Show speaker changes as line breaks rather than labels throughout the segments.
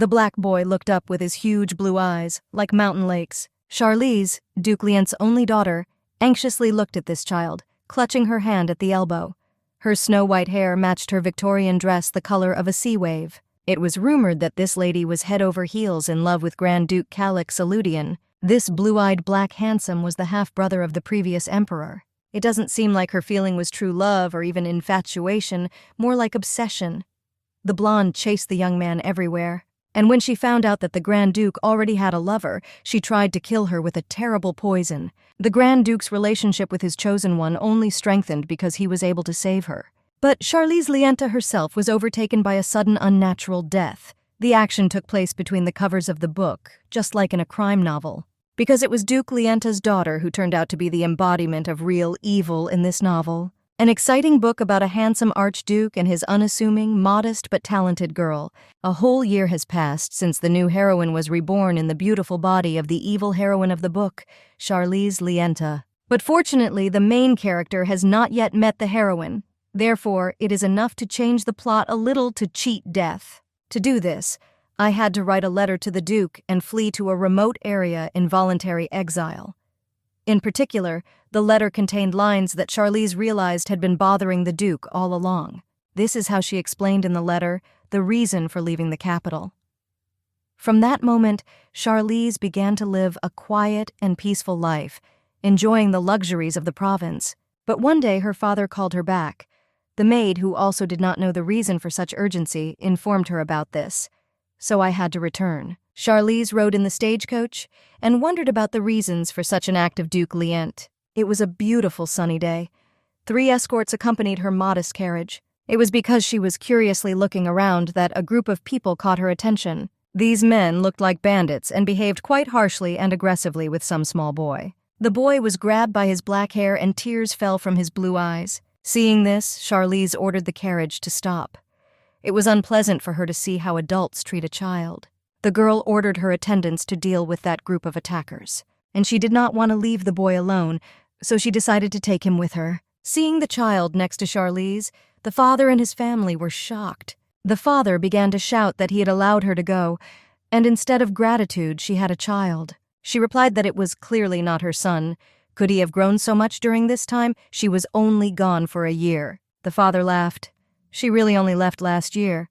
The black boy looked up with his huge blue eyes, like mountain lakes. Charlize, Duke Lient's only daughter, anxiously looked at this child, clutching her hand at the elbow. Her snow-white hair matched her Victorian dress the color of a sea wave. It was rumored that this lady was head over heels in love with Grand Duke Calix Saludian. This blue-eyed black handsome was the half-brother of the previous emperor. It doesn't seem like her feeling was true love or even infatuation, more like obsession. The blonde chased the young man everywhere, and when she found out that the Grand Duke already had a lover, she tried to kill her with a terrible poison. The Grand Duke's relationship with his chosen one only strengthened because he was able to save her. But Charlize Lienta herself was overtaken by a sudden unnatural death. The action took place between the covers of the book, just like in a crime novel. Because it was Duke Lienta's daughter who turned out to be the embodiment of real evil in this novel. An exciting book about a handsome archduke and his unassuming, modest but talented girl. A whole year has passed since the new heroine was reborn in the beautiful body of the evil heroine of the book, Charlize Lienta. But fortunately, the main character has not yet met the heroine. Therefore, it is enough to change the plot a little to cheat death. To do this, I had to write a letter to the Duke and flee to a remote area in voluntary exile. In particular, the letter contained lines that Charlize realized had been bothering the Duke all along. This is how she explained in the letter the reason for leaving the capital. From that moment, Charlize began to live a quiet and peaceful life, enjoying the luxuries of the province. But one day her father called her back. The maid, who also did not know the reason for such urgency, informed her about this. So I had to return. Charlize rode in the stagecoach and wondered about the reasons for such an act of Duke Lient. It was a beautiful sunny day. 3 escorts accompanied her modest carriage. It was because she was curiously looking around that a group of people caught her attention. These men looked like bandits and behaved quite harshly and aggressively with some small boy. The boy was grabbed by his black hair and tears fell from his blue eyes. Seeing this, Charlize ordered the carriage to stop. It was unpleasant for her to see how adults treat a child. The girl ordered her attendants to deal with that group of attackers, and she did not want to leave the boy alone, so she decided to take him with her. Seeing the child next to Charlize, the father and his family were shocked. The father began to shout that he had allowed her to go, and instead of gratitude, she had a child. She replied that it was clearly not her son. Could he have grown so much during this time? She was only gone for a year. The father laughed. She really only left last year,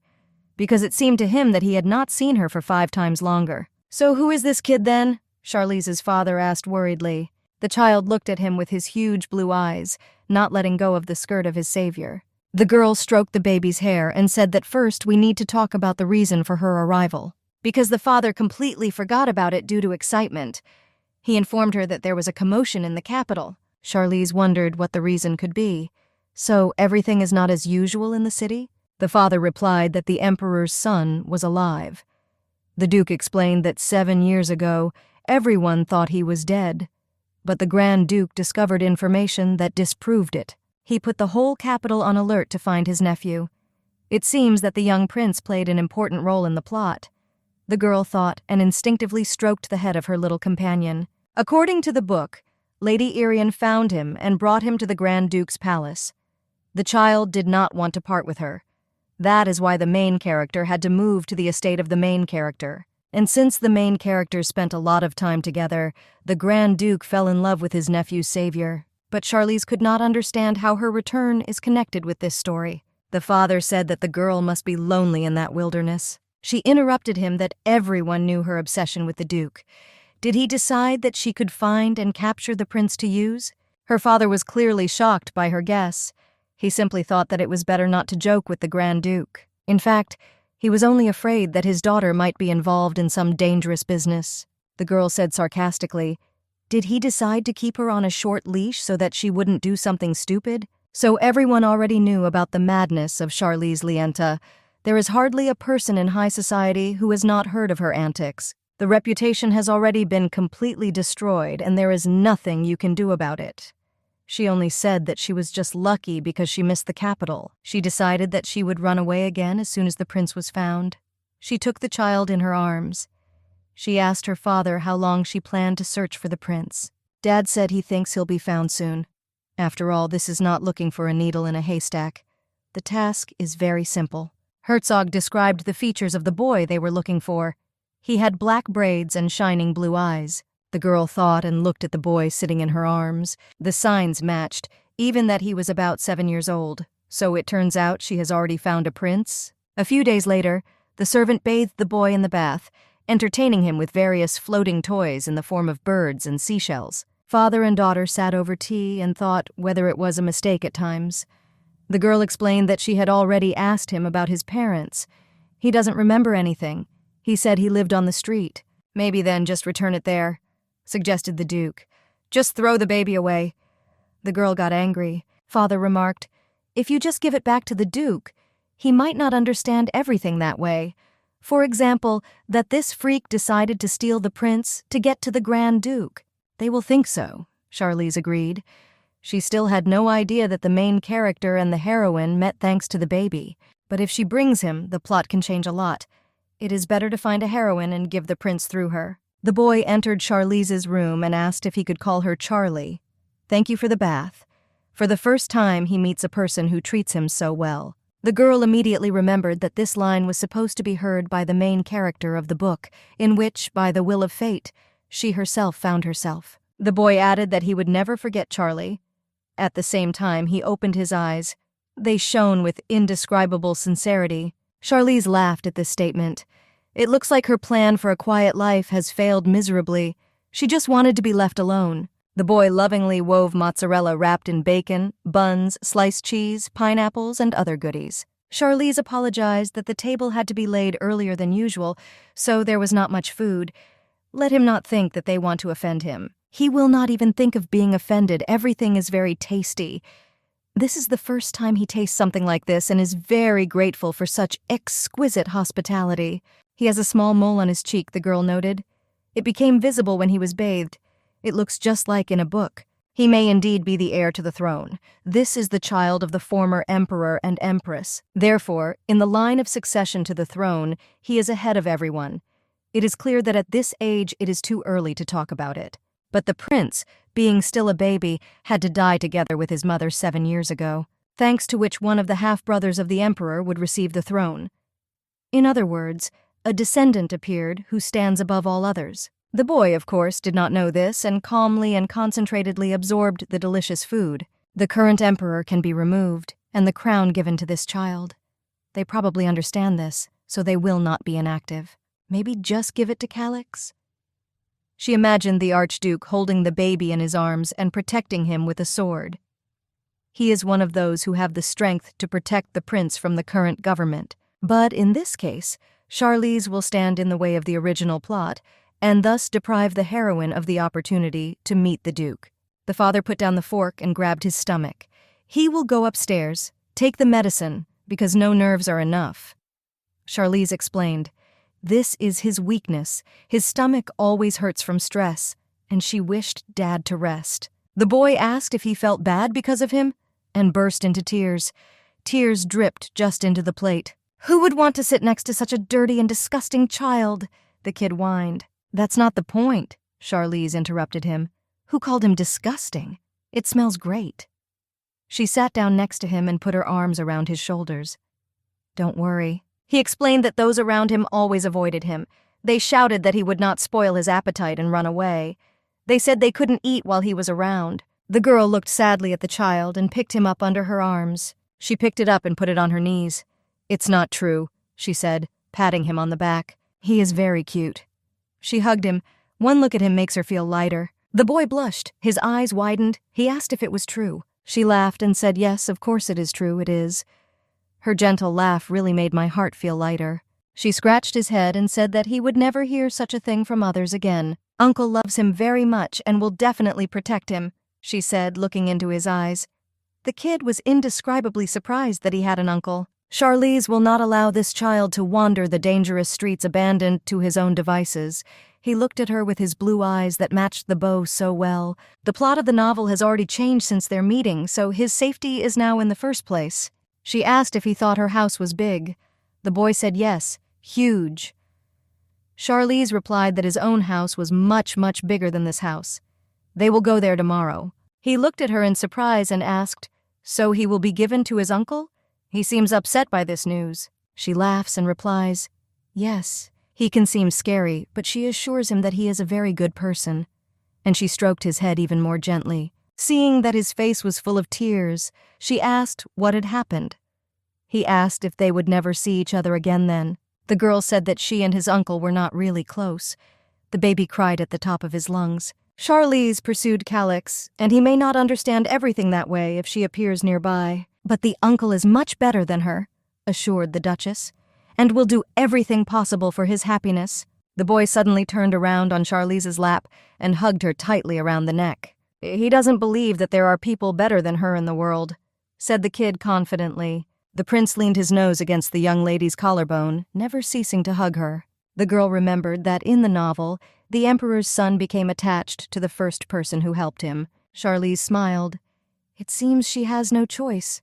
because it seemed to him that he had not seen her for 5 times longer. So who is this kid then? Charlize's father asked worriedly. The child looked at him with his huge blue eyes, not letting go of the skirt of his savior. The girl stroked the baby's hair and said that first we need to talk about the reason for her arrival, because the father completely forgot about it due to excitement. He informed her that there was a commotion in the capital. Charlize wondered what the reason could be. So everything is not as usual in the city? The father replied that the emperor's son was alive. The Duke explained that 7 years ago, everyone thought he was dead. But the Grand Duke discovered information that disproved it. He put the whole capital on alert to find his nephew. It seems that the young prince played an important role in the plot. The girl thought and instinctively stroked the head of her little companion. According to the book, Lady Irian found him and brought him to the Grand Duke's palace. The child did not want to part with her. That is why the main character had to move to the estate of the main character. And since the main characters spent a lot of time together, the Grand Duke fell in love with his nephew's savior. But Charlize could not understand how her return is connected with this story. The father said that the girl must be lonely in that wilderness. She interrupted him that everyone knew her obsession with the Duke. Did he decide that she could find and capture the prince to use? Her father was clearly shocked by her guess. He simply thought that it was better not to joke with the Grand Duke. In fact, he was only afraid that his daughter might be involved in some dangerous business. The girl said sarcastically, "Did he decide to keep her on a short leash so that she wouldn't do something stupid?" So everyone already knew about the madness of Charlize Lienta. There is hardly a person in high society who has not heard of her antics. The reputation has already been completely destroyed, and there is nothing you can do about it. She only said that she was just lucky because she missed the capital. She decided that she would run away again as soon as the prince was found. She took the child in her arms. She asked her father how long she planned to search for the prince. Dad said he thinks he'll be found soon. After all, this is not looking for a needle in a haystack. The task is very simple. Herzog described the features of the boy they were looking for. He had black braids and shining blue eyes. The girl thought and looked at the boy sitting in her arms. The signs matched, even that he was about 7 years old. So it turns out she has already found a prince. A few days later, the servant bathed the boy in the bath, entertaining him with various floating toys in the form of birds and seashells. Father and daughter sat over tea and thought whether it was a mistake at times. The girl explained that she had already asked him about his parents. He doesn't remember anything. He said he lived on the street. Maybe then just return it there, suggested the Duke. Just throw the baby away. The girl got angry. Father remarked, "If you just give it back to the Duke, he might not understand everything that way. For example, that this freak decided to steal the prince to get to the Grand Duke." "They will think so," Charlize agreed. She still had no idea that the main character and the heroine met thanks to the baby. But if she brings him, the plot can change a lot. It is better to find a heroine and give the prince through her. The boy entered Charlize's room and asked if he could call her Charlie. "Thank you for the bath." For the first time, he meets a person who treats him so well. The girl immediately remembered that this line was supposed to be heard by the main character of the book, in which, by the will of fate, she herself found herself. The boy added that he would never forget Charlie. At the same time, he opened his eyes. They shone with indescribable sincerity. Charlize laughed at this statement. It looks like her plan for a quiet life has failed miserably. She just wanted to be left alone. The boy lovingly wove mozzarella wrapped in bacon, buns, sliced cheese, pineapples, and other goodies. Charlize apologized that the table had to be laid earlier than usual, so there was not much food. Let him not think that they want to offend him. He will not even think of being offended. Everything is very tasty. This is the first time he tastes something like this and is very grateful for such exquisite hospitality. He has a small mole on his cheek, the girl noted. It became visible when he was bathed. It looks just like in a book. He may indeed be the heir to the throne. This is the child of the former emperor and empress. Therefore, in the line of succession to the throne, he is ahead of everyone. It is clear that at this age it is too early to talk about it. But the prince, being still a baby, had to die together with his mother 7 years ago, thanks to which one of the half-brothers of the emperor would receive the throne. In other words, a descendant appeared who stands above all others. The boy, of course, did not know this and calmly and concentratedly absorbed the delicious food. The current emperor can be removed, and the crown given to this child. They probably understand this, so they will not be inactive. Maybe just give it to Calix? She imagined the Archduke holding the baby in his arms and protecting him with a sword. He is one of those who have the strength to protect the prince from the current government. But in this case, Charlize will stand in the way of the original plot and thus deprive the heroine of the opportunity to meet the Duke. The father put down the fork and grabbed his stomach. He will go upstairs, take the medicine, because no nerves are enough. Charlize explained, this is his weakness. His stomach always hurts from stress, and she wished Dad to rest. The boy asked if he felt bad because of him, and burst into tears. Tears dripped just into the plate. "Who would want to sit next to such a dirty and disgusting child?" the kid whined. "That's not the point," Charlize interrupted him. "Who called him disgusting? It smells great." She sat down next to him and put her arms around his shoulders. "Don't worry." He explained that those around him always avoided him. They shouted that he would not spoil his appetite and run away. They said they couldn't eat while he was around. The girl looked sadly at the child and picked him up under her arms. She picked it up and put it on her knees. "It's not true," she said, patting him on the back. "He is very cute." She hugged him. One look at him makes her feel lighter. The boy blushed. His eyes widened. He asked if it was true. She laughed and said, "Yes, of course it is true, it is." Her gentle laugh really made my heart feel lighter. She scratched his head and said that he would never hear such a thing from others again. "Uncle loves him very much and will definitely protect him," she said, looking into his eyes. The kid was indescribably surprised that he had an uncle. Charlize will not allow this child to wander the dangerous streets abandoned to his own devices. He looked at her with his blue eyes that matched the bow so well. The plot of the novel has already changed since their meeting, so his safety is now in the first place. She asked if he thought her house was big. The boy said yes, huge. Charlize replied that his own house was much, much bigger than this house. They will go there tomorrow. He looked at her in surprise and asked, "So he will be given to his uncle? He seems upset by this news." She laughs and replies, "Yes." He can seem scary, but she assures him that he is a very good person. And she stroked his head even more gently. Seeing that his face was full of tears, she asked what had happened. He asked if they would never see each other again then. The girl said that she and his uncle were not really close. The baby cried at the top of his lungs. Charlize pursued Calix, and he may not understand everything that way if she appears nearby. But the uncle is much better than her, assured the Duchess, and will do everything possible for his happiness. The boy suddenly turned around on Charlize's lap and hugged her tightly around the neck. "He doesn't believe that there are people better than her in the world," said the kid confidently. The prince leaned his nose against the young lady's collarbone, never ceasing to hug her. The girl remembered that in the novel, the emperor's son became attached to the first person who helped him. Charlize smiled. It seems she has no choice.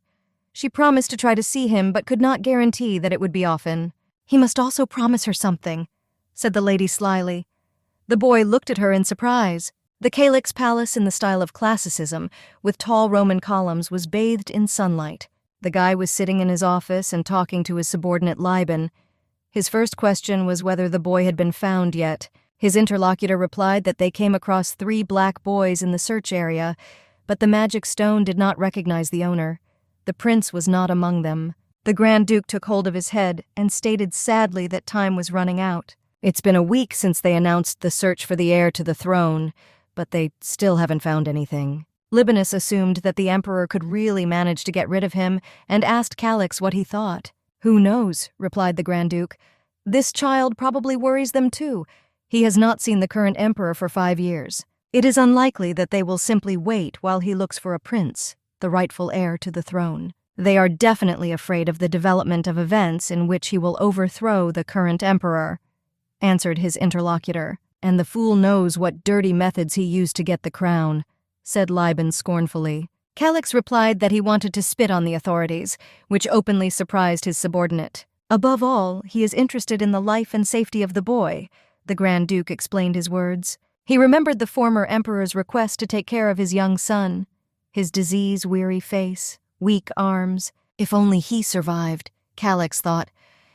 She promised to try to see him, but could not guarantee that it would be often. "He must also promise her something," said the lady slyly. The boy looked at her in surprise. The Calix Palace in the style of classicism, with tall Roman columns, was bathed in sunlight. The guy was sitting in his office and talking to his subordinate Liban. His first question was whether the boy had been found yet. His interlocutor replied that they came across 3 black boys in the search area, but the magic stone did not recognize the owner. The prince was not among them. The Grand Duke took hold of his head and stated sadly that time was running out. It's been a week since they announced the search for the heir to the throne, but they still haven't found anything. Libanus assumed that the emperor could really manage to get rid of him and asked Calix what he thought. "Who knows?" replied the Grand Duke. "This child probably worries them too. He has not seen the current emperor for 5 years. It is unlikely that they will simply wait while he looks for a prince, the rightful heir to the throne. They are definitely afraid of the development of events in which he will overthrow the current emperor," answered his interlocutor. "And the fool knows what dirty methods he used to get the crown," said Liban scornfully. Calix replied that he wanted to spit on the authorities, which openly surprised his subordinate. "Above all, he is interested in the life and safety of the boy," the Grand Duke explained his words. He remembered the former emperor's request to take care of his young son. His disease-weary face, weak arms. If only he survived, Calix thought.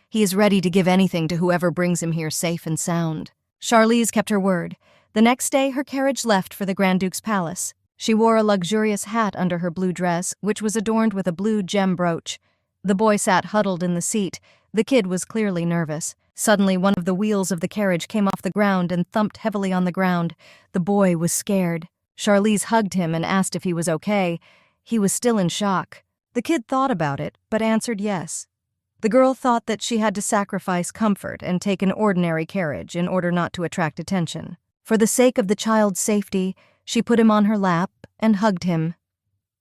He is ready to give anything to whoever brings him here safe and sound. Charlize kept her word. The next day, her carriage left for the Grand Duke's palace. She wore a luxurious hat under her blue dress, which was adorned with a blue gem brooch. The boy sat huddled in the seat. The kid was clearly nervous. Suddenly, one of the wheels of the carriage came off the ground and thumped heavily on the ground. The boy was scared. Charlize hugged him and asked if he was okay. He was still in shock. The kid thought about it, but answered yes. The girl thought that she had to sacrifice comfort and take an ordinary carriage in order not to attract attention. For the sake of the child's safety, she put him on her lap and hugged him.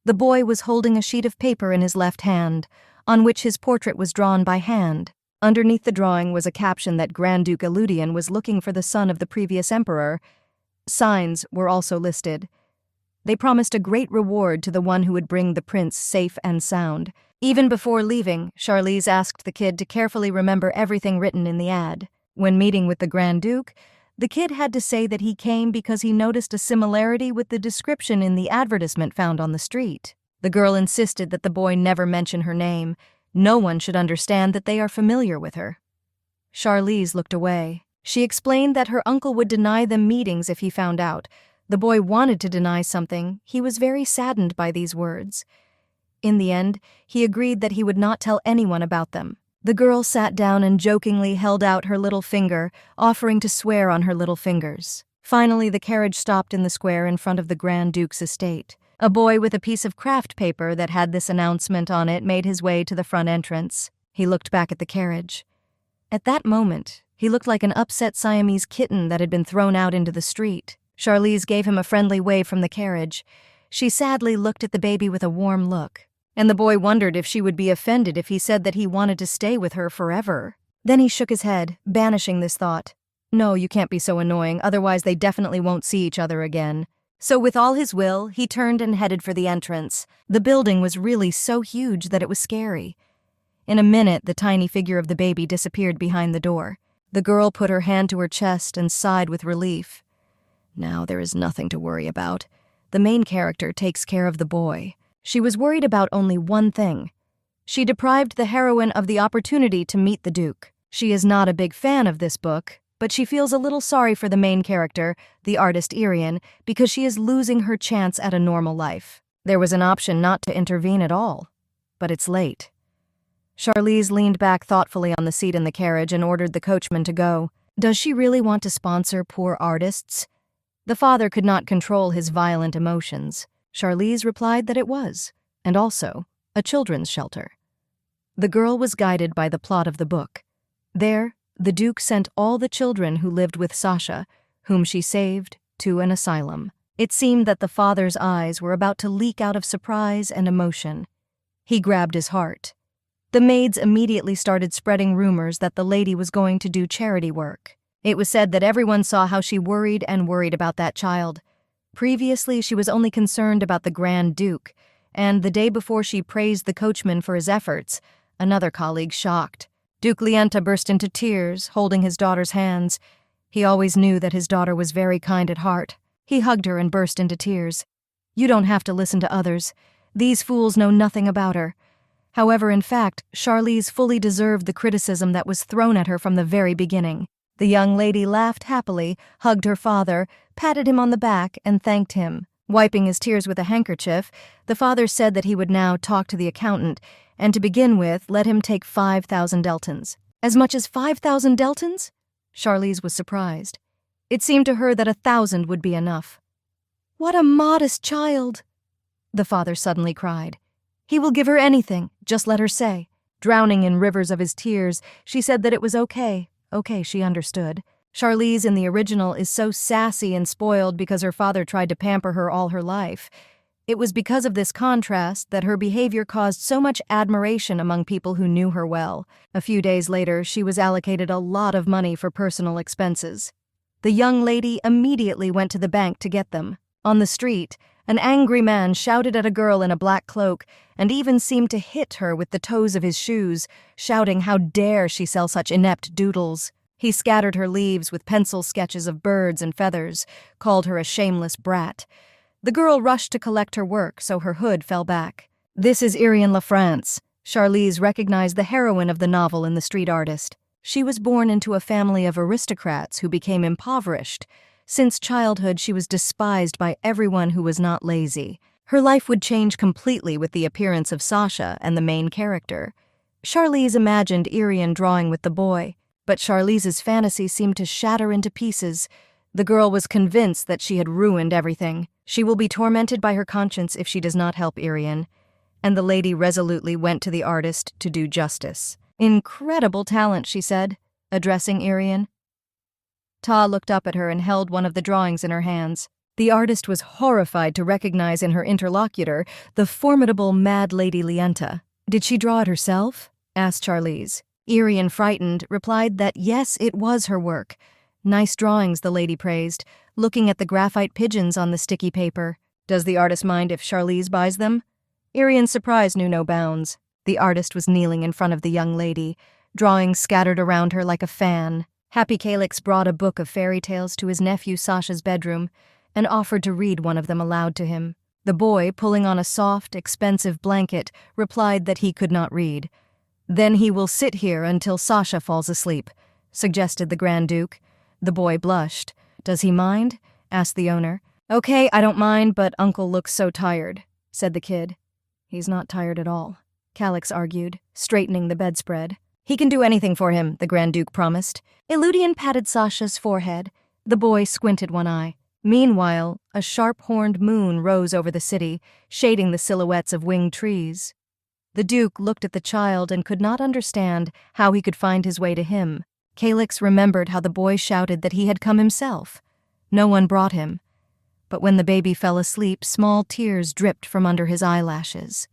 The boy was holding a sheet of paper in his left hand, on which his portrait was drawn by hand. Underneath the drawing was a caption that Grand Duke Eludian was looking for the son of the previous emperor. Signs were also listed. They promised a great reward to the one who would bring the prince safe and sound. Even before leaving, Charlize asked the kid to carefully remember everything written in the ad. When meeting with the Grand Duke, the kid had to say that he came because he noticed a similarity with the description in the advertisement found on the street. The girl insisted that the boy never mention her name. No one should understand that they are familiar with her. Charlize looked away. She explained that her uncle would deny them meetings if he found out. The boy wanted to deny something. He was very saddened by these words. In the end, he agreed that he would not tell anyone about them. The girl sat down and jokingly held out her little finger, offering to swear on her little fingers. Finally, the carriage stopped in the square in front of the Grand Duke's estate. A boy with a piece of craft paper that had this announcement on it made his way to the front entrance. He looked back at the carriage. At that moment, he looked like an upset Siamese kitten that had been thrown out into the street. Charlize gave him a friendly wave from the carriage. She sadly looked at the baby with a warm look, and the boy wondered if she would be offended if he said that he wanted to stay with her forever. Then he shook his head, banishing this thought. No, you can't be so annoying, otherwise they definitely won't see each other again. So with all his will, he turned and headed for the entrance. The building was really so huge that it was scary. In a minute, the tiny figure of the baby disappeared behind the door. The girl put her hand to her chest and sighed with relief. Now there is nothing to worry about. The main character takes care of the boy. She was worried about only one thing. She deprived the heroine of the opportunity to meet the Duke. She is not a big fan of this book, but she feels a little sorry for the main character, the artist Irian, because she is losing her chance at a normal life. There was an option not to intervene at all, but it's late. Charlize leaned back thoughtfully on the seat in the carriage and ordered the coachman to go. Does she really want to sponsor poor artists? The father could not control his violent emotions. Charlize replied that it was, and also a children's shelter. The girl was guided by the plot of the book. There, the Duke sent all the children who lived with Sasha, whom she saved, to an asylum. It seemed that the father's eyes were about to leak out of surprise and emotion. He grabbed his heart. The maids immediately started spreading rumors that the lady was going to do charity work. It was said that everyone saw how she worried about that child. Previously, she was only concerned about the Grand Duke, and the day before she praised the coachman for his efforts, another colleague shocked. Duke Lienta burst into tears, holding his daughter's hands. He always knew that his daughter was very kind at heart. He hugged her and burst into tears. You don't have to listen to others. These fools know nothing about her. However, in fact, Charlize fully deserved the criticism that was thrown at her from the very beginning. The young lady laughed happily, hugged her father, patted him on the back, and thanked him. Wiping his tears with a handkerchief, the father said that he would now talk to the accountant, and to begin with, let him take 5,000 deltons. As much as 5,000 deltons? Charlize was surprised. It seemed to her that 1,000 would be enough. What a modest child! The father suddenly cried. He will give her anything, just let her say. Drowning in rivers of his tears, she said that it was okay. Okay, she understood. Charlize in the original is so sassy and spoiled because her father tried to pamper her all her life. It was because of this contrast that her behavior caused so much admiration among people who knew her well. A few days later, she was allocated a lot of money for personal expenses. The young lady immediately went to the bank to get them. On the street, an angry man shouted at a girl in a black cloak and even seemed to hit her with the toes of his shoes, shouting how dare she sell such inept doodles. He scattered her leaves with pencil sketches of birds and feathers, called her a shameless brat. The girl rushed to collect her work, so her hood fell back. This is Irian LaFrance. Charlize recognized the heroine of the novel in the street artist. She was born into a family of aristocrats who became impoverished. Since childhood, she was despised by everyone who was not lazy. Her life would change completely with the appearance of Sasha and the main character. Charlize imagined Irian drawing with the boy, but Charlize's fantasy seemed to shatter into pieces. The girl was convinced that she had ruined everything. She will be tormented by her conscience if she does not help Irian. And the lady resolutely went to the artist to do justice. Incredible talent, she said, addressing Irian. Ta looked up at her and held one of the drawings in her hands. The artist was horrified to recognize in her interlocutor the formidable mad Lady Lienta. Did she draw it herself? Asked Charlize. Irian, frightened, replied that yes, it was her work. Nice drawings, the lady praised, looking at the graphite pigeons on the sticky paper. Does the artist mind if Charlize buys them? Irian's surprise knew no bounds. The artist was kneeling in front of the young lady, drawings scattered around her like a fan. Happy Calyx brought a book of fairy tales to his nephew Sasha's bedroom and offered to read one of them aloud to him. The boy, pulling on a soft, expensive blanket, replied that he could not read. Then he will sit here until Sasha falls asleep, suggested the Grand Duke. The boy blushed. Does he mind? Asked the owner. Okay, I don't mind, but Uncle looks so tired, said the kid. He's not tired at all, Calyx argued, straightening the bedspread. He can do anything for him, the Grand Duke promised. Illudian patted Sasha's forehead. The boy squinted one eye. Meanwhile, a sharp-horned moon rose over the city, shading the silhouettes of winged trees. The Duke looked at the child and could not understand how he could find his way to him. Calyx remembered how the boy shouted that he had come himself. No one brought him. But when the baby fell asleep, small tears dripped from under his eyelashes.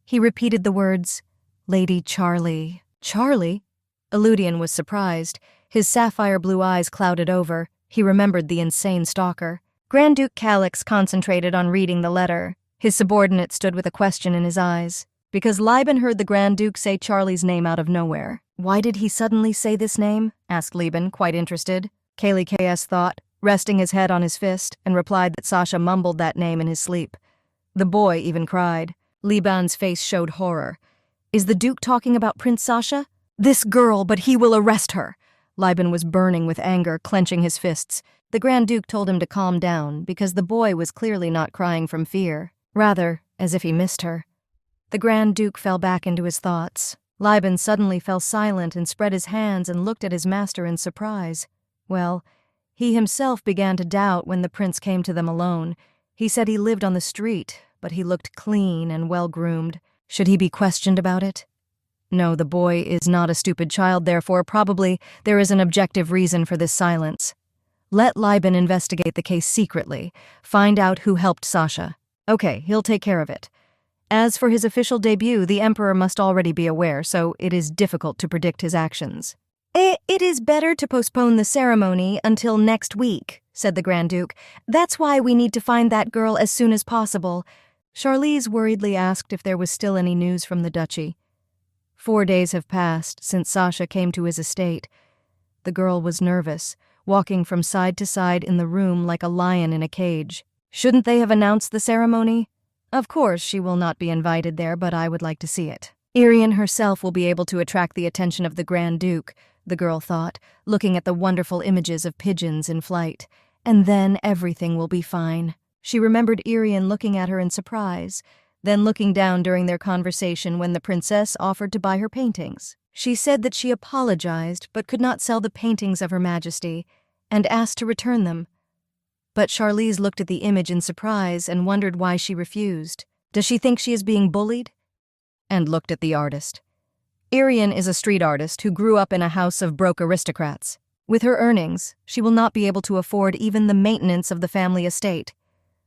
He repeated the words, Lady Charlie. Charlie? Illudian was surprised. His sapphire blue eyes clouded over. He remembered the insane stalker. Grand Duke Calyx concentrated on reading the letter. His subordinate stood with a question in his eyes. Because Lieben heard the Grand Duke say Charlie's name out of nowhere. Why did he suddenly say this name? Asked Lieben, quite interested. Calyx thought, resting his head on his fist, and replied that Sasha mumbled that name in his sleep. The boy even cried. Lieben's face showed horror. Is the Duke talking about Prince Sasha? This girl, but he will arrest her. Liban was burning with anger, clenching his fists. The Grand Duke told him to calm down, because the boy was clearly not crying from fear, rather as if he missed her. The Grand Duke fell back into his thoughts. Liban suddenly fell silent and spread his hands and looked at his master in surprise. Well, he himself began to doubt when the prince came to them alone. He said he lived on the street, but he looked clean and well-groomed. Should he be questioned about it? No, the boy is not a stupid child, therefore probably there is an objective reason for this silence. Let Liban investigate the case secretly, find out who helped Sasha. Okay, he'll take care of it. As for his official debut, the emperor must already be aware, so it is difficult to predict his actions. It is better to postpone the ceremony until next week, said the Grand Duke. That's why we need to find that girl as soon as possible. Charlize worriedly asked if there was still any news from the duchy. 4 days have passed since Sasha came to his estate. The girl was nervous, walking from side to side in the room like a lion in a cage. Shouldn't they have announced the ceremony? Of course, she will not be invited there, but I would like to see it. Irian herself will be able to attract the attention of the Grand Duke, the girl thought, looking at the wonderful images of pigeons in flight. And then everything will be fine. She remembered Irian looking at her in surprise, then looking down during their conversation when the princess offered to buy her paintings. She said that she apologized but could not sell the paintings of Her Majesty, and asked to return them. But Charlize looked at the image in surprise and wondered why she refused. Does she think she is being bullied? And looked at the artist. Irian is a street artist who grew up in a house of broke aristocrats. With her earnings, she will not be able to afford even the maintenance of the family estate.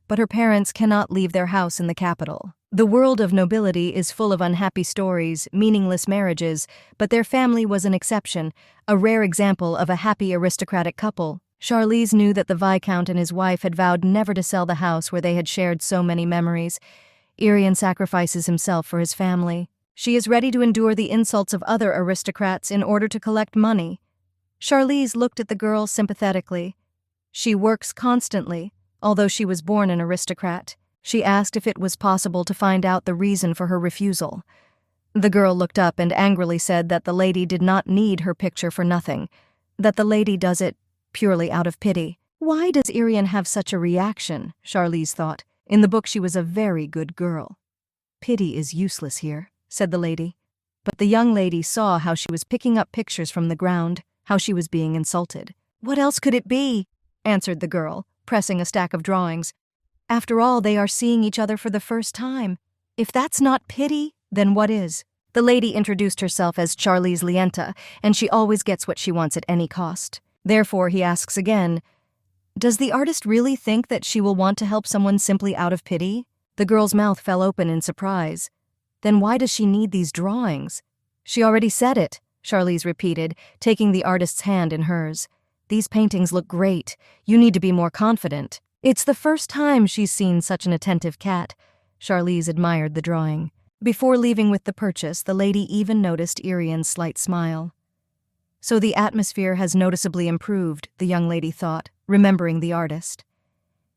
But her parents cannot leave their house in the capital. The world of nobility is full of unhappy stories, meaningless marriages, but their family was an exception, a rare example of a happy aristocratic couple. Charlize knew that the Viscount and his wife had vowed never to sell the house where they had shared so many memories. Irian sacrifices himself for his family. She is ready to endure the insults of other aristocrats in order to collect money. Charlize looked at the girl sympathetically. She works constantly, although she was born an aristocrat. She asked if it was possible to find out the reason for her refusal. The girl looked up and angrily said that the lady did not need her picture for nothing, that the lady does it purely out of pity. Why does Irian have such a reaction? Charlize thought. In the book she was a very good girl. Pity is useless here, said the lady. But the young lady saw how she was picking up pictures from the ground, how she was being insulted. What else could it be? Answered the girl, pressing a stack of drawings. After all, they are seeing each other for the first time. If that's not pity, then what is? The lady introduced herself as Charlize Lienta, and she always gets what she wants at any cost. Therefore, he asks again, does the artist really think that she will want to help someone simply out of pity? The girl's mouth fell open in surprise. Then why does she need these drawings? She already said it, Charlize repeated, taking the artist's hand in hers. These paintings look great. You need to be more confident. It's the first time she's seen such an attentive cat. Charlize admired the drawing. Before leaving with the purchase, the lady even noticed Irian's slight smile. So the atmosphere has noticeably improved, the young lady thought, remembering the artist.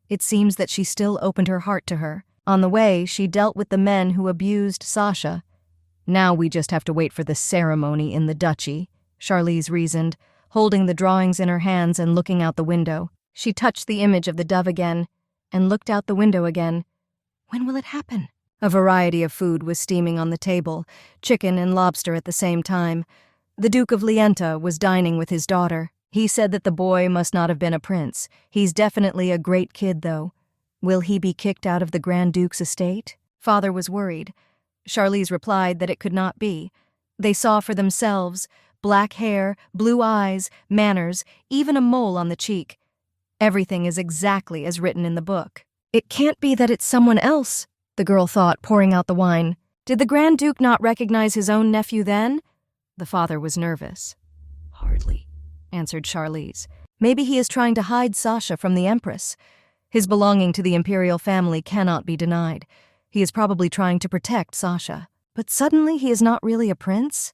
It seems that she still opened her heart to her. On the way, she dealt with the men who abused Sasha. Now we just have to wait for the ceremony in the duchy, Charlize reasoned, holding the drawings in her hands and looking out the window. She touched the image of the dove again and looked out the window again. When will it happen? A variety of food was steaming on the table, chicken and lobster at the same time. The Duke of Lienta was dining with his daughter. He said that the boy must not have been a prince. He's definitely a great kid, though. Will he be kicked out of the Grand Duke's estate? Father was worried. Charlize replied that it could not be. They saw for themselves black hair, blue eyes, manners, even a mole on the cheek. Everything is exactly as written in the book. It can't be that it's someone else, the girl thought, pouring out the wine. Did the Grand Duke not recognize his own nephew then? The father was nervous. Hardly, answered Charlize. Maybe he is trying to hide Sasha from the Empress. His belonging to the imperial family cannot be denied. He is probably trying to protect Sasha. But suddenly he is not really a prince?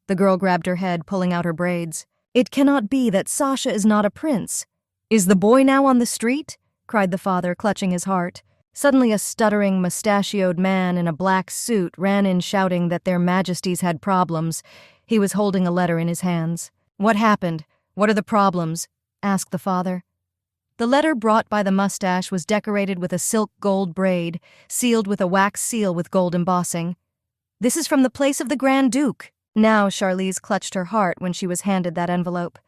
The girl grabbed her head, pulling out her braids. It cannot be that Sasha is not a prince. Is the boy now on the street? Cried the father, clutching his heart. Suddenly a stuttering, mustachioed man in a black suit ran in shouting that their majesties had problems. He was holding a letter in his hands. "What happened? What are the problems?" asked the father. The letter brought by the mustache was decorated with a silk gold braid, sealed with a wax seal with gold embossing. "This is from the place of the Grand Duke." Now Charlize clutched her heart when she was handed that envelope.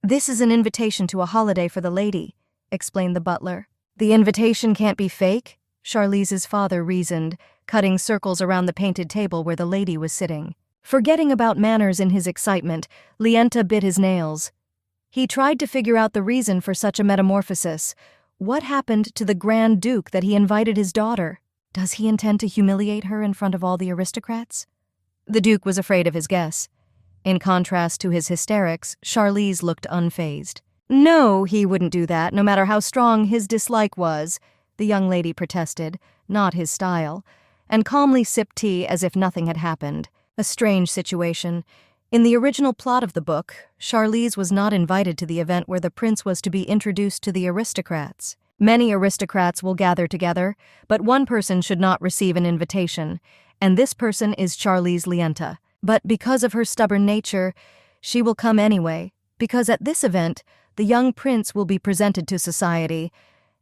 "This is an invitation to a holiday for the lady," explained the butler. "The invitation can't be fake," Charlize's father reasoned, cutting circles around the painted table where the lady was sitting. Forgetting about manners in his excitement, Lienta bit his nails. He tried to figure out the reason for such a metamorphosis. What happened to the Grand Duke that he invited his daughter? Does he intend to humiliate her in front of all the aristocrats? The Duke was afraid of his guess. In contrast to his hysterics, Charlize looked unfazed. "No, he wouldn't do that, no matter how strong his dislike was," the young lady protested, not his style, and calmly sipped tea as if nothing had happened. A strange situation. In the original plot of the book, Charlize was not invited to the event where the prince was to be introduced to the aristocrats. Many aristocrats will gather together, but one person should not receive an invitation, and this person is Charlize Lienta. But because of her stubborn nature, she will come anyway, because at this event, the young prince will be presented to society,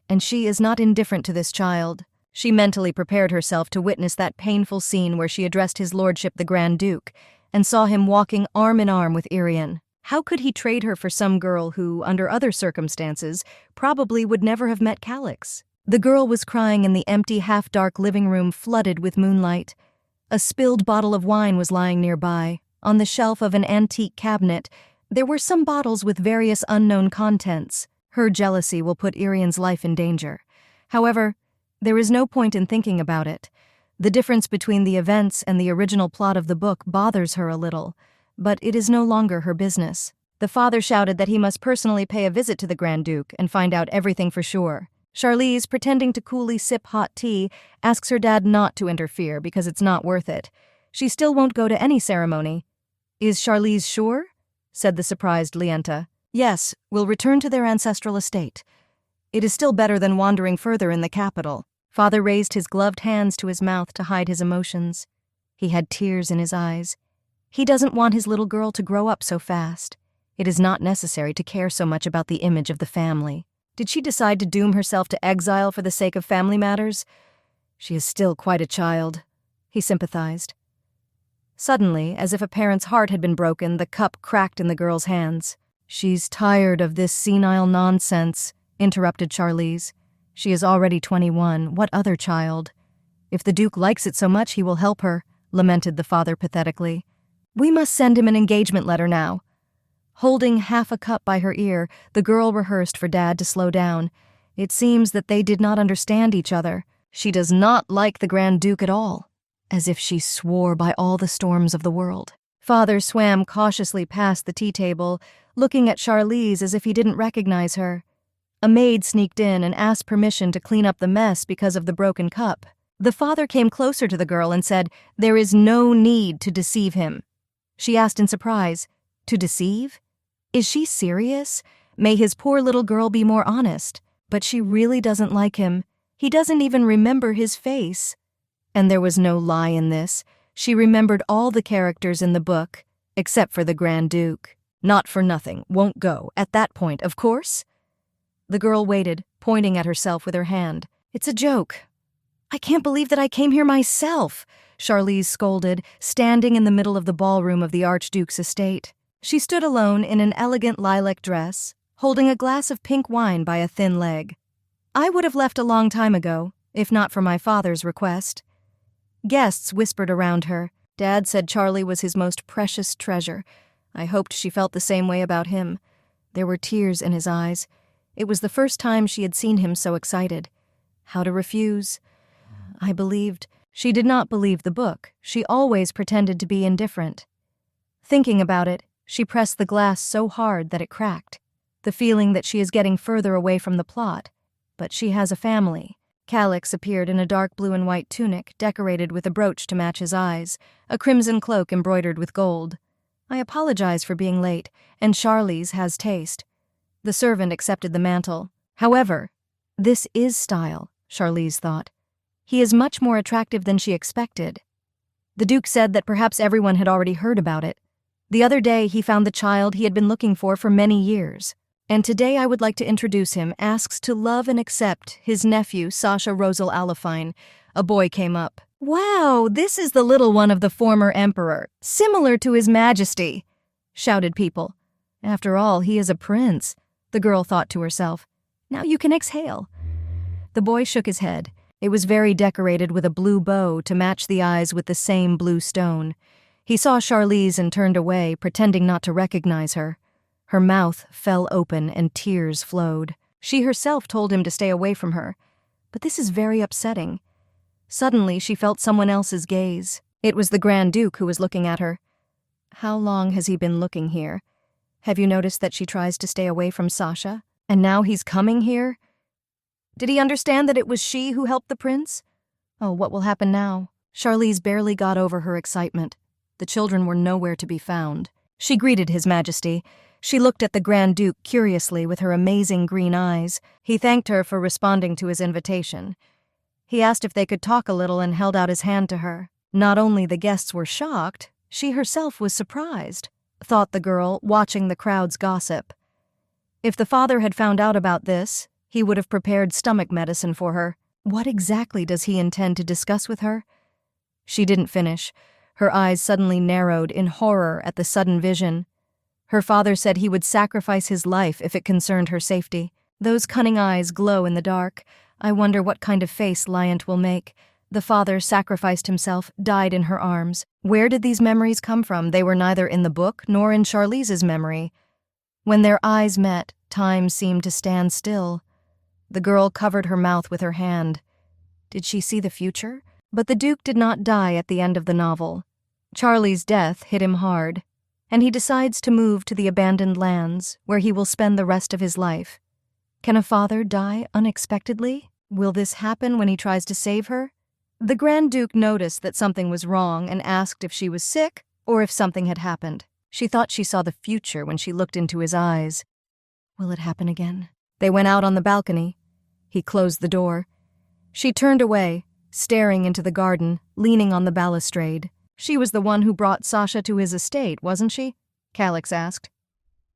and she is not indifferent to this child. She mentally prepared herself to witness that painful scene where she addressed his lordship the Grand Duke, and saw him walking arm in arm with Irian. How could he trade her for some girl who, under other circumstances, probably would never have met Calix? The girl was crying in the empty, half-dark living room flooded with moonlight. A spilled bottle of wine was lying nearby. On the shelf of an antique cabinet, there were some bottles with various unknown contents. Her jealousy will put Irian's life in danger. However, there is no point in thinking about it. The difference between the events and the original plot of the book bothers her a little, but it is no longer her business. The father shouted that he must personally pay a visit to the Grand Duke and find out everything for sure. Charlize, pretending to coolly sip hot tea, asks her dad not to interfere because it's not worth it. She still won't go to any ceremony. "Is Charlize sure?" said the surprised Lienta. "Yes, we'll return to their ancestral estate. It is still better than wandering further in the capital." Father raised his gloved hands to his mouth to hide his emotions. He had tears in his eyes. He doesn't want his little girl to grow up so fast. It is not necessary to care so much about the image of the family. Did she decide to doom herself to exile for the sake of family matters? She is still quite a child, he sympathized. Suddenly, as if a parent's heart had been broken, the cup cracked in the girl's hands. "She's tired of this senile nonsense," interrupted Charlize. "She is already 21. What other child? If the Duke likes it so much, he will help her," lamented the father pathetically. "We must send him an engagement letter now." Holding half a cup by her ear, the girl rehearsed for Dad to slow down. It seems that they did not understand each other. She does not like the Grand Duke at all, as if she swore by all the storms of the world. Father swam cautiously past the tea table, looking at Charlize as if he didn't recognize her. A maid sneaked in and asked permission to clean up the mess because of the broken cup. The father came closer to the girl and said, "There is no need to deceive him." She asked in surprise, "To deceive? Is she serious? May his poor little girl be more honest. But she really doesn't like him. He doesn't even remember his face." And there was no lie in this. She remembered all the characters in the book, except for the Grand Duke. "Not for nothing, won't go, at that point, of course?" The girl waited, pointing at herself with her hand. "It's a joke." "I can't believe that I came here myself," Charlize scolded, standing in the middle of the ballroom of the Archduke's estate. She stood alone in an elegant lilac dress, holding a glass of pink wine by a thin leg. "I would have left a long time ago, if not for my father's request." Guests whispered around her. Dad said Charlie was his most precious treasure. I hoped she felt the same way about him. There were tears in his eyes. It was the first time she had seen him so excited. How to refuse? I believed. She did not believe the book. She always pretended to be indifferent. Thinking about it, she pressed the glass so hard that it cracked. The feeling that she is getting further away from the plot. But she has a family. Calix appeared in a dark blue and white tunic, decorated with a brooch to match his eyes, a crimson cloak embroidered with gold. I apologize for being late, and Charlize has taste. The servant accepted the mantle. However, this is style. Charlize thought. He is much more attractive than she expected. The Duke said that perhaps everyone had already heard about it. The other day he found the child he had been looking for many years. And today I would like to introduce him, asks to love and accept his nephew, Sasha Rosal Alafine. A boy came up. "Wow, this is the little one of the former emperor, similar to his majesty," shouted people. After all, he is a prince, the girl thought to herself. Now you can exhale. The boy shook his head. It was very decorated with a blue bow to match the eyes with the same blue stone. He saw Charlize and turned away, pretending not to recognize her. Her mouth fell open and tears flowed. She herself told him to stay away from her. But this is very upsetting. Suddenly, she felt someone else's gaze. It was the Grand Duke who was looking at her. How long has he been looking here? Have you noticed that she tries to stay away from Sasha? And now he's coming here? Did he understand that it was she who helped the prince? Oh, what will happen now? Charlize barely got over her excitement. The children were nowhere to be found. She greeted His Majesty. She looked at the Grand Duke curiously with her amazing green eyes. He thanked her for responding to his invitation. He asked if they could talk a little and held out his hand to her. Not only the guests were shocked, she herself was surprised, thought the girl, watching the crowd's gossip. If the father had found out about this, he would have prepared stomach medicine for her. What exactly does he intend to discuss with her? She didn't finish. Her eyes suddenly narrowed in horror at the sudden vision. Her father said he would sacrifice his life if it concerned her safety. Those cunning eyes glow in the dark. I wonder what kind of face Lyant will make. The father sacrificed himself, died in her arms. Where did these memories come from? They were neither in the book nor in Charlize's memory. When their eyes met, time seemed to stand still. The girl covered her mouth with her hand. Did she see the future? But the Duke did not die at the end of the novel. Charlie's death hit him hard, and he decides to move to the abandoned lands, where he will spend the rest of his life. Can a father die unexpectedly? Will this happen when he tries to save her? The Grand Duke noticed that something was wrong and asked if she was sick or if something had happened. She thought she saw the future when she looked into his eyes. Will it happen again? They went out on the balcony. He closed the door. She turned away, staring into the garden, leaning on the balustrade. She was the one who brought Sasha to his estate, wasn't she? Calix asked.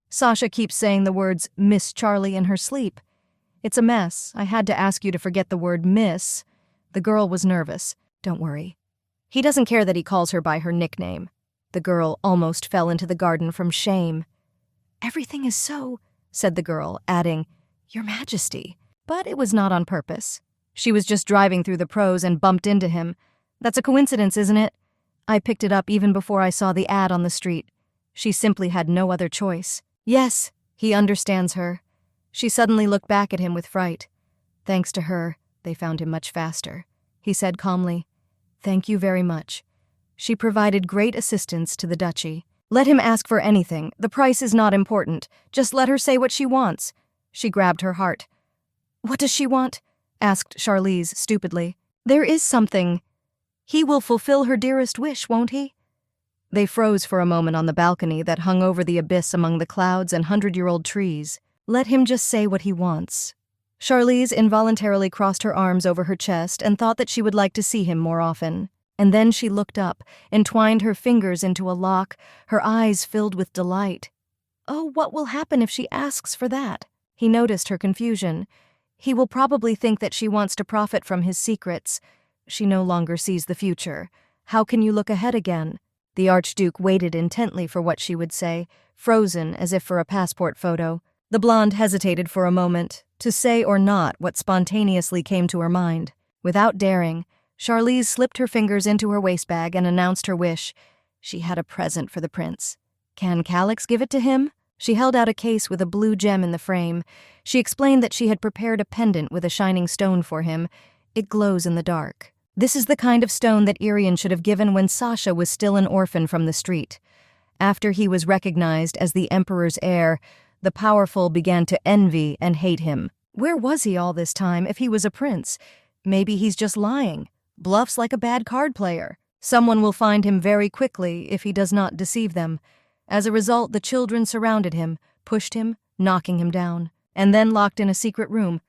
Sasha keeps saying the words Miss Charlie in her sleep. It's a mess. I had to ask you to forget the word miss. The girl was nervous. Don't worry. He doesn't care that he calls her by her nickname. The girl almost fell into the garden from shame. Everything is so, said the girl, adding, Your Majesty. But it was not on purpose. She was just driving through the prose and bumped into him. That's a coincidence, isn't it? I picked it up even before I saw the ad on the street. She simply had no other choice. Yes, he understands her. She suddenly looked back at him with fright. Thanks to her, they found him much faster. He said calmly, Thank you very much. She provided great assistance to the duchy. Let him ask for anything. The price is not important. Just let her say what she wants. She grabbed her heart. What does she want? Asked Charlize stupidly. There is something. He will fulfill her dearest wish, won't he? They froze for a moment on the balcony that hung over the abyss among the clouds and 100-year-old trees. Let him just say what he wants. Charlize involuntarily crossed her arms over her chest and thought that she would like to see him more often. And then she looked up, entwined her fingers into a lock, her eyes filled with delight. Oh, what will happen if she asks for that? He noticed her confusion. He will probably think that she wants to profit from his secrets. She no longer sees the future. How can you look ahead again? The Archduke waited intently for what she would say, frozen as if for a passport photo. The blonde hesitated for a moment, to say or not what spontaneously came to her mind. Without daring, Charlize slipped her fingers into her waistbag and announced her wish. She had a present for the prince. Can Calix give it to him? She held out a case with a blue gem in the frame. She explained that she had prepared a pendant with a shining stone for him. It glows in the dark. This is the kind of stone that Irian should have given when Sasha was still an orphan from the street. After he was recognized as the emperor's heir, the powerful began to envy and hate him. Where was he all this time if he was a prince? Maybe he's just lying. Bluffs like a bad card player. Someone will find him very quickly if he does not deceive them. As a result, the children surrounded him, pushed him, knocking him down, and then locked in a secret room.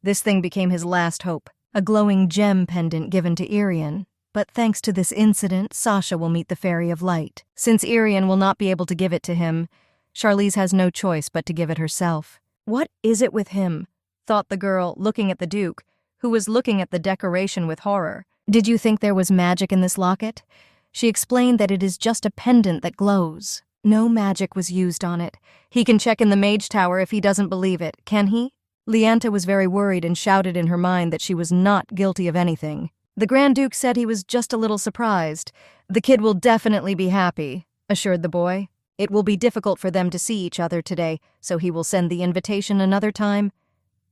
This thing became his last hope. a glowing gem pendant given to Irian. But thanks to this incident, Sasha will meet the Fairy of Light. Since Irian will not be able to give it to him, Charlize has no choice but to give it herself. What is it with him? Thought the girl, looking at the Duke, who was looking at the decoration with horror. Did you think there was magic in this locket? She explained that it is just a pendant that glows. No magic was used on it. He can check in the Mage Tower if he doesn't believe it, can he? Lienta was very worried and shouted in her mind that she was not guilty of anything. The Grand Duke said he was just a little surprised. The kid will definitely be happy, assured the boy. It will be difficult for them to see each other today, so he will send the invitation another time.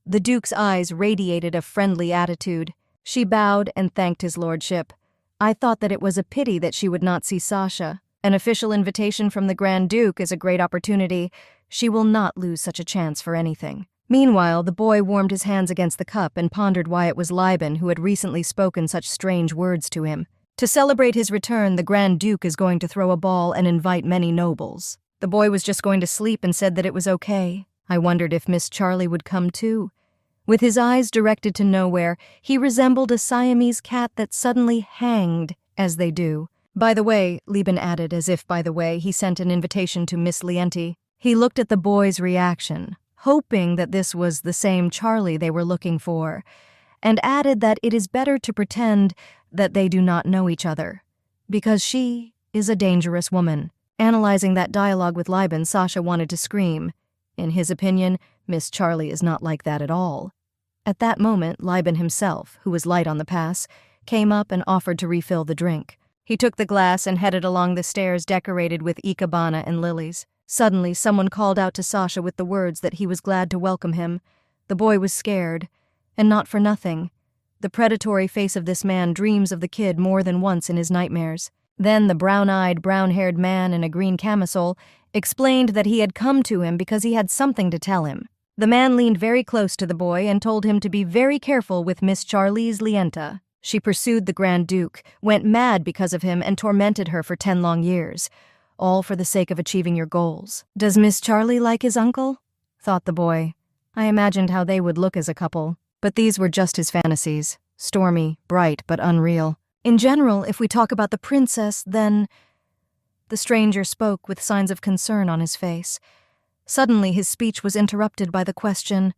The Duke's eyes radiated a friendly attitude. She bowed and thanked his lordship. I thought that it was a pity that she would not see Sasha. An official invitation from the Grand Duke is a great opportunity. She will not lose such a chance for anything. Meanwhile, the boy warmed his hands against the cup and pondered why it was Liban who had recently spoken such strange words to him. To celebrate his return, the Grand Duke is going to throw a ball and invite many nobles. The boy was just going to sleep and said that it was okay. I wondered if Miss Charlie would come too. With his eyes directed to nowhere, he resembled a Siamese cat that suddenly hanged, as they do. By the way, Liban added, as if by the way, he sent an invitation to Miss Lienti. He looked at the boy's reaction, hoping that this was the same Charlie they were looking for, and added that it is better to pretend that they do not know each other, because she is a dangerous woman. Analyzing that dialogue with Liban, Sasha wanted to scream. In his opinion, Miss Charlie is not like that at all. At that moment, Liban himself, who was light on the pass, came up and offered to refill the drink. He took the glass and headed along the stairs decorated with ikebana and lilies. Suddenly, someone called out to Sasha with the words that he was glad to welcome him. The boy was scared, and not for nothing. The predatory face of this man dreams of the kid more than once in his nightmares. Then the brown-eyed, brown-haired man in a green camisole explained that he had come to him because he had something to tell him. The man leaned very close to the boy and told him to be very careful with Miss Charlize Lienta. She pursued the Grand Duke, went mad because of him, and tormented her for 10 long years. All for the sake of achieving your goals. Does Miss Charlie like his uncle? Thought the boy. I imagined how they would look as a couple. But these were just his fantasies. Stormy, bright, but unreal. In general, if we talk about the princess, then... The stranger spoke with signs of concern on his face. Suddenly his speech was interrupted by the question,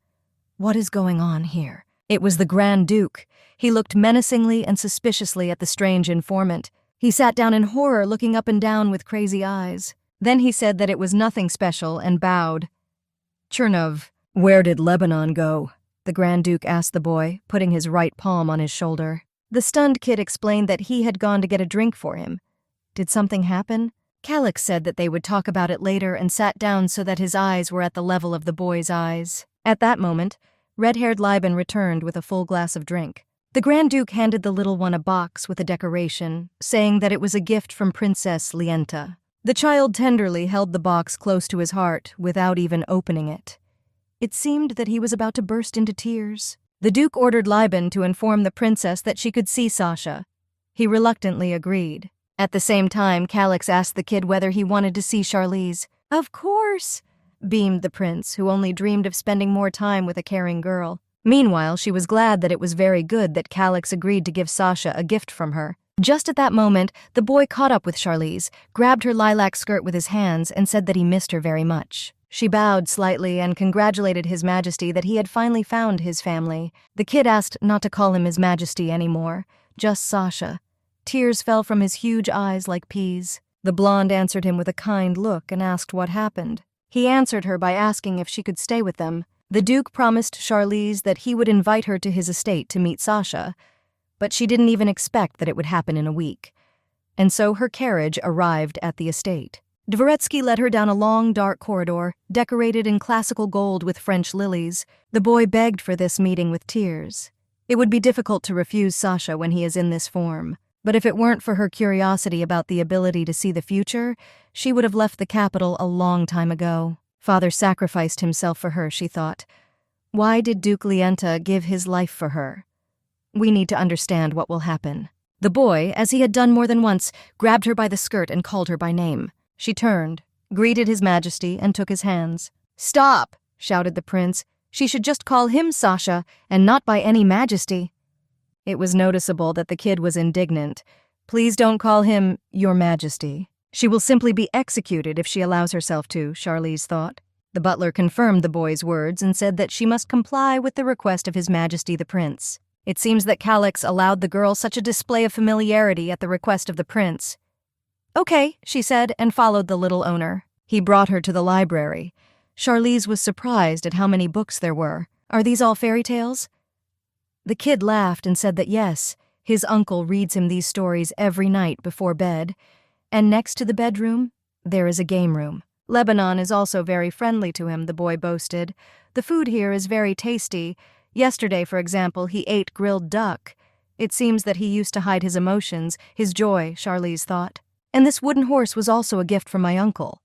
what is going on here? It was the Grand Duke. He looked menacingly and suspiciously at the strange informant. He sat down in horror, looking up and down with crazy eyes. Then he said that it was nothing special and bowed. Chernov, where did Lebanon go? The Grand Duke asked the boy, putting his right palm on his shoulder. The stunned kid explained that he had gone to get a drink for him. Did something happen? Calix said that they would talk about it later and sat down so that his eyes were at the level of the boy's eyes. At that moment, red-haired Liban returned with a full glass of drink. The Grand Duke handed the little one a box with a decoration, saying that it was a gift from Princess Lienta. The child tenderly held the box close to his heart without even opening it. It seemed that he was about to burst into tears. The Duke ordered Liban to inform the princess that she could see Sasha. He reluctantly agreed. At the same time, Calix asked the kid whether he wanted to see Charlize. Of course, beamed the prince, who only dreamed of spending more time with a caring girl. Meanwhile, she was glad that it was very good that Calix agreed to give Sasha a gift from her. Just at that moment, the boy caught up with Charlize, grabbed her lilac skirt with his hands, and said that he missed her very much. She bowed slightly and congratulated His Majesty that he had finally found his family. The kid asked not to call him His Majesty anymore, just Sasha. Tears fell from his huge eyes like peas. The blonde answered him with a kind look and asked what happened. He answered her by asking if she could stay with them. The Duke promised Charlize that he would invite her to his estate to meet Sasha, but she didn't even expect that it would happen in a week. And so her carriage arrived at the estate. Dvoretsky led her down a long, dark corridor, decorated in classical gold with French lilies. The boy begged for this meeting with tears. It would be difficult to refuse Sasha when he is in this form. But if it weren't for her curiosity about the ability to see the future, she would have left the capital a long time ago. Father sacrificed himself for her, she thought. Why did Duke Lienta give his life for her? We need to understand what will happen. The boy, as he had done more than once, grabbed her by the skirt and called her by name. She turned, greeted His Majesty, and took his hands. Stop, shouted the prince. She should just call him Sasha, and not by any majesty. It was noticeable that the kid was indignant. "Please don't call him Your Majesty. She will simply be executed if she allows herself to," Charlize thought. The butler confirmed the boy's words and said that she must comply with the request of His Majesty the Prince. It seems that Calix allowed the girl such a display of familiarity at the request of the prince. "Okay," she said, and followed the little owner. He brought her to the library. Charlize was surprised at how many books there were. "Are these all fairy tales?" The kid laughed and said that yes, his uncle reads him these stories every night before bed. And next to the bedroom, there is a game room. "Lebanon is also very friendly to him," the boy boasted. "The food here is very tasty. Yesterday, for example, he ate grilled duck. It seems that he used to hide his emotions, his joy," Charlize thought. "And this wooden horse was also a gift from my uncle."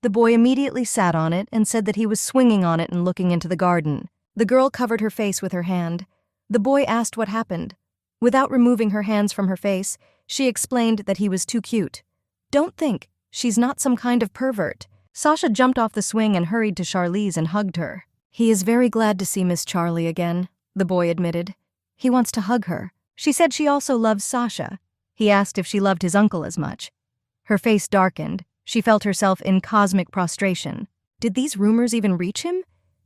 The boy immediately sat on it and said that he was swinging on it and looking into the garden. The girl covered her face with her hand. The boy asked what happened. Without removing her hands from her face, she explained that he was too cute. "Don't think. She's not some kind of pervert." Sasha jumped off the swing and hurried to Charlize and hugged her. "He is very glad to see Miss Charlie again," the boy admitted. "He wants to hug her." She said she also loves Sasha. He asked if she loved his uncle as much. Her face darkened. She felt herself in cosmic prostration. Did these rumors even reach him?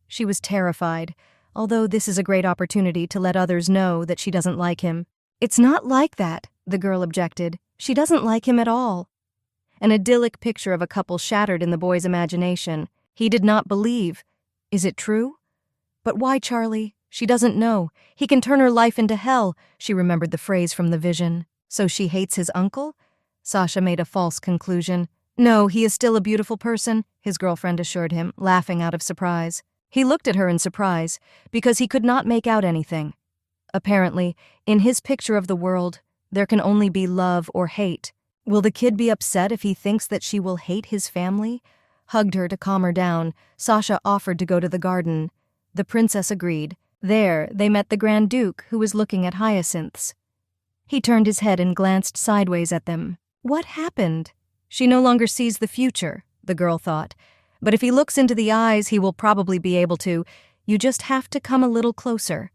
She was terrified, although this is a great opportunity to let others know that she doesn't like him. "It's not like that," the girl objected. "She doesn't like him at all." An idyllic picture of a couple shattered in the boy's imagination. He did not believe. Is it true? But why Charlie? She doesn't know. He can turn her life into hell. She remembered the phrase from the vision. So she hates his uncle? Sasha made a false conclusion. "No, he is still a beautiful person," his girlfriend assured him, laughing out of surprise. He looked at her in surprise, because he could not make out anything. Apparently, in his picture of the world, there can only be love or hate. Will the kid be upset if he thinks that she will hate his family? Hugged her to calm her down, Sasha offered to go to the garden. The princess agreed. There, they met the Grand Duke, who was looking at hyacinths. He turned his head and glanced sideways at them. What happened? She no longer sees the future, the girl thought. But if he looks into the eyes, he will probably be able to. You just have to come a little closer.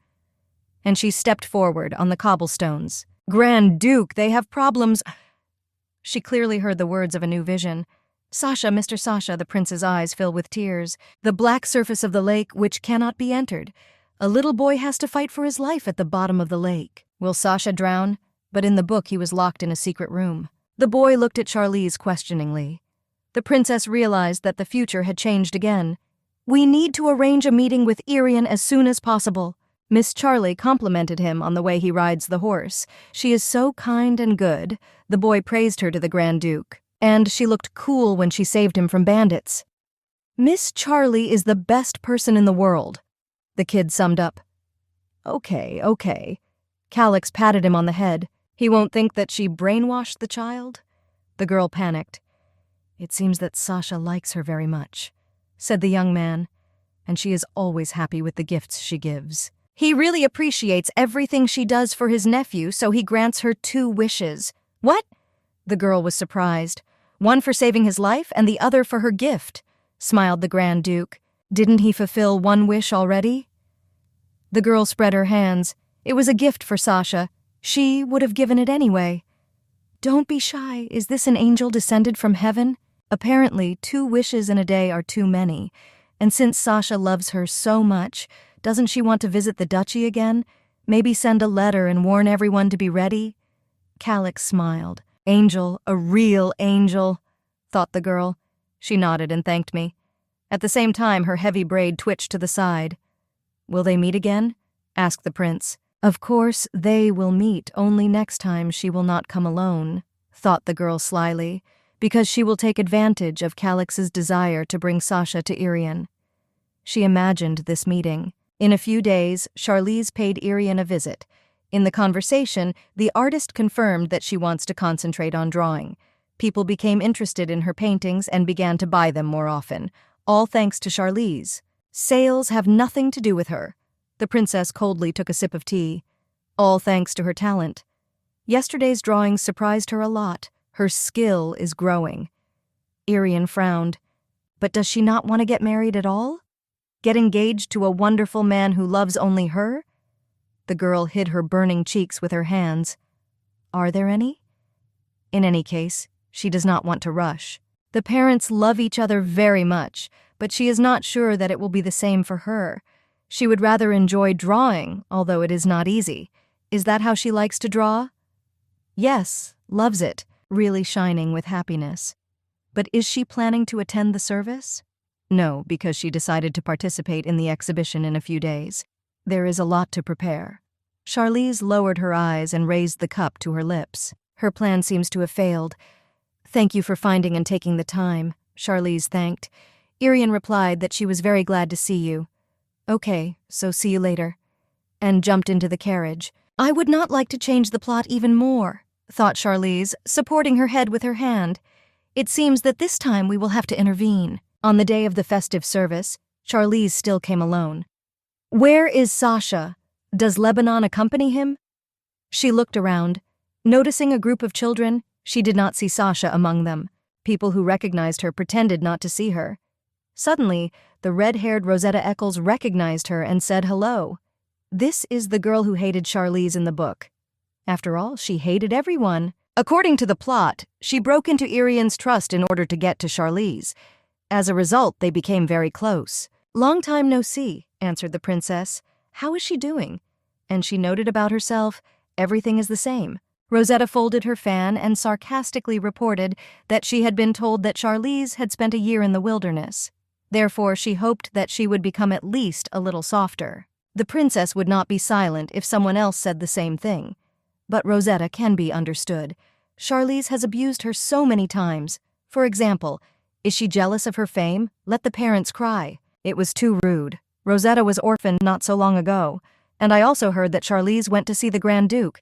And she stepped forward on the cobblestones. "Grand Duke, they have problems." She clearly heard the words of a new vision. "Sasha, Mr. Sasha," the prince's eyes fill with tears. "The black surface of the lake which cannot be entered. A little boy has to fight for his life at the bottom of the lake. Will Sasha drown?" But in the book he was locked in a secret room. The boy looked at Charlize questioningly. The princess realized that the future had changed again. "We need to arrange a meeting with Irian as soon as possible." Miss Charlie complimented him on the way he rides the horse. "She is so kind and good." The boy praised her to the Grand Duke. "And she looked cool when she saved him from bandits." "Miss Charlie is the best person in the world," the kid summed up. Okay. Calix patted him on the head. "He won't think that she brainwashed the child?" The girl panicked. "It seems that Sasha likes her very much," said the young man, "and she is always happy with the gifts she gives. He really appreciates everything she does for his nephew, so he grants her 2 wishes. What? The girl was surprised. One for saving his life and the other for her gift, smiled the Grand Duke. Didn't he fulfill 1 wish already? The girl spread her hands. It was a gift for Sasha. She would have given it anyway. Don't be shy. Is this an angel descended from heaven? Apparently, 2 wishes in a day are too many. And since Sasha loves her so much, doesn't she want to visit the duchy again? Maybe send a letter and warn everyone to be ready? Calix smiled. Angel, a real angel, thought the girl. She nodded and thanked me. At the same time, her heavy braid twitched to the side. Will they meet again? Asked the prince. Of course, they will meet, only next time she will not come alone, thought the girl slyly, because she will take advantage of Calix's desire to bring Sasha to Irian. She imagined this meeting. In a few days, Charlize paid Irian a visit. In the conversation, the artist confirmed that she wants to concentrate on drawing. People became interested in her paintings and began to buy them more often, all thanks to Charlize. Sales have nothing to do with her. The princess coldly took a sip of tea. All thanks to her talent. Yesterday's drawings surprised her a lot. Her skill is growing. Irian frowned. But does she not want to get married at all? Get engaged to a wonderful man who loves only her? The girl hid her burning cheeks with her hands. Are there any? In any case, she does not want to rush. The parents love each other very much, but she is not sure that it will be the same for her. She would rather enjoy drawing, although it is not easy. Is that how she likes to draw? Yes, loves it, really shining with happiness. But is she planning to attend the service? No, because she decided to participate in the exhibition in a few days. There is a lot to prepare. Charlize lowered her eyes and raised the cup to her lips. Her plan seems to have failed. Thank you for finding and taking the time, Charlize thanked. Irian replied that she was very glad to see you. Okay, so see you later. And jumped into the carriage. I would not like to change the plot even more, thought Charlize, supporting her head with her hand. It seems that this time we will have to intervene. On the day of the festive service, Charlize still came alone. Where is Sasha? Does Lebanon accompany him? She looked around. Noticing a group of children, she did not see Sasha among them. People who recognized her pretended not to see her. Suddenly, the red-haired Rosetta Eccles recognized her and said hello. This is the girl who hated Charlize in the book. After all, she hated everyone. According to the plot, she broke into Irian's trust in order to get to Charlize. As a result, they became very close. Long time no see, answered the princess. How is she doing? And she noted about herself, everything is the same. Rosetta folded her fan and sarcastically reported that she had been told that Charlize had spent a year in the wilderness. Therefore, she hoped that she would become at least a little softer. The princess would not be silent if someone else said the same thing. But Rosetta can be understood. Charlize has abused her so many times. For example, is she jealous of her fame? Let the parents cry. It was too rude. Rosetta was orphaned not so long ago. And I also heard that Charlize went to see the Grand Duke.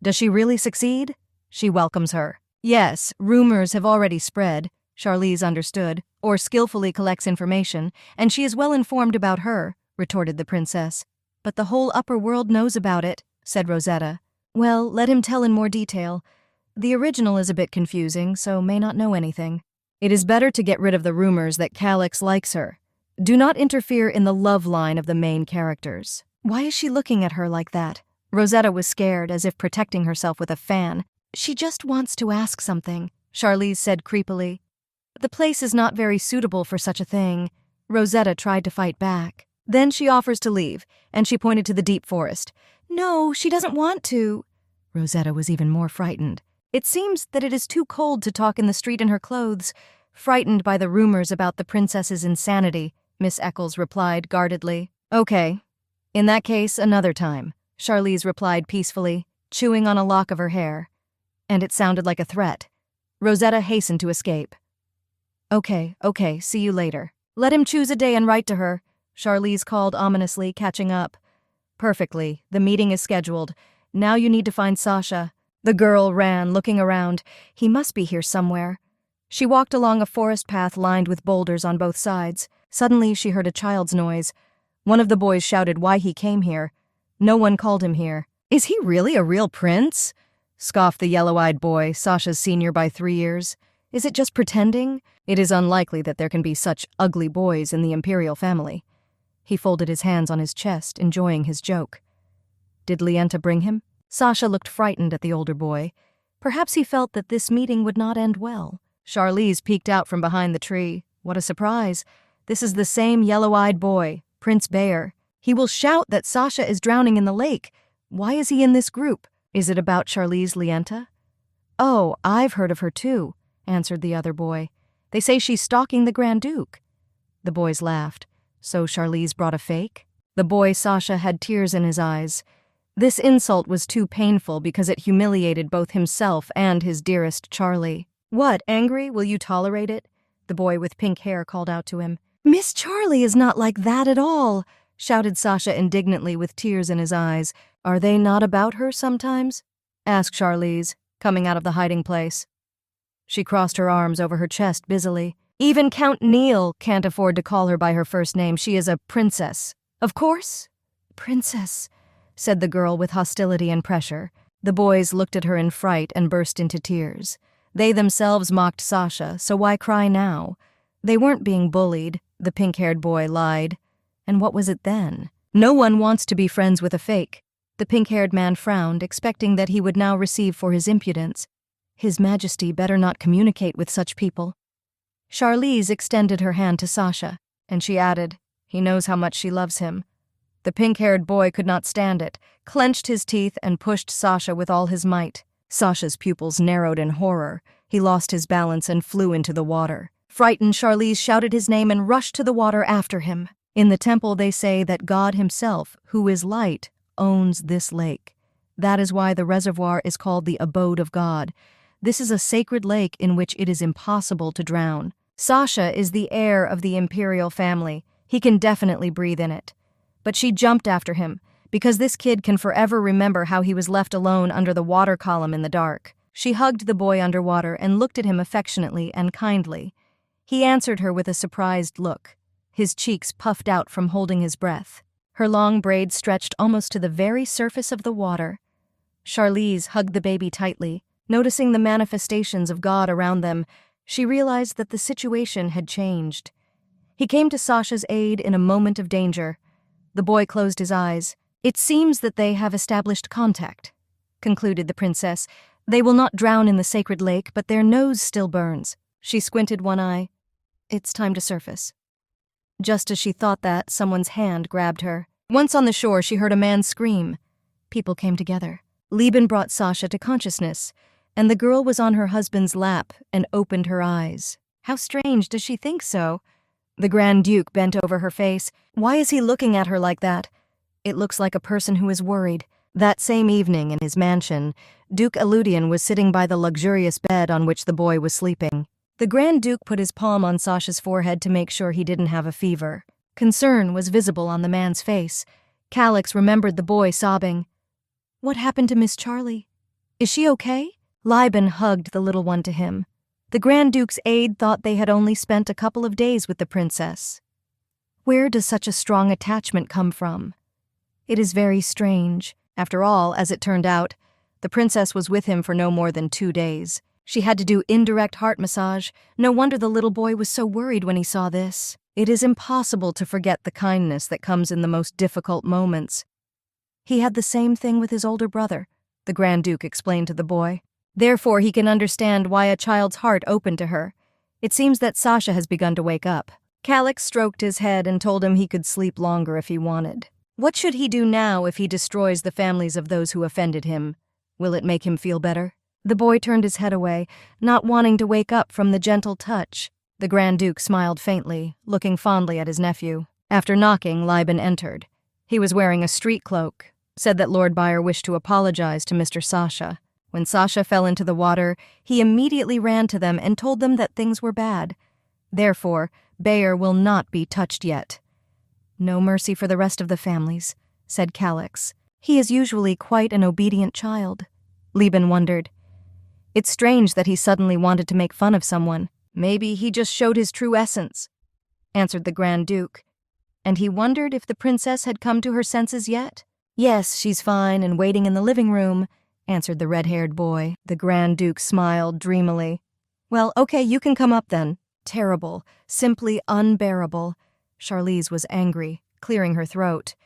Does she really succeed? She welcomes her. Yes, rumors have already spread, Charlize understood, or skillfully collects information, and she is well informed about her, retorted the princess. But the whole upper world knows about it, said Rosetta. Well, let him tell in more detail. The original is a bit confusing, so may not know anything. It is better to get rid of the rumors that Calix likes her. Do not interfere in the love line of the main characters. Why is she looking at her like that? Rosetta was scared, as if protecting herself with a fan. She just wants to ask something, Charlize said creepily. The place is not very suitable for such a thing. Rosetta tried to fight back. Then she offers to leave, and she pointed to the deep forest. No, she doesn't want to. Rosetta was even more frightened. It seems that it is too cold to talk in the street in her clothes. Frightened by the rumors about the princess's insanity, Miss Eccles replied guardedly. Okay. In that case, another time, Charlize replied peacefully, chewing on a lock of her hair. And it sounded like a threat. Rosetta hastened to escape. Okay, see you later. Let him choose a day and write to her, Charlize called ominously, catching up. Perfectly. The meeting is scheduled. Now you need to find Sasha. The girl ran, looking around. He must be here somewhere. She walked along a forest path lined with boulders on both sides. Suddenly, she heard a child's noise. One of the boys shouted why he came here. No one called him here. Is he really a real prince? Scoffed the yellow-eyed boy, Sasha's senior by 3 years. Is it just pretending? It is unlikely that there can be such ugly boys in the imperial family. He folded his hands on his chest, enjoying his joke. Did Lienta bring him? Sasha looked frightened at the older boy. Perhaps he felt that this meeting would not end well. Charlize peeked out from behind the tree. What a surprise. This is the same yellow-eyed boy, Prince Bayer. He will shout that Sasha is drowning in the lake. Why is he in this group? Is it about Charlize Lienta? Oh, I've heard of her too, answered the other boy. They say she's stalking the Grand Duke. The boys laughed. So Charlize brought a fake? The boy Sasha had tears in his eyes. This insult was too painful because it humiliated both himself and his dearest Charlie. What, angry? Will you tolerate it? The boy with pink hair called out to him. Miss Charlie is not like that at all, shouted Sasha indignantly with tears in his eyes. Are they not about her sometimes? Asked Charlize, coming out of the hiding place. She crossed her arms over her chest busily. Even Count Neil can't afford to call her by her first name. She is a princess. Of course. Princess, said the girl with hostility and pressure. The boys looked at her in fright and burst into tears. They themselves mocked Sasha, so why cry now? They weren't being bullied, the pink-haired boy lied. And what was it then? No one wants to be friends with a fake. The pink-haired man frowned, expecting that he would now receive for his impudence. His Majesty better not communicate with such people. Charlize extended her hand to Sasha, and she added, "He knows how much she loves him." The pink-haired boy could not stand it, clenched his teeth, and pushed Sasha with all his might. Sasha's pupils narrowed in horror. He lost his balance and flew into the water. Frightened, Charlize shouted his name and rushed to the water after him. In the temple they say that God himself, who is light, owns this lake. That is why the reservoir is called the abode of God. This is a sacred lake in which it is impossible to drown. Sasha is the heir of the imperial family. He can definitely breathe in it. But she jumped after him, because this kid can forever remember how he was left alone under the water column in the dark. She hugged the boy underwater and looked at him affectionately and kindly. He answered her with a surprised look, his cheeks puffed out from holding his breath. Her long braids stretched almost to the very surface of the water. Charlize hugged the baby tightly. Noticing the manifestations of God around them, she realized that the situation had changed. He came to Sasha's aid in a moment of danger. The boy closed his eyes. "It seems that they have established contact," concluded the princess. "They will not drown in the sacred lake, but their nose still burns." She squinted one eye. "It's time to surface." Just as she thought that, someone's hand grabbed her. Once on the shore, she heard a man scream. People came together. Lieben brought Sasha to consciousness, and the girl was on her husband's lap and opened her eyes. How strange, does she think so? The Grand Duke bent over her face. Why is he looking at her like that? It looks like a person who is worried. That same evening in his mansion, Duke Eludian was sitting by the luxurious bed on which the boy was sleeping. The Grand Duke put his palm on Sasha's forehead to make sure he didn't have a fever. Concern was visible on the man's face. Calix remembered the boy sobbing. "What happened to Miss Charlie? Is she okay?" Lieben hugged the little one to him. The Grand Duke's aide thought they had only spent a couple of days with the princess. Where does such a strong attachment come from? It is very strange. After all, as it turned out, the princess was with him for no more than 2 days. She had to do indirect heart massage. No wonder the little boy was so worried when he saw this. It is impossible to forget the kindness that comes in the most difficult moments. He had the same thing with his older brother, the Grand Duke explained to the boy. Therefore, he can understand why a child's heart opened to her. It seems that Sasha has begun to wake up. Calix stroked his head and told him he could sleep longer if he wanted. What should he do now if he destroys the families of those who offended him? Will it make him feel better? The boy turned his head away, not wanting to wake up from the gentle touch. The Grand Duke smiled faintly, looking fondly at his nephew. After knocking, Lieben entered. He was wearing a street cloak, said that Lord Bayer wished to apologize to Mr. Sasha. When Sasha fell into the water, he immediately ran to them and told them that things were bad. Therefore, Bayer will not be touched yet. "No mercy for the rest of the families," said Calix. "He is usually quite an obedient child." Lieben wondered. It's strange that he suddenly wanted to make fun of someone. Maybe he just showed his true essence, answered the Grand Duke. And he wondered if the princess had come to her senses yet. "Yes, she's fine and waiting in the living room," answered the red-haired boy. The Grand Duke smiled dreamily. "Well, okay, you can come up then." Terrible, simply unbearable. Charlize was angry, clearing her throat.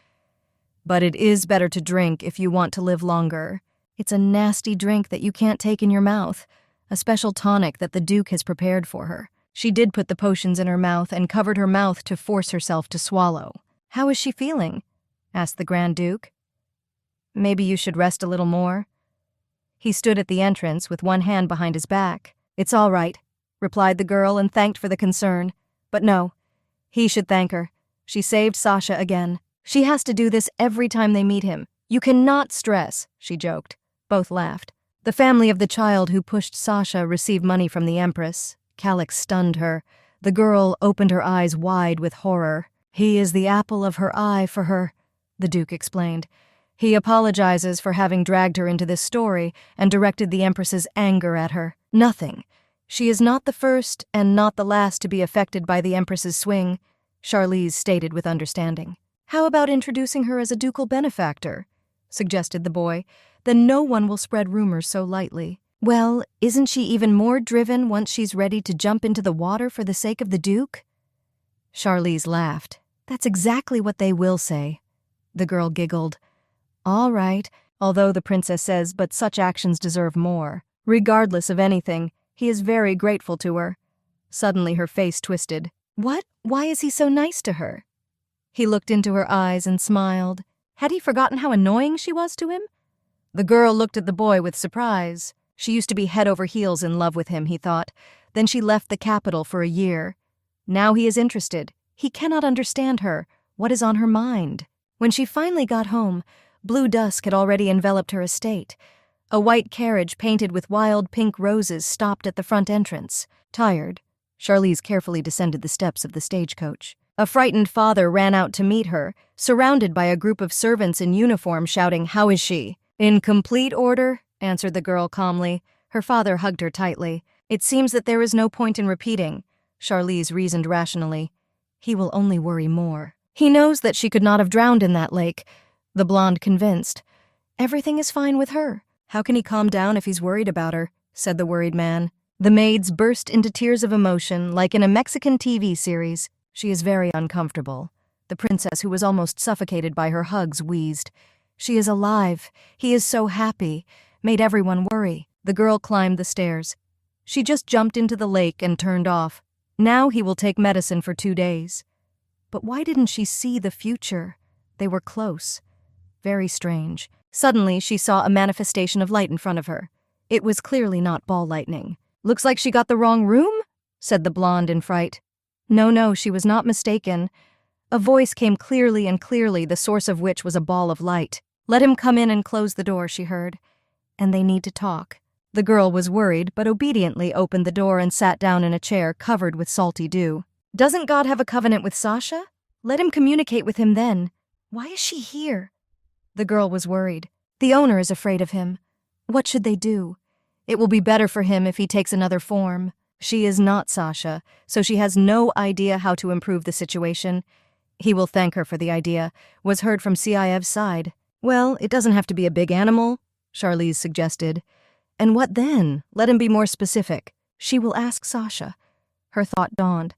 "But it is better to drink if you want to live longer. It's a nasty drink that you can't take in your mouth, a special tonic that the Duke has prepared for her." She did put the potions in her mouth and covered her mouth to force herself to swallow. "How is she feeling?" asked the Grand Duke. "Maybe you should rest a little more." He stood at the entrance with one hand behind his back. "It's all right," replied the girl and thanked for the concern. But no, he should thank her. She saved Sasha again. She has to do this every time they meet him. "You cannot stress," she joked. Both laughed. The family of the child who pushed Sasha received money from the Empress. Calix stunned her. The girl opened her eyes wide with horror. "He is the apple of her eye for her," the Duke explained. "He apologizes for having dragged her into this story and directed the Empress's anger at her. Nothing. She is not the first and not the last to be affected by the Empress's swing," Charlize stated with understanding. "How about introducing her as a ducal benefactor?" suggested the boy. "Then no one will spread rumors so lightly." "Well, isn't she even more driven once she's ready to jump into the water for the sake of the Duke?" Charlize laughed. "That's exactly what they will say." The girl giggled. All right, although the princess says, but such actions deserve more. Regardless of anything, he is very grateful to her. Suddenly her face twisted. What? Why is he so nice to her? He looked into her eyes and smiled. Had he forgotten how annoying she was to him? The girl looked at the boy with surprise. She used to be head over heels in love with him, he thought. Then she left the capital for a year. Now he is interested. He cannot understand her. What is on her mind? When she finally got home, blue dusk had already enveloped her estate. A white carriage painted with wild pink roses stopped at the front entrance. Tired, Charlize carefully descended the steps of the stagecoach. A frightened father ran out to meet her, surrounded by a group of servants in uniform shouting, "How is she?" "In complete order," answered the girl calmly. Her father hugged her tightly. "It seems that there is no point in repeating," Charlize reasoned rationally. "He will only worry more. He knows that she could not have drowned in that lake," the blonde convinced. "Everything is fine with her. How can he calm down if he's worried about her?" said the worried man. The maids burst into tears of emotion, like in a Mexican TV series. "She is very uncomfortable." The princess, who was almost suffocated by her hugs, wheezed. "She is alive. He is so happy," made everyone worry. The girl climbed the stairs. She just jumped into the lake and turned off. Now he will take medicine for 2 days. But why didn't she see the future? They were close. Very strange. Suddenly, she saw a manifestation of light in front of her. It was clearly not ball lightning. "Looks like she got the wrong room?" said the blonde in fright. No, she was not mistaken. A voice came clearly, the source of which was a ball of light. "Let him come in and close the door," she heard. "And they need to talk." The girl was worried, but obediently opened the door and sat down in a chair covered with salty dew. "Doesn't God have a covenant with Sasha? Let him communicate with him then. Why is she here?" The girl was worried. "The owner is afraid of him. What should they do? It will be better for him if he takes another form. She is not Sasha, so she has no idea how to improve the situation." "He will thank her for the idea," was heard from Siayev's side. "Well, it doesn't have to be a big animal," Charlize suggested. "And what then? Let him be more specific." "She will ask Sasha." Her thought dawned.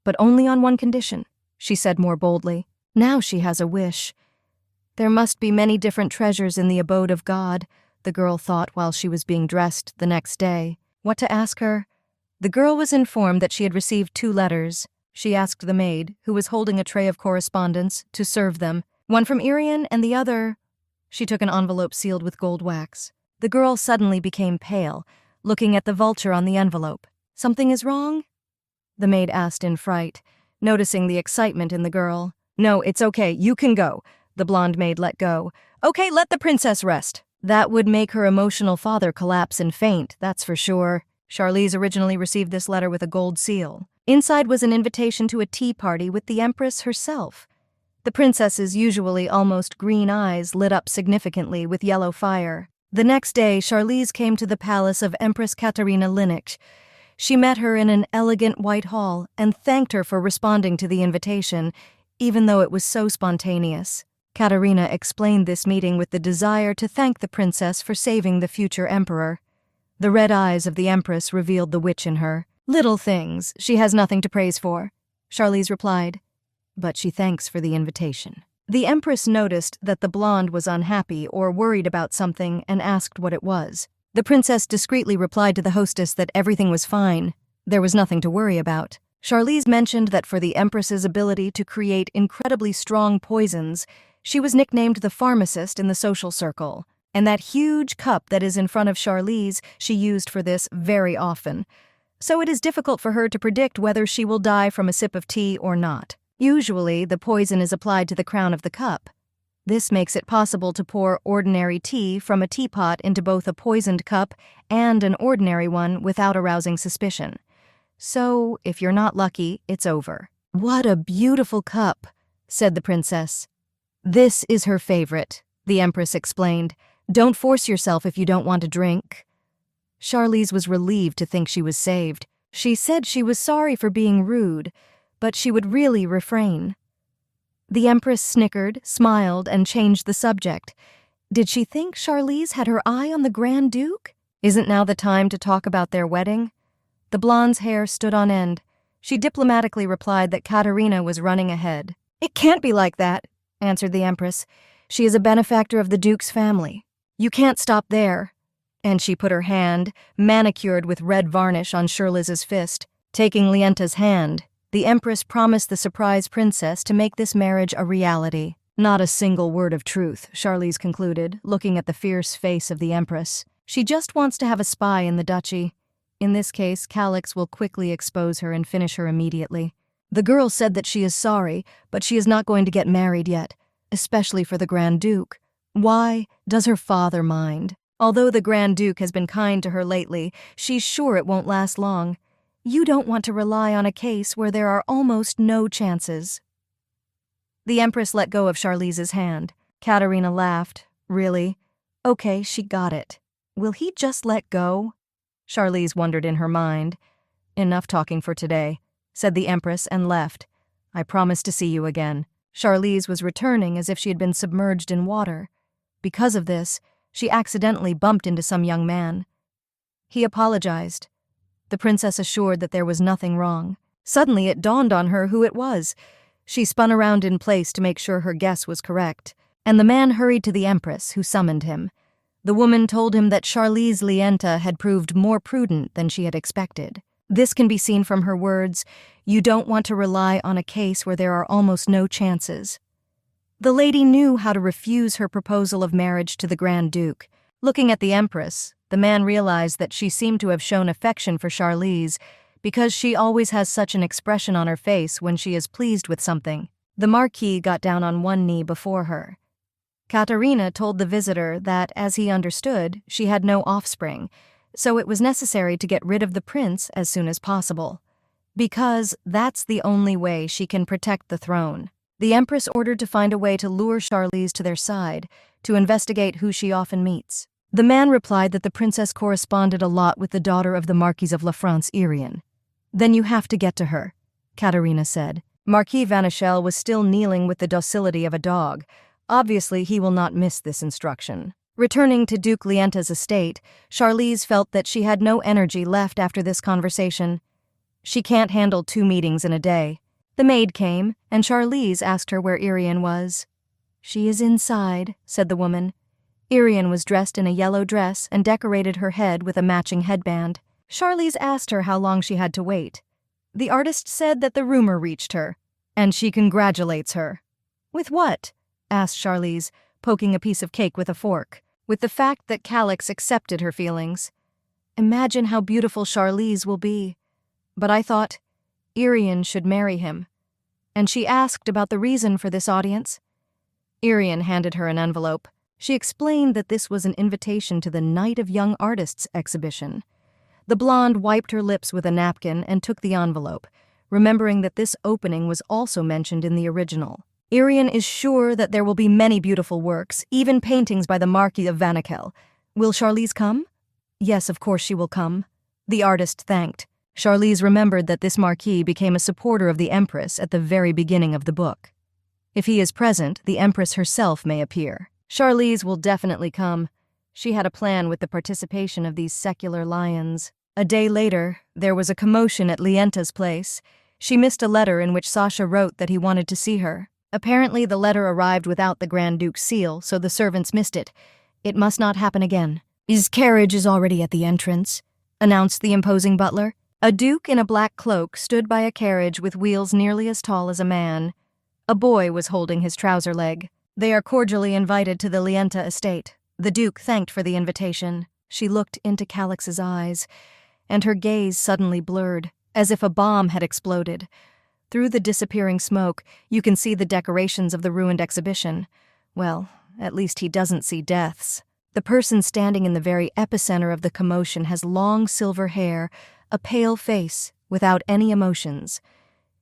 "But only on one condition," she said more boldly. Now she has a wish. There must be many different treasures in the abode of God, the girl thought while she was being dressed the next day. What to ask her? The girl was informed that she had received 2 letters. She asked the maid, who was holding a tray of correspondence, to serve them. One from Irian and the other... She took an envelope sealed with gold wax. The girl suddenly became pale, looking at the vulture on the envelope. "Something is wrong?" the maid asked in fright, noticing the excitement in the girl. "No, it's okay, you can go." The blonde maid let go. "Okay, let the princess rest." That would make her emotional father collapse and faint, that's for sure. Charlize originally received this letter with a gold seal. Inside was an invitation to a tea party with the Empress herself. The princess's usually almost green eyes lit up significantly with yellow fire. The next day, Charlize came to the palace of Empress Katerina Lineage. She met her in an elegant white hall and thanked her for responding to the invitation, even though it was so spontaneous. Katerina explained this meeting with the desire to thank the princess for saving the future emperor. The red eyes of the empress revealed the witch in her. "Little things, she has nothing to praise for," Charlize replied. "But she thanks for the invitation." The empress noticed that the blonde was unhappy or worried about something and asked what it was. The princess discreetly replied to the hostess that everything was fine. There was nothing to worry about. Charlize mentioned that for the empress's ability to create incredibly strong poisons, she was nicknamed the pharmacist in the social circle, and that huge cup that is in front of Charlize she used for this very often. So it is difficult for her to predict whether she will die from a sip of tea or not. Usually, the poison is applied to the crown of the cup. This makes it possible to pour ordinary tea from a teapot into both a poisoned cup and an ordinary one without arousing suspicion. So, if you're not lucky, it's over. "What a beautiful cup," said the princess. "This is her favorite," the empress explained. "Don't force yourself if you don't want to drink." Charlize was relieved to think she was saved. She said she was sorry for being rude, but she would really refrain. The empress snickered, smiled, and changed the subject. Did she think Charlize had her eye on the Grand Duke? Isn't now the time to talk about their wedding? The blonde's hair stood on end. She diplomatically replied that Katerina was running ahead. "It can't be like that," answered the empress. She is a benefactor of the Duke's family. You can't stop there." And she put her hand, manicured with red varnish, on Charlize's fist. Taking Lienta's hand, the Empress promised the surprise princess to make this marriage a reality. Not a single word of truth, Charlize concluded, looking at the fierce face of the Empress. She just wants to have a spy in the duchy. In this case, Calix will quickly expose her and finish her immediately. The girl said that she is sorry, but she is not going to get married yet, especially for the Grand Duke. Why? Does her father mind? Although the Grand Duke has been kind to her lately, she's sure it won't last long. You don't want to rely on a case where there are almost no chances. The Empress let go of Charlize's hand. Katerina laughed. Really? Okay, she got it. Will he just let go? Charlize wondered in her mind. Enough talking for today, said the Empress and left. I promise to see you again. Charlize was returning as if she had been submerged in water. Because of this, she accidentally bumped into some young man. He apologized. The princess assured that there was nothing wrong. Suddenly it dawned on her who it was. She spun around in place to make sure her guess was correct, and the man hurried to the Empress, who summoned him. The woman told him that Charlize Lienta had proved more prudent than she had expected. This can be seen from her words, "You don't want to rely on a case where there are almost no chances." The lady knew how to refuse her proposal of marriage to the Grand Duke. Looking at the Empress, the man realized that she seemed to have shown affection for Charlize because she always has such an expression on her face when she is pleased with something. The Marquis got down on one knee before her. Katerina told the visitor that, as he understood, she had no offspring, so it was necessary to get rid of the prince as soon as possible. Because that's the only way she can protect the throne. The Empress ordered to find a way to lure Charlize to their side, to investigate who she often meets. The man replied that the princess corresponded a lot with the daughter of the Marquis of La France, Irian. Then you have to get to her, Katerina said. Marquis Vanichel was still kneeling with the docility of a dog. Obviously, he will not miss this instruction. Returning to Duke Lienta's estate, Charlize felt that she had no energy left after this conversation. She can't handle 2 meetings in a day. The maid came, and Charlize asked her where Irian was. She is inside, said the woman. Irian was dressed in a yellow dress and decorated her head with a matching headband. Charlize asked her how long she had to wait. The artist said that the rumor reached her, and she congratulates her. With what? Asked Charlize, poking a piece of cake with a fork. With the fact that Calix accepted her feelings. Imagine how beautiful Charlize will be. But I thought Irian should marry him. And she asked about the reason for this audience. Irian handed her an envelope. She explained that this was an invitation to the Night of Young Artists exhibition. The blonde wiped her lips with a napkin and took the envelope, remembering that this opening was also mentioned in the original. Irian is sure that there will be many beautiful works, even paintings by the Marquis of Vanichel. Will Charlize come? Yes, of course she will come. The artist thanked. Charlize remembered that this Marquis became a supporter of the Empress at the very beginning of the book. If he is present, the Empress herself may appear. Charlize will definitely come. She had a plan with the participation of these secular lions. A day later, there was a commotion at Lienta's place. She missed a letter in which Sasha wrote that he wanted to see her. Apparently, the letter arrived without the Grand Duke's seal, so the servants missed it. It must not happen again. His carriage is already at the entrance, announced the imposing butler. A duke in a black cloak stood by a carriage with wheels nearly as tall as a man. A boy was holding his trouser leg. They are cordially invited to the Lienta estate. The duke thanked for the invitation. She looked into Calix's eyes, and her gaze suddenly blurred, as if a bomb had exploded. Through the disappearing smoke, you can see the decorations of the ruined exhibition. Well, at least he doesn't see deaths. The person standing in the very epicenter of the commotion has long silver hair, a pale face, without any emotions.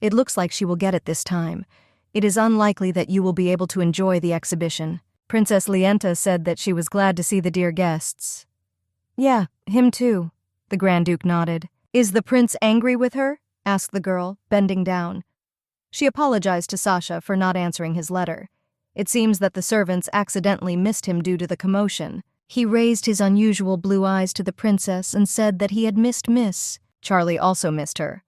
It looks like she will get it this time. It is unlikely that you will be able to enjoy the exhibition. Princess Lienta said that she was glad to see the dear guests. Yeah, him too. The Grand Duke nodded. Is the prince angry with her? Asked the girl, bending down. She apologized to Sasha for not answering his letter. It seems that the servants accidentally missed him due to the commotion. He raised his unusual blue eyes to the princess and said that he had missed Miss. Charlie also missed her.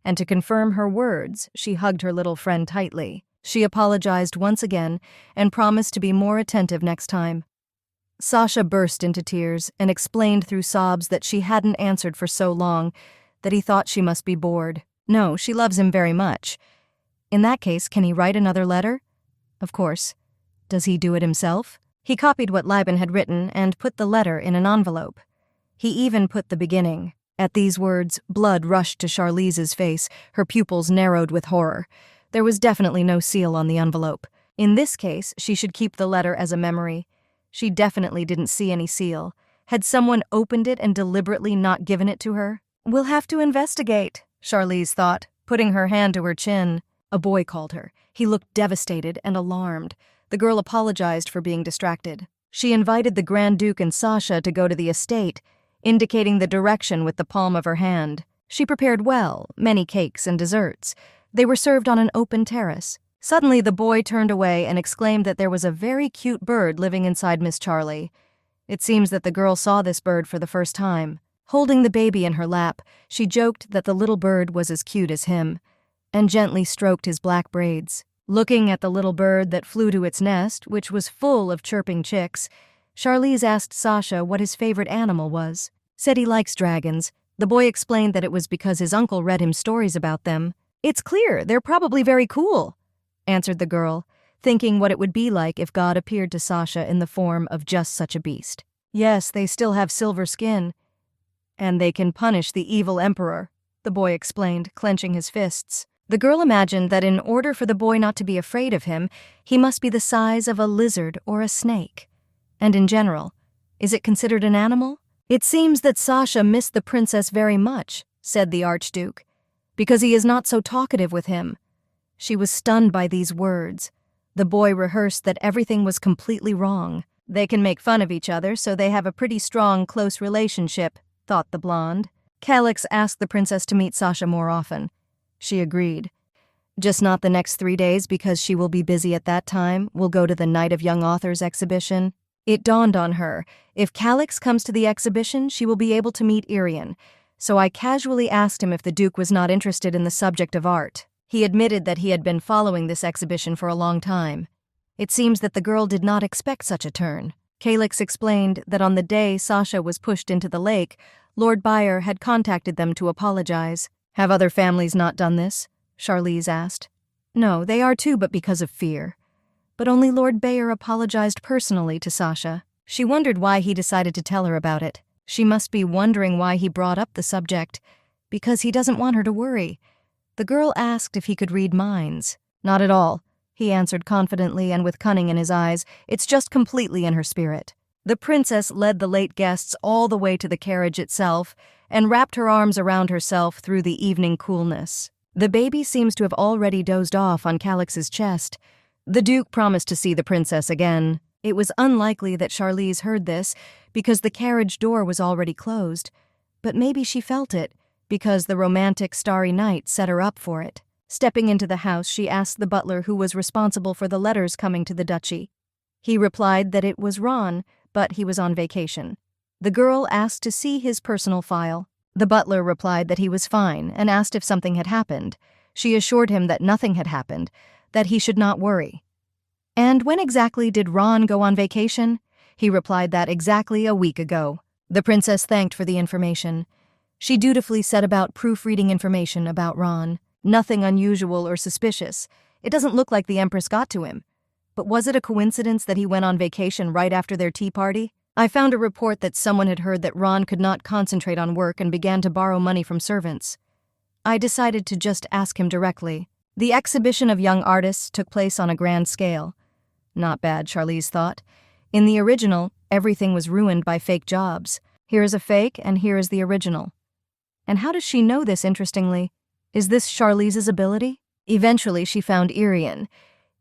And to confirm her words, she hugged her little friend tightly. She apologized once again and promised to be more attentive next time. Sasha burst into tears and explained through sobs that she hadn't answered for so long that he thought she must be bored. No, she loves him very much. In that case, can he write another letter? Of course. Does he do it himself? He copied what Liban had written and put the letter in an envelope. He even put the beginning. At these words, blood rushed to Charlize's face, her pupils narrowed with horror. There was definitely no seal on the envelope. In this case, she should keep the letter as a memory. She definitely didn't see any seal. Had someone opened it and deliberately not given it to her? "We'll have to investigate," Charlize thought, putting her hand to her chin. A boy called her. He looked devastated and alarmed. The girl apologized for being distracted. She invited the Grand Duke and Sasha to go to the estate, indicating the direction with the palm of her hand. She prepared well, many cakes and desserts. They were served on an open terrace. Suddenly the boy turned away and exclaimed that there was a very cute bird living inside Miss Charlie. It seems that the girl saw this bird for the first time. Holding the baby in her lap, she joked that the little bird was as cute as him, and gently stroked his black braids. Looking at the little bird that flew to its nest, which was full of chirping chicks, Charlize asked Sasha what his favorite animal was. Said he likes dragons. The boy explained that it was because his uncle read him stories about them. "It's clear, they're probably very cool," answered the girl, thinking what it would be like if God appeared to Sasha in the form of just such a beast. "Yes, they still have silver skin. And they can punish the evil emperor," the boy explained, clenching his fists. The girl imagined that in order for the boy not to be afraid of him, he must be the size of a lizard or a snake. And in general, is it considered an animal? "It seems that Sasha missed the princess very much," said the Archduke, "because he is not so talkative with him." She was stunned by these words. The boy rehearsed that everything was completely wrong. They can make fun of each other, so they have a pretty strong, close relationship, thought the blonde. Calix asked the princess to meet Sasha more often. She agreed. "Just not the next 3 days because she will be busy at that time. We'll go to the Night of Young Authors exhibition." It dawned on her, if Calix comes to the exhibition, she will be able to meet Irian, so I casually asked him if the Duke was not interested in the subject of art. He admitted that he had been following this exhibition for a long time. It seems that the girl did not expect such a turn. Calix explained that on the day Sasha was pushed into the lake, Lord Bayer had contacted them to apologize. "Have other families not done this?" Charlize asked. "No, they are too, but because of fear." But only Lord Bayer apologized personally to Sasha. She wondered why he decided to tell her about it. She must be wondering why he brought up the subject. Because he doesn't want her to worry. The girl asked if he could read minds. "Not at all," he answered confidently and with cunning in his eyes. "It's just completely in her spirit." The princess led the late guests all the way to the carriage itself and wrapped her arms around herself through the evening coolness. The baby seems to have already dozed off on Calix's chest. The Duke promised to see the princess again. It was unlikely that Charlize heard this because the carriage door was already closed, but maybe she felt it because the romantic starry night set her up for it. Stepping into the house, she asked the butler who was responsible for the letters coming to the duchy. He replied that it was Ron, but he was on vacation. The girl asked to see his personal file. The butler replied that he was fine and asked if something had happened. She assured him that nothing had happened, that he should not worry. "And when exactly did Ron go on vacation?" He replied that exactly a week ago. The princess thanked for the information. She dutifully set about proofreading information about Ron. Nothing unusual or suspicious. It doesn't look like the Empress got to him. But was it a coincidence that he went on vacation right after their tea party? "I found a report that someone had heard that Ron could not concentrate on work and began to borrow money from servants. I decided to just ask him directly. The exhibition of young artists took place on a grand scale. Not bad, Charlize thought. In the original, everything was ruined by fake jobs. Here is a fake, and here is the original. And how does she know this, interestingly? Is this Charlize's ability? Eventually, she found Irian.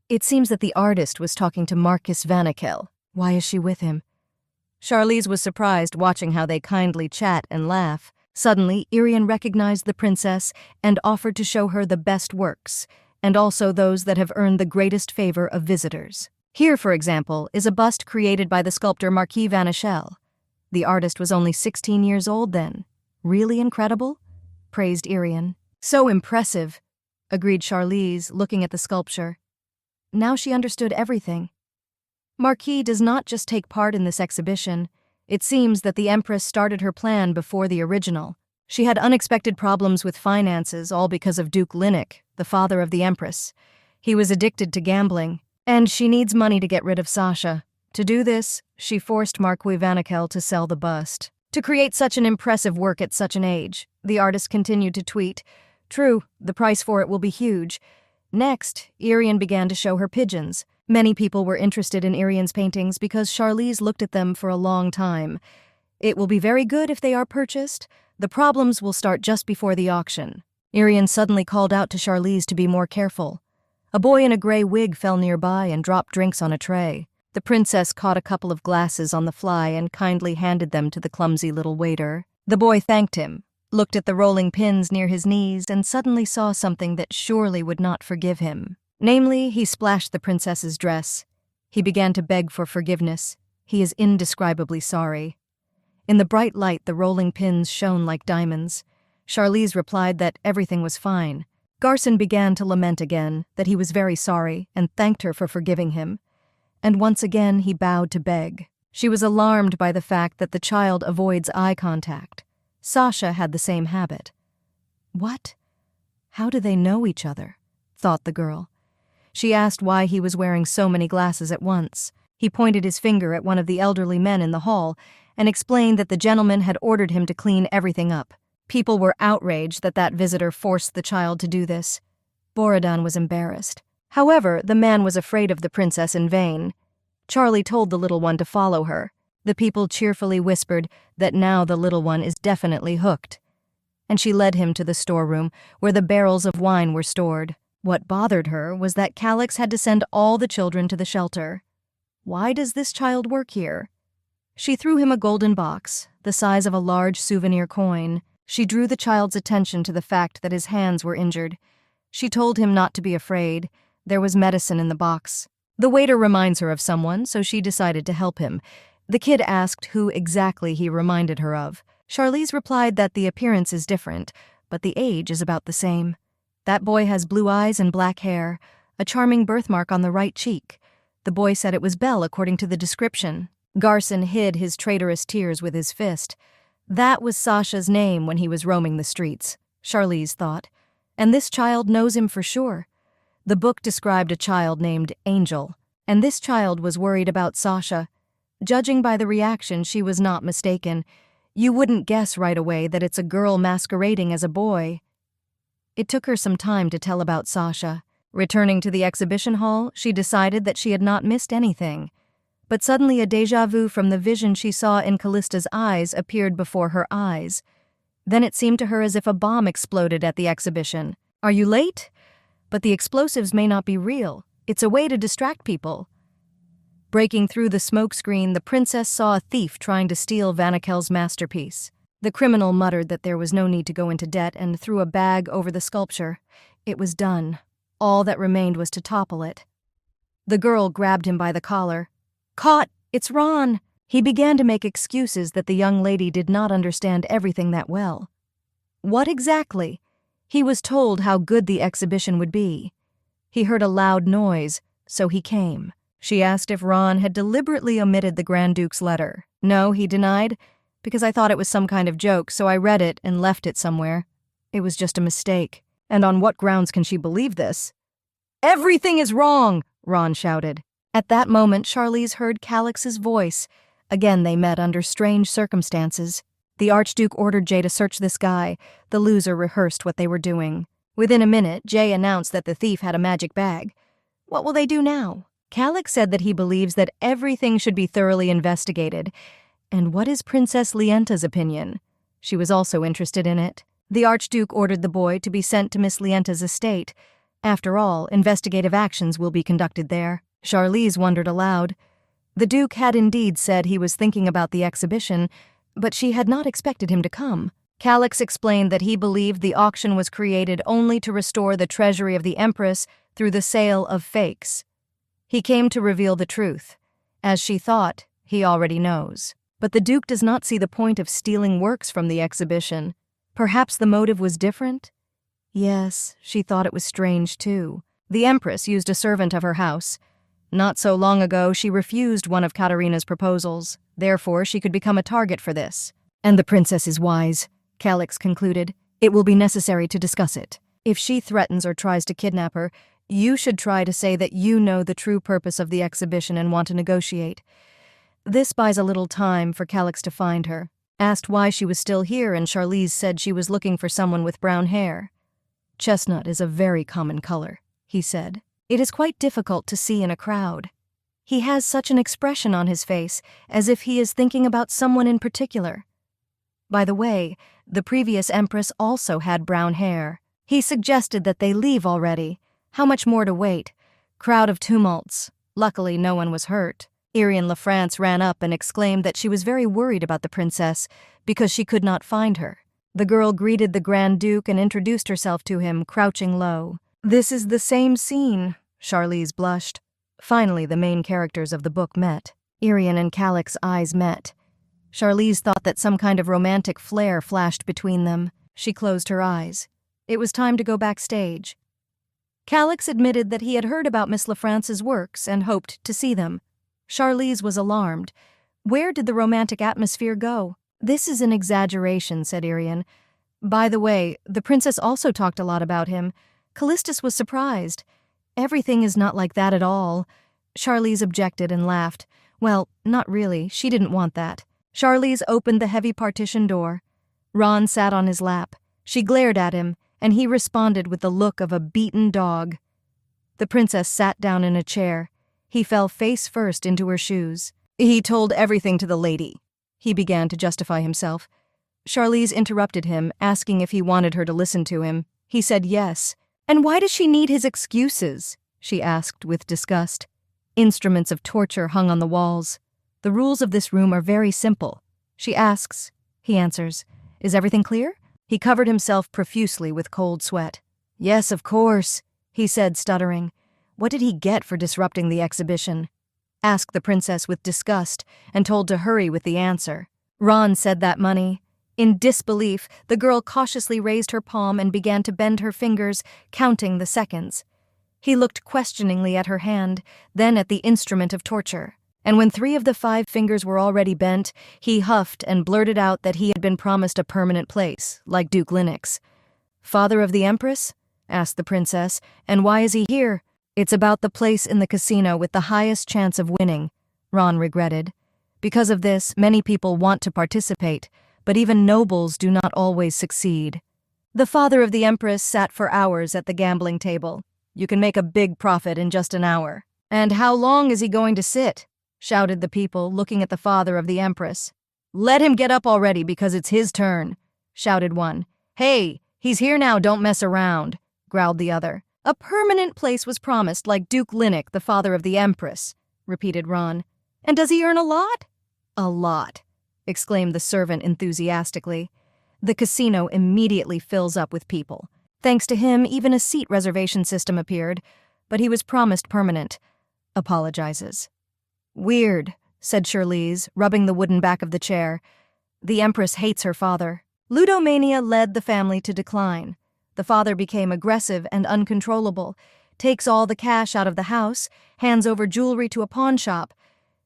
It seems that the artist was talking to Marcus Vanakel. Why is she with him? Charlize was surprised watching how they kindly chat and laugh. Suddenly, Irian recognized the princess and offered to show her the best works, and also those that have earned the greatest favor of visitors. Here, for example, is a bust created by the sculptor Marquis Vanakel. The artist was only 16 years old then. Really incredible? Praised Irian. So impressive, agreed Charlize, looking at the sculpture. Now she understood everything. Marquis does not just take part in this exhibition. It seems that the Empress started her plan before the original. She had unexpected problems with finances, all because of Duke Linnock, the father of the Empress. He was addicted to gambling, and she needs money to get rid of Sasha. To do this, she forced Marquis Vanikel to sell the bust. To create such an impressive work at such an age, the artist continued to tweet, "True, the price for it will be huge." Next, Irian began to show her pigeons. Many people were interested in Irian's paintings because Charlize looked at them for a long time. It will be very good if they are purchased. The problems will start just before the auction. Irian suddenly called out to Charlize to be more careful. A boy in a gray wig fell nearby and dropped drinks on a tray. The princess caught a couple of glasses on the fly and kindly handed them to the clumsy little waiter. The boy thanked him, looked at the rolling pins near his knees, and suddenly saw something that surely would not forgive him. Namely, he splashed the princess's dress. He began to beg for forgiveness. He is indescribably sorry. In the bright light, the rolling pins shone like diamonds. Charlize replied that everything was fine. Garson began to lament again, that he was very sorry, and thanked her for forgiving him. And once again he bowed to beg. She was alarmed by the fact that the child avoids eye contact. Sasha had the same habit. What? How do they know each other? Thought the girl. She asked why he was wearing so many glasses at once. He pointed his finger at one of the elderly men in the hall and explained that the gentleman had ordered him to clean everything up. People were outraged that that visitor forced the child to do this. Borodan was embarrassed. However, the man was afraid of the princess in vain. Charlie told the little one to follow her. The people cheerfully whispered that now the little one is definitely hooked. And she led him to the storeroom where the barrels of wine were stored. What bothered her was that Calix had to send all the children to the shelter. Why does this child work here? She threw him a golden box, the size of a large souvenir coin. She drew the child's attention to the fact that his hands were injured. She told him not to be afraid. There was medicine in the box. The waiter reminds her of someone, so she decided to help him. The kid asked who exactly he reminded her of. Charlize replied that the appearance is different, but the age is about the same. That boy has blue eyes and black hair, a charming birthmark on the right cheek. The boy said it was Belle according to the description. Garson hid his traitorous tears with his fist. That was Sasha's name when he was roaming the streets, Charlize thought. And this child knows him for sure. The book described a child named Angel, and this child was worried about Sasha. Judging by the reaction, she was not mistaken. You wouldn't guess right away that it's a girl masquerading as a boy. It took her some time to tell about Sasha. Returning to the exhibition hall, she decided that she had not missed anything. But suddenly a déjà vu from the vision she saw in Callista's eyes appeared before her eyes. Then it seemed to her as if a bomb exploded at the exhibition. "Are you late?" But the explosives may not be real. It's a way to distract people. Breaking through the smoke screen, the princess saw a thief trying to steal Vanikel's masterpiece. The criminal muttered that there was no need to go into debt and threw a bag over the sculpture. It was done. All that remained was to topple it. The girl grabbed him by the collar. "Caught! It's Ron!" He began to make excuses that the young lady did not understand everything that well. What exactly? He was told how good the exhibition would be. He heard a loud noise, so he came. She asked if Ron had deliberately omitted the Grand Duke's letter. "No," he denied, "because I thought it was some kind of joke, so I read it and left it somewhere. It was just a mistake." And on what grounds can she believe this? "Everything is wrong!" Ron shouted. At that moment, Charlize heard Calix's voice. Again, they met under strange circumstances. The Archduke ordered Jay to search this guy. The loser rehearsed what they were doing. Within a minute, Jay announced that the thief had a magic bag. What will they do now? Calix said that he believes that everything should be thoroughly investigated. And what is Princess Lienta's opinion? She was also interested in it. The Archduke ordered the boy to be sent to Miss Lienta's estate. After all, investigative actions will be conducted there. Charlize wondered aloud. The Duke had indeed said he was thinking about the exhibition, but she had not expected him to come. Calix explained that he believed the auction was created only to restore the treasury of the Empress through the sale of fakes. He came to reveal the truth. As she thought, he already knows. But the Duke does not see the point of stealing works from the exhibition. Perhaps the motive was different? Yes, she thought it was strange too. The Empress used a servant of her house. Not so long ago, she refused one of Katerina's proposals. Therefore, she could become a target for this. And the princess is wise, Calix concluded. It will be necessary to discuss it. If she threatens or tries to kidnap her, you should try to say that you know the true purpose of the exhibition and want to negotiate. This buys a little time for Calix to find her. Asked why she was still here, and Charlize said she was looking for someone with brown hair. Chestnut is a very common color, he said. It is quite difficult to see in a crowd. He has such an expression on his face, as if he is thinking about someone in particular. By the way, the previous Empress also had brown hair. He suggested that they leave already. How much more to wait? Crowd of tumults. Luckily, no one was hurt. Irian LaFrance ran up and exclaimed that she was very worried about the princess because she could not find her. The girl greeted the Grand Duke and introduced herself to him, crouching low. This is the same scene, Charlize blushed. Finally, the main characters of the book met. Irian and Calix's eyes met. Charlize thought that some kind of romantic flare flashed between them. She closed her eyes. It was time to go backstage. Calix admitted that he had heard about Miss LaFrance's works and hoped to see them. Charlize was alarmed. Where did the romantic atmosphere go? This is an exaggeration, said Irian. By the way, the princess also talked a lot about him. Callistus was surprised. Everything is not like that at all. Charlize objected and laughed. Well, not really. She didn't want that. Charlize opened the heavy partition door. Ron sat on his lap. She glared at him, and he responded with the look of a beaten dog. The princess sat down in a chair. He fell face first into her shoes. He told everything to the lady. He began to justify himself. Charlize interrupted him, asking if he wanted her to listen to him. He said yes. And why does she need his excuses? She asked with disgust. Instruments of torture hung on the walls. The rules of this room are very simple. She asks. He answers. Is everything clear? He covered himself profusely with cold sweat. Yes, of course, he said, stuttering. What did he get for disrupting the exhibition? Asked the princess with disgust and told to hurry with the answer. Ron said that money. In disbelief, the girl cautiously raised her palm and began to bend her fingers, counting the seconds. He looked questioningly at her hand, then at the instrument of torture. And when 3 of the 5 fingers were already bent, he huffed and blurted out that he had been promised a permanent place, like Duke Linux. Father of the Empress? Asked the princess. And why is he here? It's about the place in the casino with the highest chance of winning, Ron regretted. Because of this, many people want to participate, but even nobles do not always succeed. The father of the Empress sat for hours at the gambling table. You can make a big profit in just an hour. And how long is he going to sit? Shouted the people, looking at the father of the Empress. Let him get up already because it's his turn, shouted one. Hey, he's here now, don't mess around, growled the other. A permanent place was promised like Duke Linux, the father of the Empress, repeated Ron. And does he earn a lot? A lot, exclaimed the servant enthusiastically. The casino immediately fills up with people. Thanks to him, even a seat reservation system appeared, but he was promised permanent. Apologizes. Weird, said Charlize, rubbing the wooden back of the chair. The Empress hates her father. Ludomania led the family to decline. The father became aggressive and uncontrollable, takes all the cash out of the house, hands over jewelry to a pawn shop.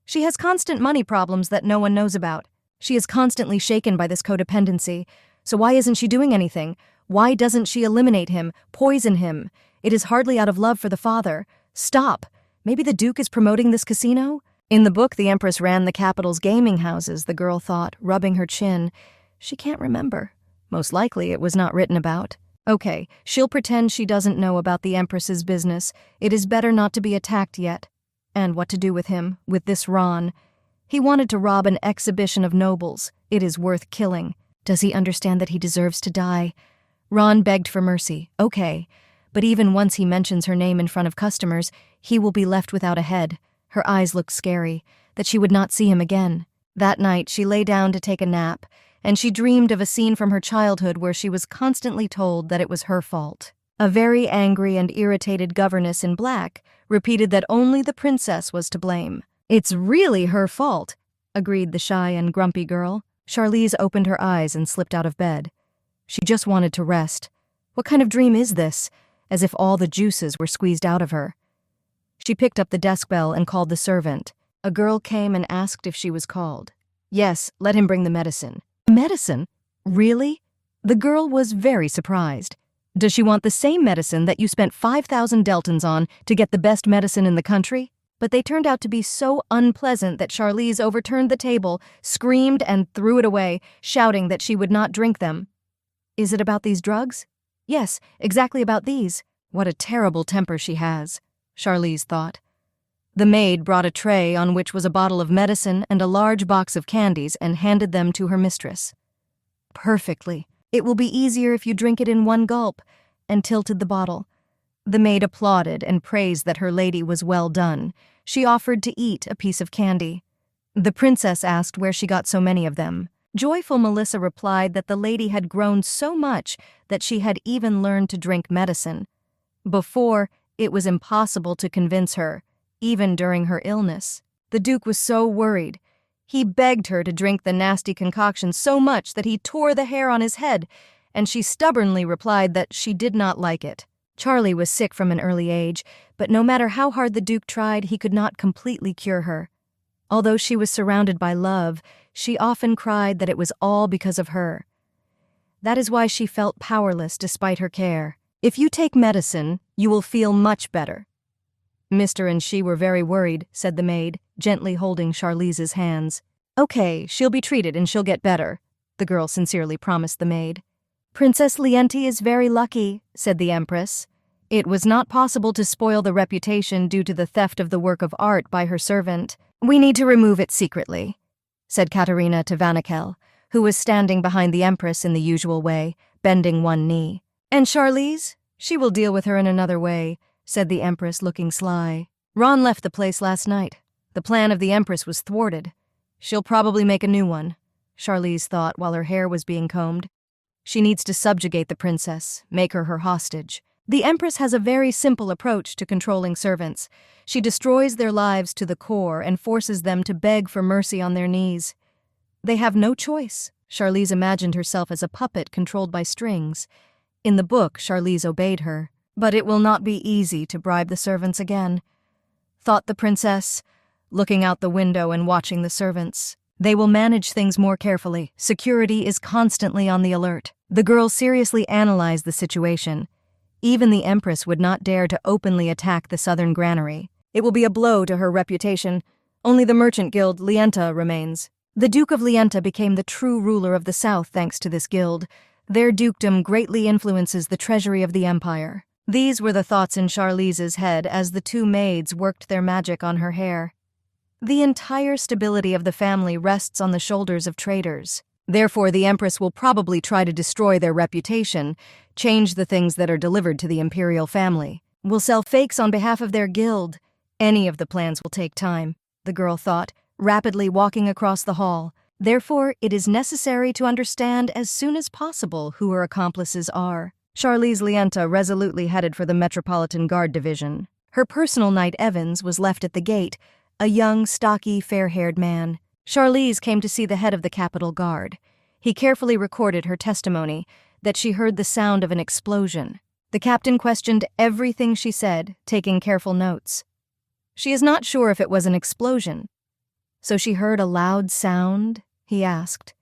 She has constant money problems that no one knows about. She is constantly shaken by this codependency. So why isn't she doing anything? Why doesn't she eliminate him, poison him? It is hardly out of love for the father. Stop. Maybe the Duke is promoting this casino? In the book, the Empress ran the capital's gaming houses, the girl thought, rubbing her chin. She can't remember. Most likely it was not written about. Okay, she'll pretend she doesn't know about the Empress's business. It is better not to be attacked yet. And what to do with him, with this Ron? He wanted to rob an exhibition of nobles. It is worth killing. Does he understand that he deserves to die? Ron begged for mercy. Okay, but even once he mentions her name in front of customers, he will be left without a head. Her eyes looked scary, that she would not see him again. That night, she lay down to take a nap, and she dreamed of a scene from her childhood where she was constantly told that it was her fault. A very angry and irritated governess in black repeated that only the princess was to blame. It's really her fault, agreed the shy and grumpy girl. Charlize opened her eyes and slipped out of bed. She just wanted to rest. What kind of dream is this? as if all the juices were squeezed out of her. She picked up the desk bell and called the servant. A girl came and asked if she was called. Yes, let him bring the medicine. Medicine? Really? The girl was very surprised. Does she want the same medicine that you spent 5,000 Deltons on to get the best medicine in the country? But they turned out to be so unpleasant that Charlize overturned the table, screamed, and threw it away, shouting that she would not drink them. Is it about these drugs? Yes, exactly about these. What a terrible temper she has, Charlize thought. The maid brought a tray on which was a bottle of medicine and a large box of candies and handed them to her mistress. Perfectly. It will be easier if you drink it in one gulp, and tilted the bottle. The maid applauded and praised that her lady was well done. She offered to eat a piece of candy. The princess asked where she got so many of them. Joyful Melissa replied that the lady had grown so much that she had even learned to drink medicine. Before, it was impossible to convince her, even during her illness. The Duke was so worried. He begged her to drink the nasty concoction so much that he tore the hair on his head, and she stubbornly replied that she did not like it. Charlie was sick from an early age, but no matter how hard the Duke tried, he could not completely cure her. Although she was surrounded by love, she often cried that it was all because of her. That is why she felt powerless despite her care. If you take medicine, you will feel much better. Mr. and she were very worried, said the maid, gently holding Charlize's hands. Okay, she'll be treated and she'll get better, the girl sincerely promised the maid. Princess Lienti is very lucky, said the Empress. It was not possible to spoil the reputation due to the theft of the work of art by her servant. We need to remove it secretly, said Katerina to Vanakel, who was standing behind the Empress in the usual way, bending one knee. And Charlize? She will deal with her in another way, said the Empress, looking sly. Ron left the place last night. The plan of the Empress was thwarted. She'll probably make a new one, Charlize thought while her hair was being combed. She needs to subjugate the princess, make her her hostage. The Empress has a very simple approach to controlling servants. She destroys their lives to the core and forces them to beg for mercy on their knees. They have no choice. Charlize imagined herself as a puppet controlled by strings. In the book, Charlize obeyed her. But it will not be easy to bribe the servants again, thought the princess, looking out the window and watching the servants. They will manage things more carefully. Security is constantly on the alert. The girl seriously analyzed the situation. Even the Empress would not dare to openly attack the southern granary. It will be a blow to her reputation. Only the merchant guild, Lienta, remains. The Duke of Lienta became the true ruler of the south thanks to this guild. Their dukedom greatly influences the treasury of the empire. These were the thoughts in Charlize's head as the two maids worked their magic on her hair. The entire stability of the family rests on the shoulders of traitors. Therefore, the Empress will probably try to destroy their reputation, change the things that are delivered to the imperial family, will sell fakes on behalf of their guild. Any of the plans will take time, the girl thought, rapidly walking across the hall. Therefore, it is necessary to understand as soon as possible who her accomplices are. Charlize Lienta resolutely headed for the Metropolitan Guard Division. Her personal knight Evans was left at the gate, a young, stocky, fair-haired man. Charlize came to see the head of the Capitol Guard. He carefully recorded her testimony that she heard the sound of an explosion. The captain questioned everything she said, taking careful notes. She is not sure if it was an explosion. So she heard a loud sound? He asked.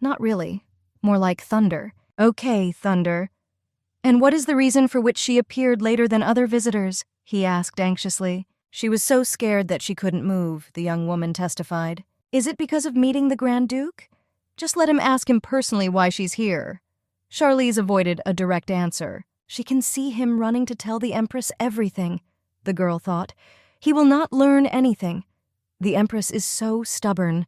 Not really. More like thunder. Okay, thunder. And what is the reason for which she appeared later than other visitors? He asked anxiously. She was so scared that she couldn't move, the young woman testified. Is it because of meeting the Grand Duke? Just let him ask him personally why she's here. Charlize avoided a direct answer. She can see him running to tell the Empress everything, the girl thought. He will not learn anything. The Empress is so stubborn.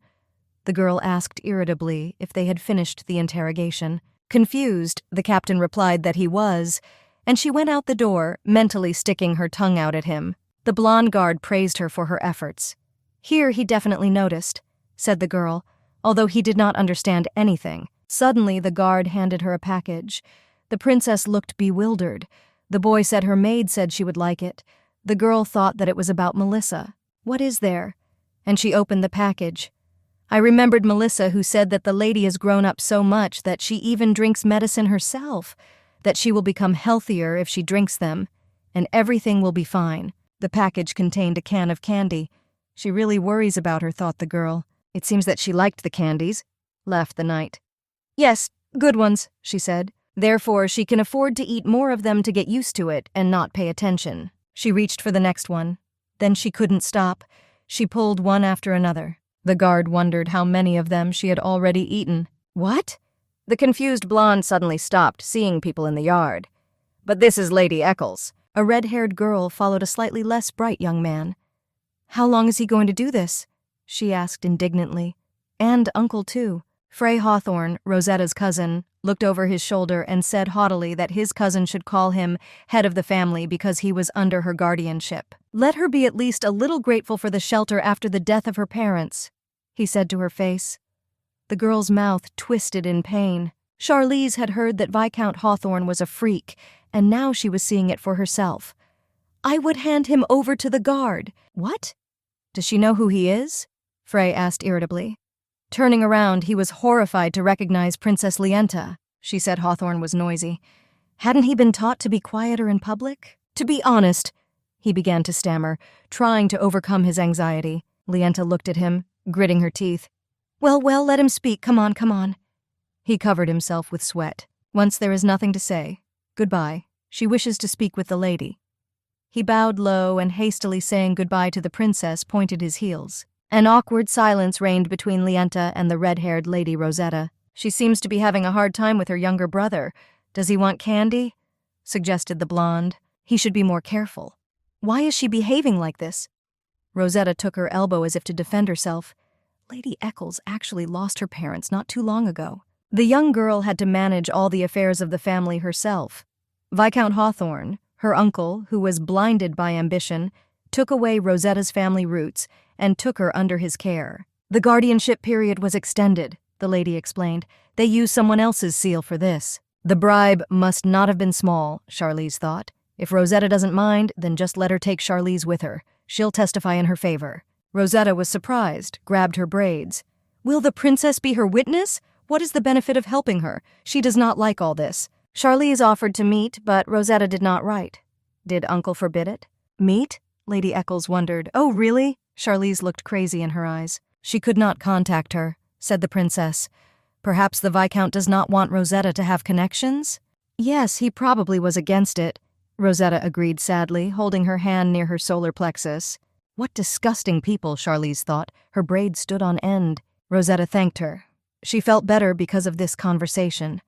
The girl asked irritably if they had finished the interrogation. Confused, the captain replied that he was, and she went out the door, mentally sticking her tongue out at him. The blonde guard praised her for her efforts. Here he definitely noticed, said the girl, although he did not understand anything. Suddenly the guard handed her a package. The princess looked bewildered. The boy said her maid said she would like it. The girl thought that it was about Melissa. What is there? And she opened the package. I remembered Melissa, who said that the lady has grown up so much that she even drinks medicine herself. that she will become healthier if she drinks them, and everything will be fine. The package contained a can of candy. She really worries about her, thought the girl. It seems that she liked the candies, laughed the knight. Yes, good ones, she said. Therefore, she can afford to eat more of them to get used to it and not pay attention. She reached for the next one. Then she couldn't stop. She pulled one after another. The guard wondered how many of them she had already eaten. What? The confused blonde suddenly stopped, seeing people in the yard. But this is Lady Eccles. A red-haired girl followed a slightly less bright young man. How long is he going to do this? She asked indignantly. And Uncle, too. Frey Hawthorne, Rosetta's cousin, looked over his shoulder and said haughtily that his cousin should call him head of the family because he was under her guardianship. Let her be at least a little grateful for the shelter after the death of her parents, he said to her face. The girl's mouth twisted in pain. Charlize had heard that Viscount Hawthorne was a freak, and now she was seeing it for herself. I would hand him over to the guard. What? Does she know who he is? Frey asked irritably. Turning around, he was horrified to recognize Princess Lienta. She said Hawthorne was noisy. Hadn't he been taught to be quieter in public? To be honest, he began to stammer, trying to overcome his anxiety. Lienta looked at him, gritting her teeth. Well, let him speak. Come on. He covered himself with sweat. Once there is nothing to say. Goodbye. She wishes to speak with the lady. He bowed low and, hastily saying goodbye to the princess, pointed his heels. An awkward silence reigned between Lienta and the red-haired Lady Rosetta. She seems to be having a hard time with her younger brother. Does he want candy? Suggested the blonde. He should be more careful. Why is she behaving like this? Rosetta took her elbow as if to defend herself. Lady Eccles actually lost her parents not too long ago. The young girl had to manage all the affairs of the family herself. Viscount Hawthorne, her uncle, who was blinded by ambition, took away Rosetta's family roots and took her under his care. The guardianship period was extended, the lady explained. They used someone else's seal for this. The bribe must not have been small, Charlize thought. If Rosetta doesn't mind, then just let her take Charlize with her. She'll testify in her favor. Rosetta was surprised, grabbed her braids. Will the princess be her witness? What is the benefit of helping her? She does not like all this. Charlize offered to meet, but Rosetta did not write. Did Uncle forbid it? Meet? Lady Eccles wondered. Oh, really? Charlize looked crazy in her eyes. She could not contact her, said the princess. Perhaps the Viscount does not want Rosetta to have connections? Yes, he probably was against it, Rosetta agreed sadly, holding her hand near her solar plexus. What disgusting people, Charlize thought. Her braids stood on end. Rosetta thanked her. She felt better because of this conversation.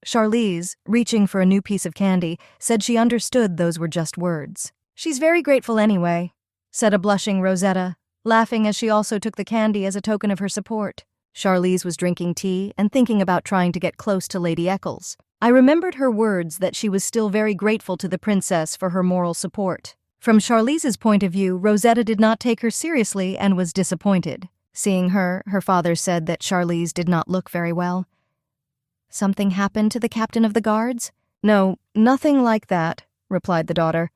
Charlize, reaching for a new piece of candy, said she understood those were just words. She's very grateful anyway, said a blushing Rosetta, laughing as she also took the candy as a token of her support. Charlize was drinking tea and thinking about trying to get close to Lady Eccles. I remembered her words that she was still very grateful to the princess for her moral support. From Charlize's point of view, Rosetta did not take her seriously and was disappointed. Seeing her, her father said that Charlize did not look very well. Something happened to the captain of the guards? No, nothing like that, replied the daughter.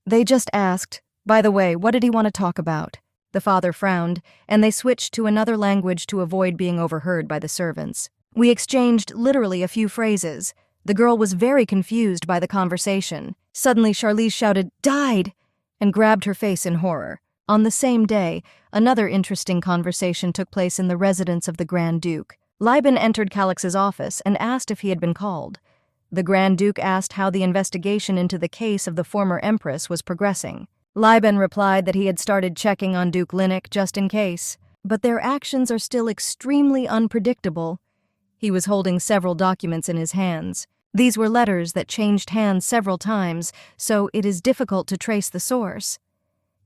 They just asked, by the way, what did he want to talk about? The father frowned, and they switched to another language to avoid being overheard by the servants. We exchanged literally a few phrases. The girl was very confused by the conversation. Suddenly Charlize shouted, "Died!" and grabbed her face in horror. On the same day, another interesting conversation took place in the residence of the Grand Duke. Liben entered Calix's office and asked if he had been called. The Grand Duke asked how the investigation into the case of the former Empress was progressing. Liben replied that he had started checking on Duke Linnock just in case, but their actions are still extremely unpredictable. He was holding several documents in his hands. These were letters that changed hands several times, so it is difficult to trace the source.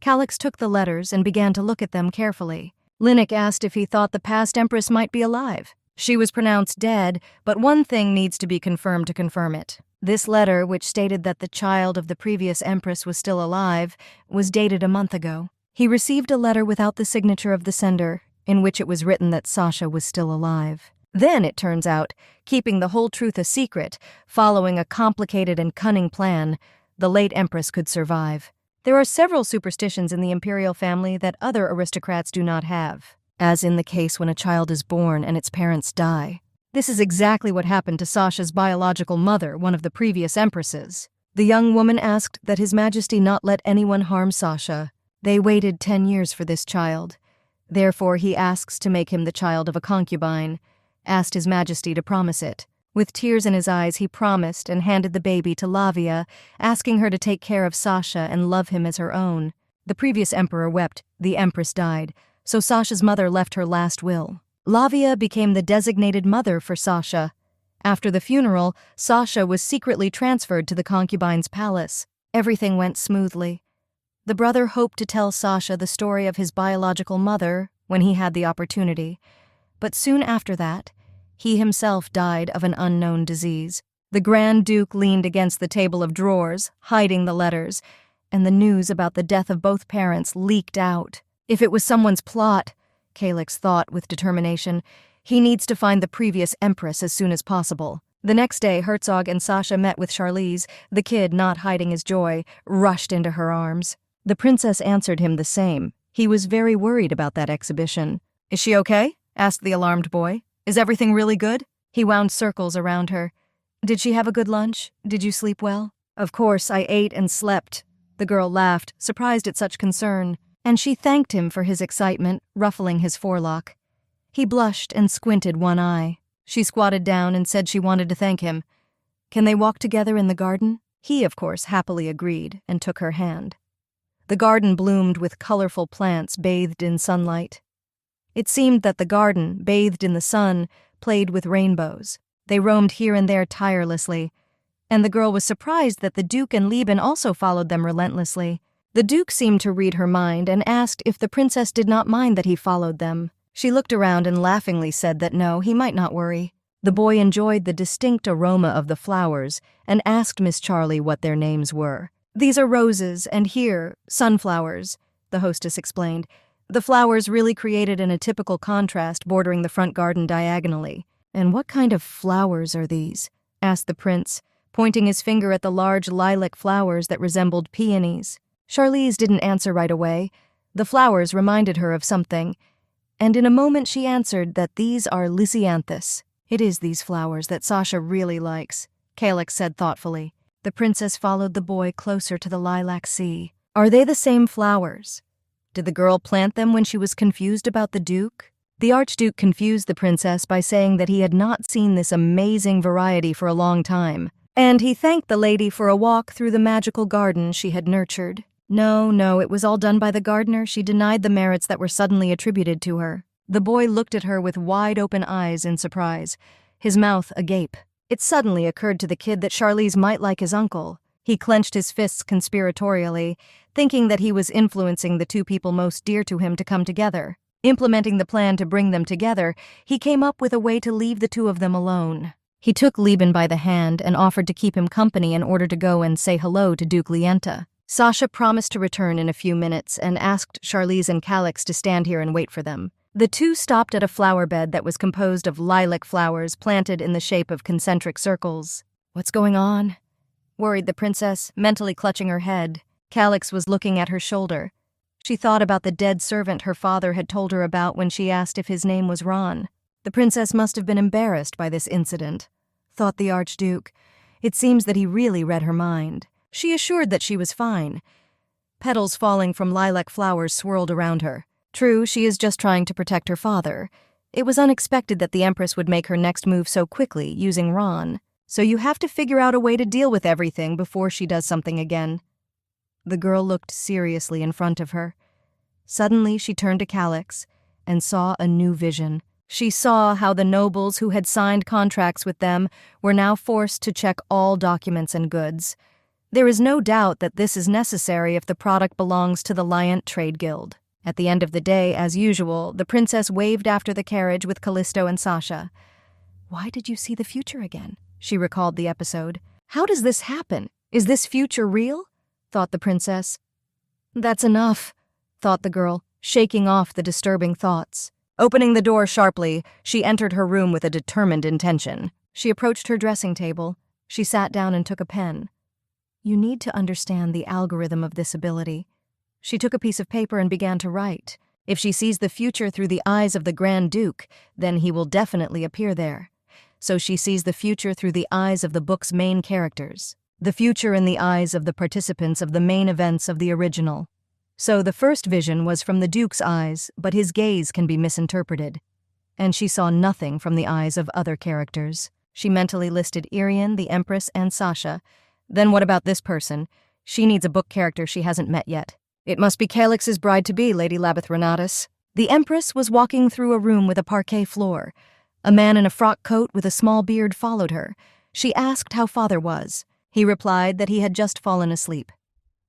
Calix took the letters and began to look at them carefully. Linnock asked if he thought the past Empress might be alive. She was pronounced dead, but one thing needs to be confirmed to confirm it. This letter, which stated that the child of the previous Empress was still alive, was dated a month ago. He received a letter without the signature of the sender, in which it was written that Sasha was still alive. Then, it turns out, keeping the whole truth a secret, following a complicated and cunning plan, the late Empress could survive. There are several superstitions in the imperial family that other aristocrats do not have, as in the case when a child is born and its parents die. This is exactly what happened to Sasha's biological mother, one of the previous empresses. The young woman asked that His Majesty not let anyone harm Sasha. They waited 10 years for this child. Therefore, he asks to make him the child of a concubine, asked His Majesty to promise it. With tears in his eyes, he promised and handed the baby to Lavia, asking her to take care of Sasha and love him as her own. The previous emperor wept, the empress died, so Sasha's mother left her last will. Lavia became the designated mother for Sasha. After the funeral, Sasha was secretly transferred to the concubine's palace. Everything went smoothly. The brother hoped to tell Sasha the story of his biological mother when he had the opportunity, but soon after that, he himself died of an unknown disease. The Grand Duke leaned against the table of drawers, hiding the letters, and the news about the death of both parents leaked out. If it was someone's plot, Calix thought with determination, he needs to find the previous empress as soon as possible. The next day, Herzog and Sasha met with Charlize. The kid, not hiding his joy, rushed into her arms. The princess answered him the same. He was very worried about that exhibition. "Is she okay?" asked the alarmed boy. "Is everything really good?" He wound circles around her. "Did she have a good lunch? Did you sleep well?" "Of course, I ate and slept." The girl laughed, surprised at such concern, and she thanked him for his excitement, ruffling his forelock. He blushed and squinted one eye. She squatted down and said she wanted to thank him. "Can they walk together in the garden?" He, of course, happily agreed and took her hand. The garden bloomed with colorful plants bathed in sunlight. It seemed that the garden, bathed in the sun, played with rainbows. They roamed here and there tirelessly, and the girl was surprised that the Duke and Lieben also followed them relentlessly. The Duke seemed to read her mind and asked if the princess did not mind that he followed them. She looked around and laughingly said that no, he might not worry. The boy enjoyed the distinct aroma of the flowers and asked Miss Charlie what their names were. "These are roses, and here, sunflowers," the hostess explained. The flowers really created an atypical contrast bordering the front garden diagonally. "And what kind of flowers are these?" asked the prince, pointing his finger at the large lilac flowers that resembled peonies. Charlize didn't answer right away. The flowers reminded her of something, and in a moment she answered that these are lisianthus. "It is these flowers that Sasha really likes," Calix said thoughtfully. The princess followed the boy closer to the lilac sea. "Are they the same flowers? Did the girl plant them when she was confused about the Duke?" The Archduke confused the princess by saying that he had not seen this amazing variety for a long time, and he thanked the lady for a walk through the magical garden she had nurtured. No, it was all done by the gardener. She denied the merits that were suddenly attributed to her. The boy looked at her with wide-open eyes in surprise, his mouth agape. It suddenly occurred to the kid that Charlize might like his uncle. He clenched his fists conspiratorially, thinking that he was influencing the two people most dear to him to come together. Implementing the plan to bring them together, he came up with a way to leave the two of them alone. He took Lieben by the hand and offered to keep him company in order to go and say hello to Duke Lienta. Sasha promised to return in a few minutes and asked Charlize and Calix to stand here and wait for them. The two stopped at a flower bed that was composed of lilac flowers planted in the shape of concentric circles. "What's going on?" worried the princess, mentally clutching her head. Calix was looking at her shoulder. She thought about the dead servant her father had told her about when she asked if his name was Ron. The princess must have been embarrassed by this incident, thought the Archduke. It seems that he really read her mind. She assured that she was fine. Petals falling from lilac flowers swirled around her. True, she is just trying to protect her father. It was unexpected that the Empress would make her next move so quickly, using Ron. So you have to figure out a way to deal with everything before she does something again. The girl looked seriously in front of her. Suddenly she turned to Calix and saw a new vision. She saw how the nobles who had signed contracts with them were now forced to check all documents and goods. There is no doubt that this is necessary if the product belongs to the Liant Trade Guild. At the end of the day, as usual, the princess waved after the carriage with Callisto and Sasha. "Why did you see the future again?" She recalled the episode. "How does this happen? Is this future real?" thought the princess. "That's enough," thought the girl, shaking off the disturbing thoughts. Opening the door sharply, she entered her room with a determined intention. She approached her dressing table. She sat down and took a pen. "You need to understand the algorithm of this ability." She took a piece of paper and began to write. If she sees the future through the eyes of the Grand Duke, then he will definitely appear there. so she sees the future through the eyes of the book's main characters. The future in the eyes of the participants of the main events of the original. So the first vision was from the Duke's eyes, but his gaze can be misinterpreted. And she saw nothing from the eyes of other characters. She mentally listed Irian, the Empress, and Sasha. Then what about this person? She needs a book character she hasn't met yet. It must be Calix's bride-to-be, Lady Labithronatus. The Empress was walking through a room with a parquet floor. A man in a frock coat with a small beard followed her. She asked how father was. He replied that he had just fallen asleep.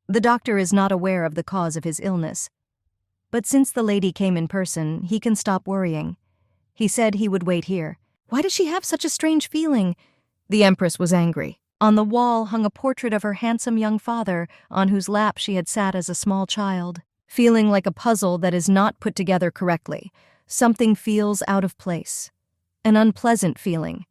The doctor is not aware of the cause of his illness. But since the lady came in person, he can stop worrying. He said he would wait here. Why does she have such a strange feeling? The Empress was angry. On the wall hung a portrait of her handsome young father, on whose lap she had sat as a small child. Feeling like a puzzle that is not put together correctly, something feels out of place. An unpleasant feeling.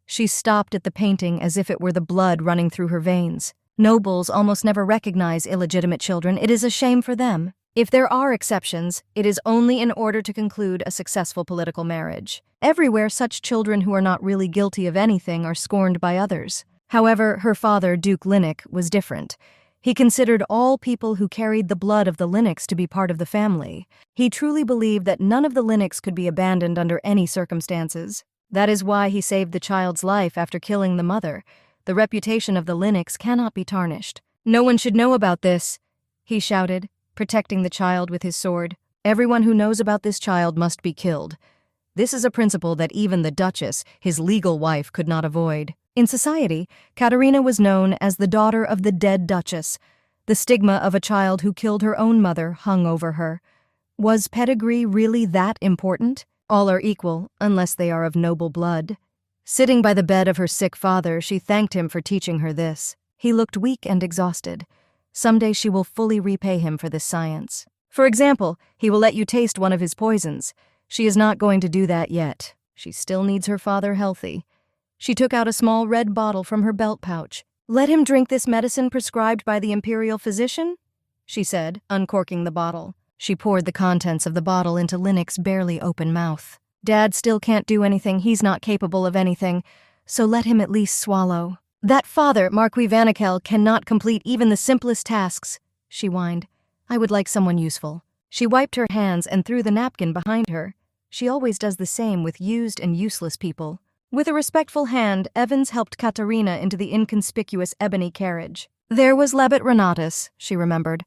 She stopped at the painting as if it were the blood running through her veins. Nobles almost never recognize illegitimate children. It is a shame for them. If there are exceptions, it is only in order to conclude a successful political marriage. Everywhere, such children who are not really guilty of anything are scorned by others. However, her father, Duke Linux, was different. He considered all people who carried the blood of the Linux to be part of the family. He truly believed that none of the Linux could be abandoned under any circumstances. That is why he saved the child's life after killing the mother. The reputation of the Linux cannot be tarnished. No one should know about this, he shouted, protecting the child with his sword. Everyone who knows about this child must be killed. This is a principle that even the Duchess, his legal wife, could not avoid. In society, Katerina was known as the daughter of the dead Duchess. The stigma of a child who killed her own mother hung over her. Was pedigree really that important? All are equal, unless they are of noble blood. Sitting by the bed of her sick father, she thanked him for teaching her this. He looked weak and exhausted. Someday she will fully repay him for this science. For example, he will let you taste one of his poisons. She is not going to do that yet. She still needs her father healthy. She took out a small red bottle from her belt pouch. "Let him drink this medicine prescribed by the imperial physician," she said, uncorking the bottle. She poured the contents of the bottle into Linux's barely open mouth. "Dad still can't do anything. He's not capable of anything. So let him at least swallow." "That father, Marquis Vanikel, cannot complete even the simplest tasks," she whined. "I would like someone useful." She wiped her hands and threw the napkin behind her. She always does the same with used and useless people. With a respectful hand, Evans helped Katerina into the inconspicuous ebony carriage. There was Labithronatus, she remembered.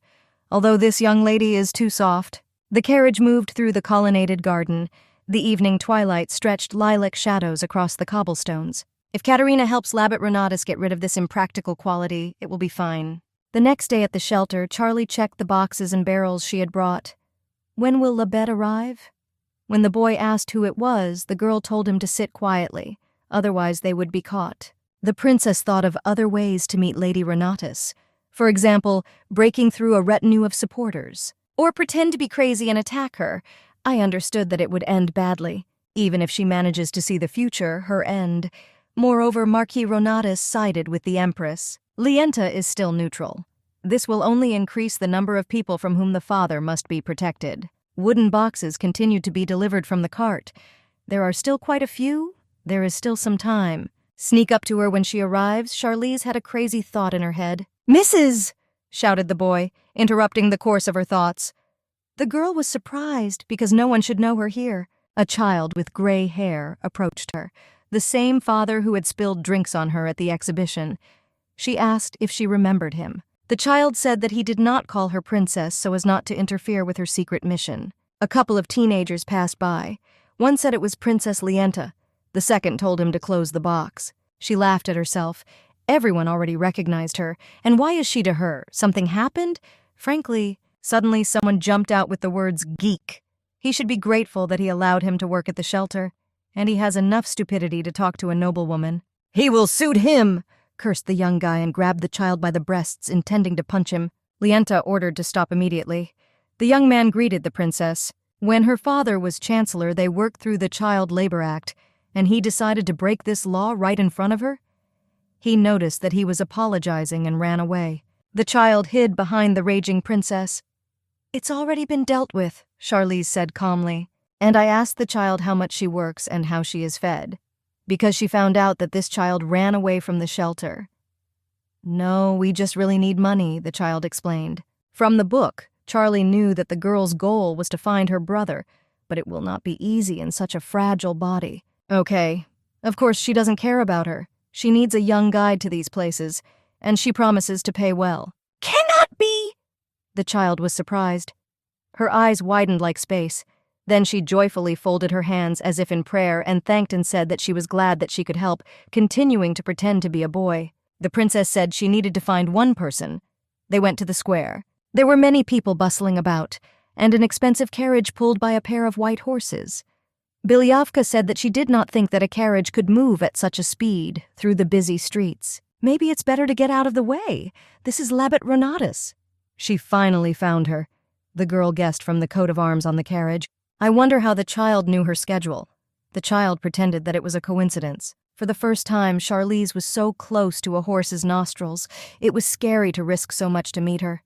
Although this young lady is too soft. The carriage moved through the colonnaded garden. The evening twilight stretched lilac shadows across the cobblestones. If Katerina helps Labithronatus get rid of this impractical quality, it will be fine. The next day at the shelter, Charlie checked the boxes and barrels she had brought. When will Labette arrive? When the boy asked who it was, the girl told him to sit quietly, otherwise they would be caught. The princess thought of other ways to meet Lady Renatus. For example, breaking through a retinue of supporters. Or pretend to be crazy and attack her. I understood that it would end badly. Even if she manages to see the future, her end. Moreover, Marquis Renatus sided with the Empress. Lienta is still neutral. This will only increase the number of people from whom the father must be protected. Wooden boxes continued to be delivered from the cart. There are still quite a few. There is still some time. Sneak up to her when she arrives. Charlize had a crazy thought in her head. "Mrs.!" shouted the boy, interrupting the course of her thoughts. The girl was surprised because no one should know her here. A child with gray hair approached her, the same father who had spilled drinks on her at the exhibition. She asked if she remembered him. The child said that he did not call her princess so as not to interfere with her secret mission. A couple of teenagers passed by. One said it was Princess Lienta. The second told him to close the box. She laughed at herself. Everyone already recognized her. And why is she to her? Something happened? Frankly, suddenly someone jumped out with the words geek. He should be grateful that he allowed him to work at the shelter. And he has enough stupidity to talk to a noblewoman. "He will suit him!" cursed the young guy and grabbed the child by the breasts, intending to punch him. Lienta ordered to stop immediately. The young man greeted the princess. When her father was chancellor, they worked through the Child Labor Act, and he decided to break this law right in front of her? He noticed that he was apologizing and ran away. The child hid behind the raging princess. "It's already been dealt with," Charlize said calmly. "And I asked the child how much she works and how she is fed." Because she found out that this child ran away from the shelter. No, we just really need money, the child explained. From the book, Charlie knew that the girl's goal was to find her brother, but it will not be easy in such a fragile body. Okay. Of course, she doesn't care about her. She needs a young guide to these places, and she promises to pay well. Cannot be! The child was surprised. Her eyes widened like space. Then she joyfully folded her hands as if in prayer and thanked and said that she was glad that she could help, continuing to pretend to be a boy. The princess said she needed to find one person. They went to the square. There were many people bustling about, and an expensive carriage pulled by a pair of white horses. Bilyavka said that she did not think that a carriage could move at such a speed through the busy streets. Maybe it's better to get out of the way. This is Labet Renatus. She finally found her, the girl guessed from the coat of arms on the carriage. I wonder how the child knew her schedule. The child pretended that it was a coincidence. For the first time, Charlize was so close to a horse's nostrils. It was scary to risk so much to meet her.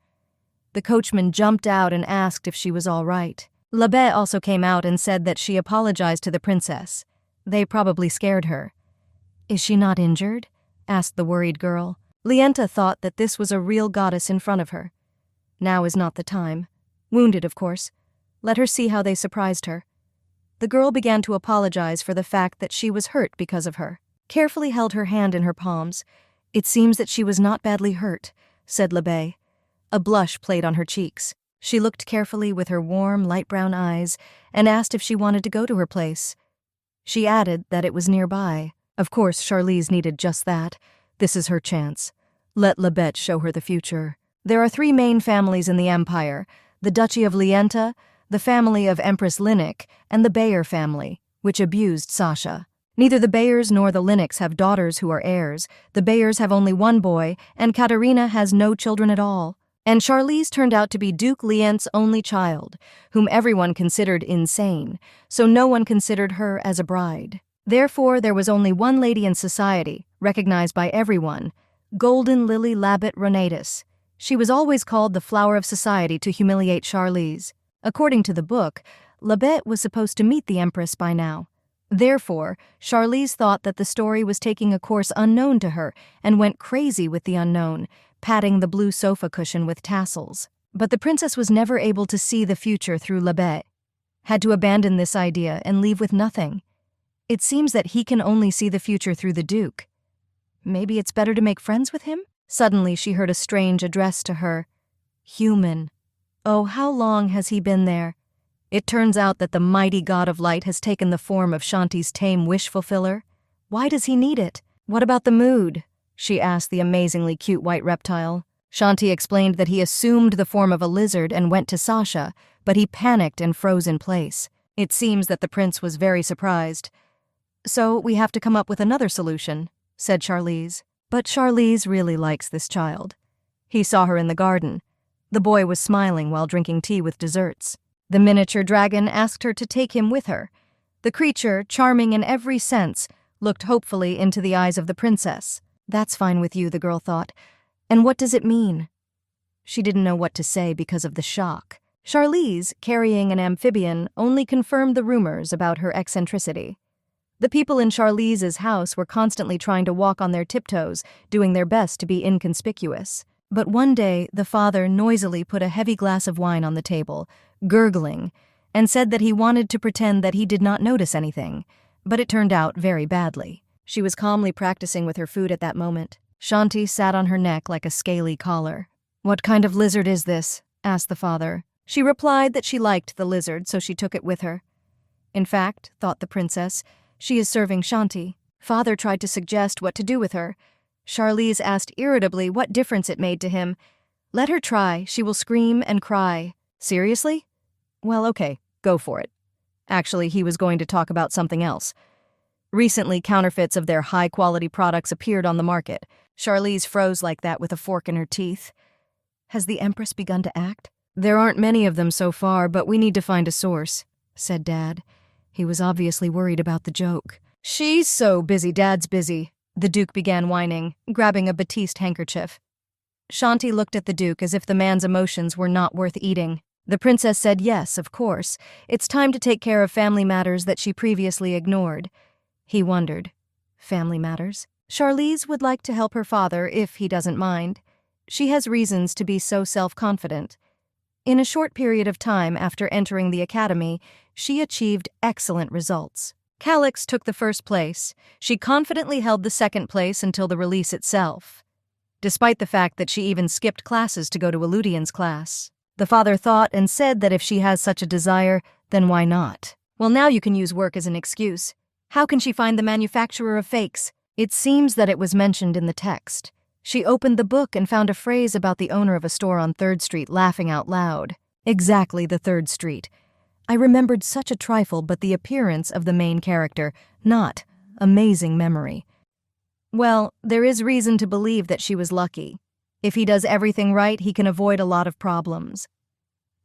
The coachman jumped out and asked if she was all right. Labet also came out and said that she apologized to the princess. They probably scared her. Is she not injured? Asked the worried girl. Lienta thought that this was a real goddess in front of her. Now is not the time. Wounded, of course. Let her see how they surprised her. The girl began to apologize for the fact that she was hurt because of her. Carefully held her hand in her palms. It seems that she was not badly hurt, said Labet. A blush played on her cheeks. She looked carefully with her warm, light brown eyes and asked if she wanted to go to her place. She added that it was nearby. Of course, Charlize needed just that. This is her chance. Let Labet show her the future. There are 3 main families in the empire: the Duchy of Lienta, the family of Empress Linux, and the Bayer family, which abused Sasha. Neither the Bayers nor the Linux have daughters who are heirs. The Bayers have only one boy, and Katerina has no children at all. And Charlize turned out to be Duke Lient's only child, whom everyone considered insane, so no one considered her as a bride. Therefore, there was only one lady in society, recognized by everyone, Golden Lily Labet Renatus. She was always called the flower of society to humiliate Charlize. According to the book, Labet was supposed to meet the Empress by now. Therefore, Charlize thought that the story was taking a course unknown to her and went crazy with the unknown, patting the blue sofa cushion with tassels. But the princess was never able to see the future through Labet. Had to abandon this idea and leave with nothing. It seems that he can only see the future through the Duke. Maybe it's better to make friends with him? Suddenly she heard a strange address to her. Human. Oh, how long has he been there? It turns out that the mighty god of light has taken the form of Shanti's tame wish-fulfiller. Why does he need it? What about the mood? She asked the amazingly cute white reptile. Shanti explained that he assumed the form of a lizard and went to Sasha, but he panicked and froze in place. It seems that the prince was very surprised. So we have to come up with another solution, said Charlize. But Charlize really likes this child. He saw her in the garden. The boy was smiling while drinking tea with desserts. The miniature dragon asked her to take him with her. The creature, charming in every sense, looked hopefully into the eyes of the princess. That's fine with you, the girl thought. And what does it mean? She didn't know what to say because of the shock. Charlize, carrying an amphibian, only confirmed the rumors about her eccentricity. The people in Charlize's house were constantly trying to walk on their tiptoes, doing their best to be inconspicuous. But one day, the father noisily put a heavy glass of wine on the table, gurgling, and said that he wanted to pretend that he did not notice anything, but it turned out very badly. She was calmly practicing with her food at that moment. Shanti sat on her neck like a scaly collar. "What kind of lizard is this?" asked the father. She replied that she liked the lizard, so she took it with her. In fact, thought the princess, she is serving Shanti. Father tried to suggest what to do with her. Charlize asked irritably what difference it made to him. Let her try, she will scream and cry. Seriously? Well, okay, go for it. Actually, he was going to talk about something else. Recently, counterfeits of their high-quality products appeared on the market. Charlize froze like that with a fork in her teeth. Has the Empress begun to act? There aren't many of them so far, but we need to find a source, said Dad. He was obviously worried about the joke. She's so busy, Dad's busy. The Duke began whining, grabbing a batiste handkerchief. Shanti looked at the Duke as if the man's emotions were not worth eating. The princess said yes, of course. It's time to take care of family matters that she previously ignored. He wondered, Family matters. Charlize would like to help her father if he doesn't mind. She has reasons to be so self-confident. In a short period of time after entering the academy, she achieved excellent results. Calix took the first place. She confidently held the second place until the release itself, despite the fact that she even skipped classes to go to Eludian's class. The father thought and said that if she has such a desire, then why not? Well, now you can use work as an excuse. How can she find the manufacturer of fakes? It seems that it was mentioned in the text. She opened the book and found a phrase about the owner of a store on 3rd Street laughing out loud. Exactly, the 3rd Street. I remembered such a trifle, but the appearance of the main character, not. Amazing memory. Well, there is reason to believe that she was lucky. If he does everything right, he can avoid a lot of problems.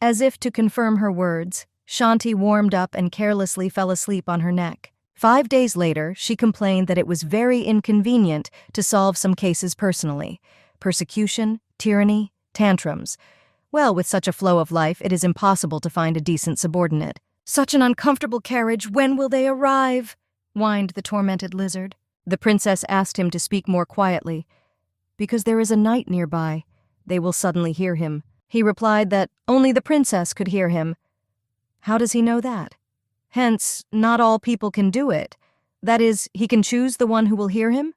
As if to confirm her words, Shanti warmed up and carelessly fell asleep on her neck. 5 days later, she complained that it was very inconvenient to solve some cases personally. Persecution, tyranny, tantrums. Well, with such a flow of life, it is impossible to find a decent subordinate. Such an uncomfortable carriage, when will they arrive? Whined the tormented lizard. The princess asked him to speak more quietly. Because there is a knight nearby. They will suddenly hear him. He replied that only the princess could hear him. How does he know that? Hence, not all people can do it. That is, he can choose the one who will hear him?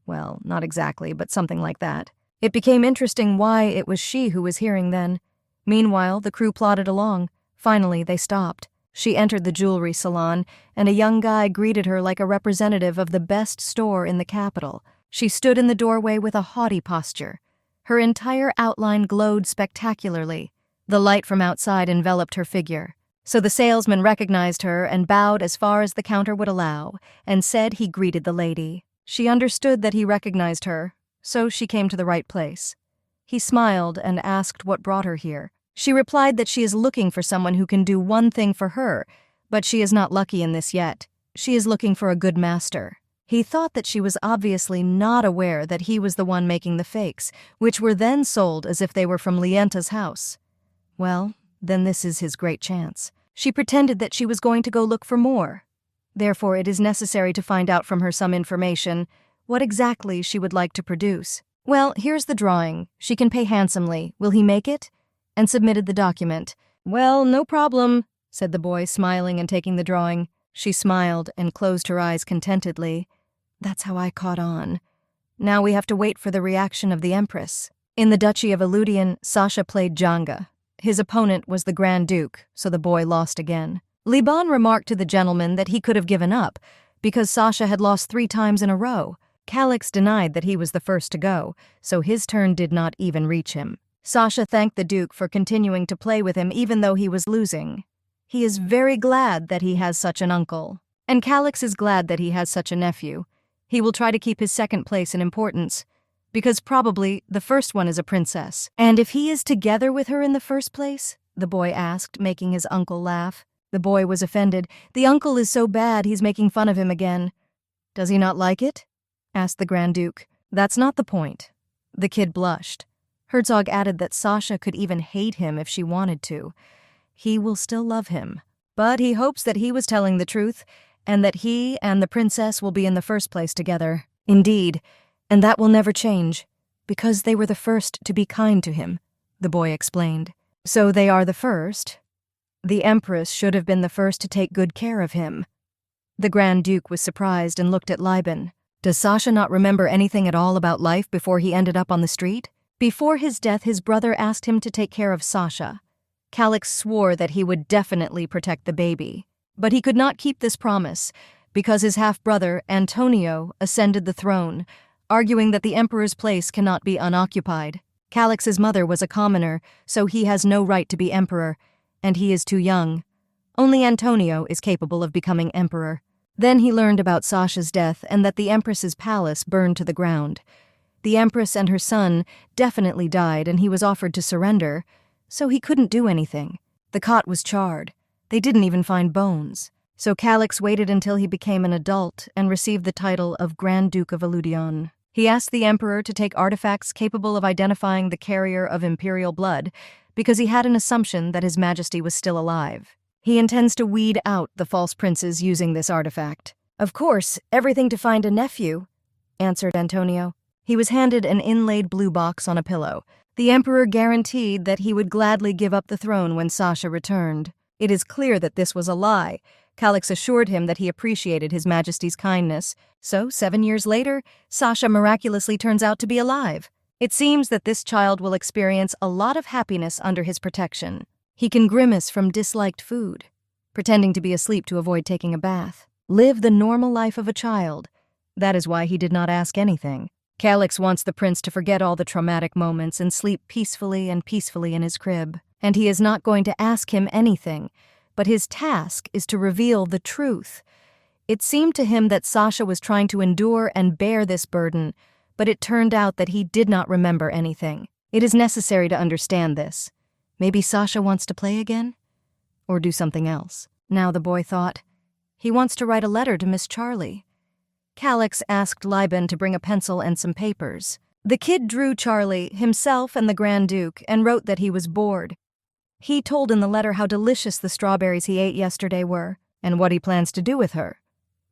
Well, not exactly, but something like that. It became interesting why it was she who was hearing then. Meanwhile, the crew plodded along. Finally, they stopped. She entered the jewelry salon, and a young guy greeted her like a representative of the best store in the capital. She stood in the doorway with a haughty posture. Her entire outline glowed spectacularly. The light from outside enveloped her figure. So the salesman recognized her and bowed as far as the counter would allow, and said he greeted the lady. She understood that he recognized her, so she came to the right place. He smiled and asked what brought her here. She replied that she is looking for someone who can do one thing for her, but she is not lucky in this yet. She is looking for a good master. He thought that she was obviously not aware that he was the one making the fakes, which were then sold as if they were from Lienta's house. Well, then this is his great chance. She pretended that she was going to go look for more. Therefore, it is necessary to find out from her some information, what exactly she would like to produce. Well, here's the drawing. She can pay handsomely. Will he make it? And submitted the document. Well, no problem, said the boy, smiling and taking the drawing. She smiled and closed her eyes contentedly. That's how I caught on. Now we have to wait for the reaction of the Empress. In the Duchy of Eludian, Sasha played Jenga. His opponent was the Grand Duke, so the boy lost again. Liban remarked to the gentleman that he could have given up, because Sasha had lost 3 times in a row. Calix denied that he was the first to go, so his turn did not even reach him. Sasha thanked the Duke for continuing to play with him even though he was losing. He is very glad that he has such an uncle. And Calix is glad that he has such a nephew. He will try to keep his second place in importance, because probably the first one is a princess. And if he is together with her in the first place? The boy asked, making his uncle laugh. The boy was offended. The uncle is so bad he's making fun of him again. Does he not like it? Asked the Grand Duke. That's not the point. The kid blushed. Herzog added that Sasha could even hate him if she wanted to. He will still love him. But he hopes that he was telling the truth, and that he and the princess will be in the first place together. Indeed, and that will never change, because they were the first to be kind to him, the boy explained. So they are the first. The Empress should have been the first to take good care of him. The Grand Duke was surprised and looked at Liban. Does Sasha not remember anything at all about life before he ended up on the street? Before his death, his brother asked him to take care of Sasha. Calix swore that he would definitely protect the baby. But he could not keep this promise, because his half-brother, Antonio, ascended the throne, arguing that the emperor's place cannot be unoccupied. Calix's mother was a commoner, so he has no right to be emperor, and he is too young. Only Antonio is capable of becoming emperor. Then he learned about Sasha's death and that the empress's palace burned to the ground. The empress and her son definitely died, and he was offered to surrender, so he couldn't do anything. The cot was charred. They didn't even find bones. So Calix waited until he became an adult and received the title of Grand Duke of Eludion. He asked the emperor to take artifacts capable of identifying the carrier of imperial blood, because he had an assumption that His Majesty was still alive. He intends to weed out the false princes using this artifact. Of course, everything to find a nephew, answered Antonio. He was handed an inlaid blue box on a pillow. The emperor guaranteed that he would gladly give up the throne when Sasha returned. It is clear that this was a lie. Calix assured him that he appreciated His Majesty's kindness. So, 7 years later, Sasha miraculously turns out to be alive. It seems that this child will experience a lot of happiness under his protection. He can grimace from disliked food, pretending to be asleep to avoid taking a bath. Live the normal life of a child. That is why he did not ask anything. Calix wants the prince to forget all the traumatic moments and sleep peacefully in his crib. And he is not going to ask him anything, but his task is to reveal the truth. It seemed to him that Sasha was trying to endure and bear this burden, but it turned out that he did not remember anything. It is necessary to understand this. Maybe Sasha wants to play again? Or do something else. Now the boy thought, he wants to write a letter to Miss Charlie. Calix asked Liben to bring a pencil and some papers. The kid drew Charlie, himself and the Grand Duke, and wrote that he was bored. He told in the letter how delicious the strawberries he ate yesterday were, and what he plans to do with her.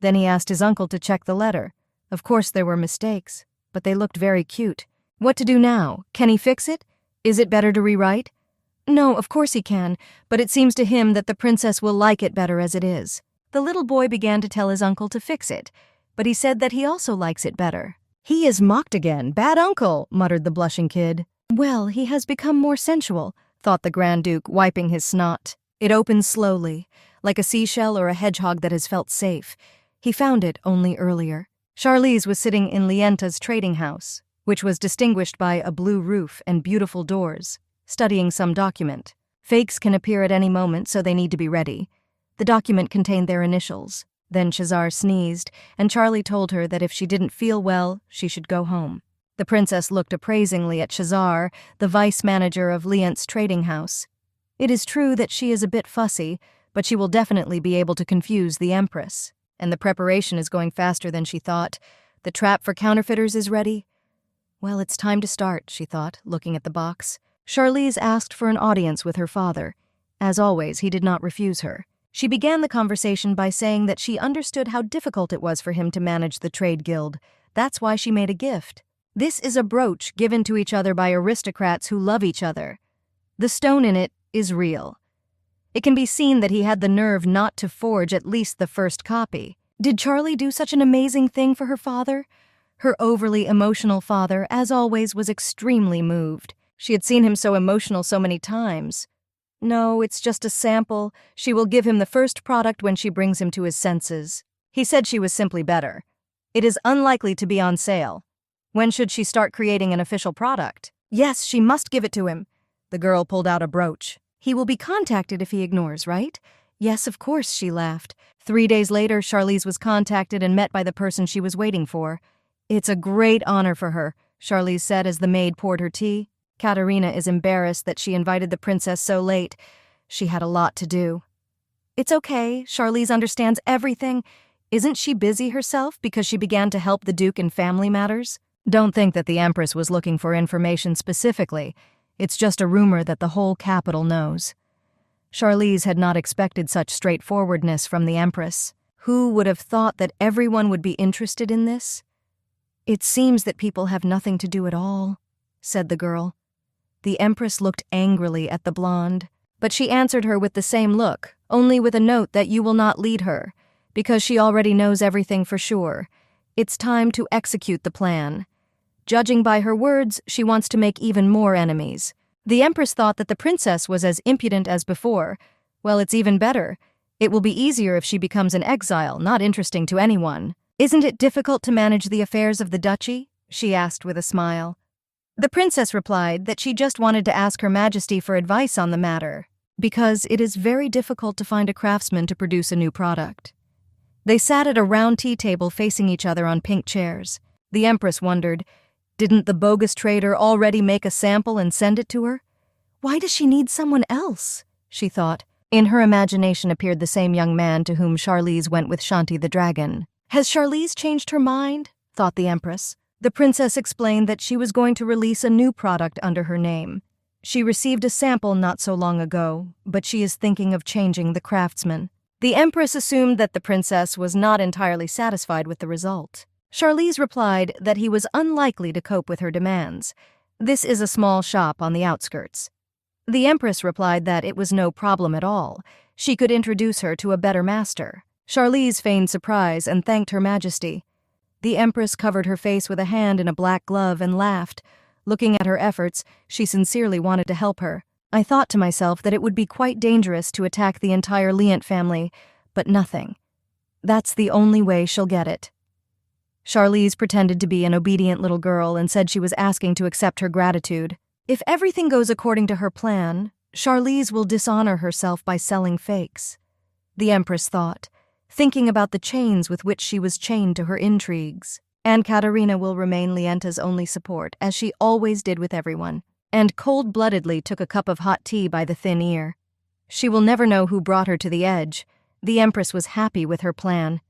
Then he asked his uncle to check the letter. Of course there were mistakes, but they looked very cute. What to do now? Can he fix it? Is it better to rewrite? No, of course he can, but it seems to him that the princess will like it better as it is. The little boy began to tell his uncle to fix it, but he said that he also likes it better. He is mocked again. Bad uncle, muttered the blushing kid. Well, he has become more sensual, thought the Grand Duke, wiping his snot. It opened slowly, like a seashell or a hedgehog that has felt safe. He found it only earlier. Charlize was sitting in Lienta's trading house, which was distinguished by a blue roof and beautiful doors, studying some document. Fakes can appear at any moment, so they need to be ready. The document contained their initials. Then Shazar sneezed, and Charlie told her that if she didn't feel well, she should go home. The princess looked appraisingly at Shazar, the vice manager of Lient's trading house. It is true that she is a bit fussy, but she will definitely be able to confuse the empress. And the preparation is going faster than she thought. The trap for counterfeiters is ready. Well, it's time to start, she thought, looking at the box. Charlize asked for an audience with her father. As always, he did not refuse her. She began the conversation by saying that she understood how difficult it was for him to manage the trade guild. That's why she made a gift. This is a brooch given to each other by aristocrats who love each other. The stone in it is real. It can be seen that he had the nerve not to forge at least the first copy. Did Charlie do such an amazing thing for her father? Her overly emotional father, as always, was extremely moved. She had seen him so emotional so many times. No, it's just a sample. She will give him the first product when she brings him to his senses. He said she was simply better. It is unlikely to be on sale. When should she start creating an official product? Yes, she must give it to him. The girl pulled out a brooch. He will be contacted if he ignores, right? Yes, of course, she laughed. 3 days later, Charlize was contacted and met by the person she was waiting for. It's a great honor for her, Charlize said as the maid poured her tea. Katerina is embarrassed that she invited the princess so late. She had a lot to do. It's okay, Charlize understands everything. Isn't she busy herself because she began to help the Duke in family matters? Don't think that the Empress was looking for information specifically. It's just a rumor that the whole capital knows. Charlize had not expected such straightforwardness from the Empress. Who would have thought that everyone would be interested in this? It seems that people have nothing to do at all, said the girl. The Empress looked angrily at the blonde, but she answered her with the same look, only with a note that you will not lead her, because she already knows everything for sure. It's time to execute the plan. Judging by her words, she wants to make even more enemies. The Empress thought that the princess was as impudent as before. Well, it's even better. It will be easier if she becomes an exile, not interesting to anyone. Isn't it difficult to manage the affairs of the duchy? She asked with a smile. The princess replied that she just wanted to ask Her Majesty for advice on the matter, because it is very difficult to find a craftsman to produce a new product. They sat at a round tea table facing each other on pink chairs. The Empress wondered, didn't the bogus trader already make a sample and send it to her? Why does she need someone else? She thought. In her imagination appeared the same young man to whom Charlize went with Shanti the dragon. Has Charlize changed her mind? Thought the Empress. The princess explained that she was going to release a new product under her name. She received a sample not so long ago, but she is thinking of changing the craftsman. The Empress assumed that the princess was not entirely satisfied with the result. Charlize replied that he was unlikely to cope with her demands. This is a small shop on the outskirts. The Empress replied that it was no problem at all. She could introduce her to a better master. Charlize feigned surprise and thanked Her Majesty. The Empress covered her face with a hand in a black glove and laughed. Looking at her efforts, she sincerely wanted to help her. I thought to myself that it would be quite dangerous to attack the entire Liant family, but nothing. That's the only way she'll get it. Charlize pretended to be an obedient little girl and said she was asking to accept her gratitude. If everything goes according to her plan, Charlize will dishonor herself by selling fakes. The Empress thought, thinking about the chains with which she was chained to her intrigues. And Katerina will remain Lienta's only support, as she always did with everyone, and cold-bloodedly took a cup of hot tea by the thin ear. She will never know who brought her to the edge. The Empress was happy with her plan.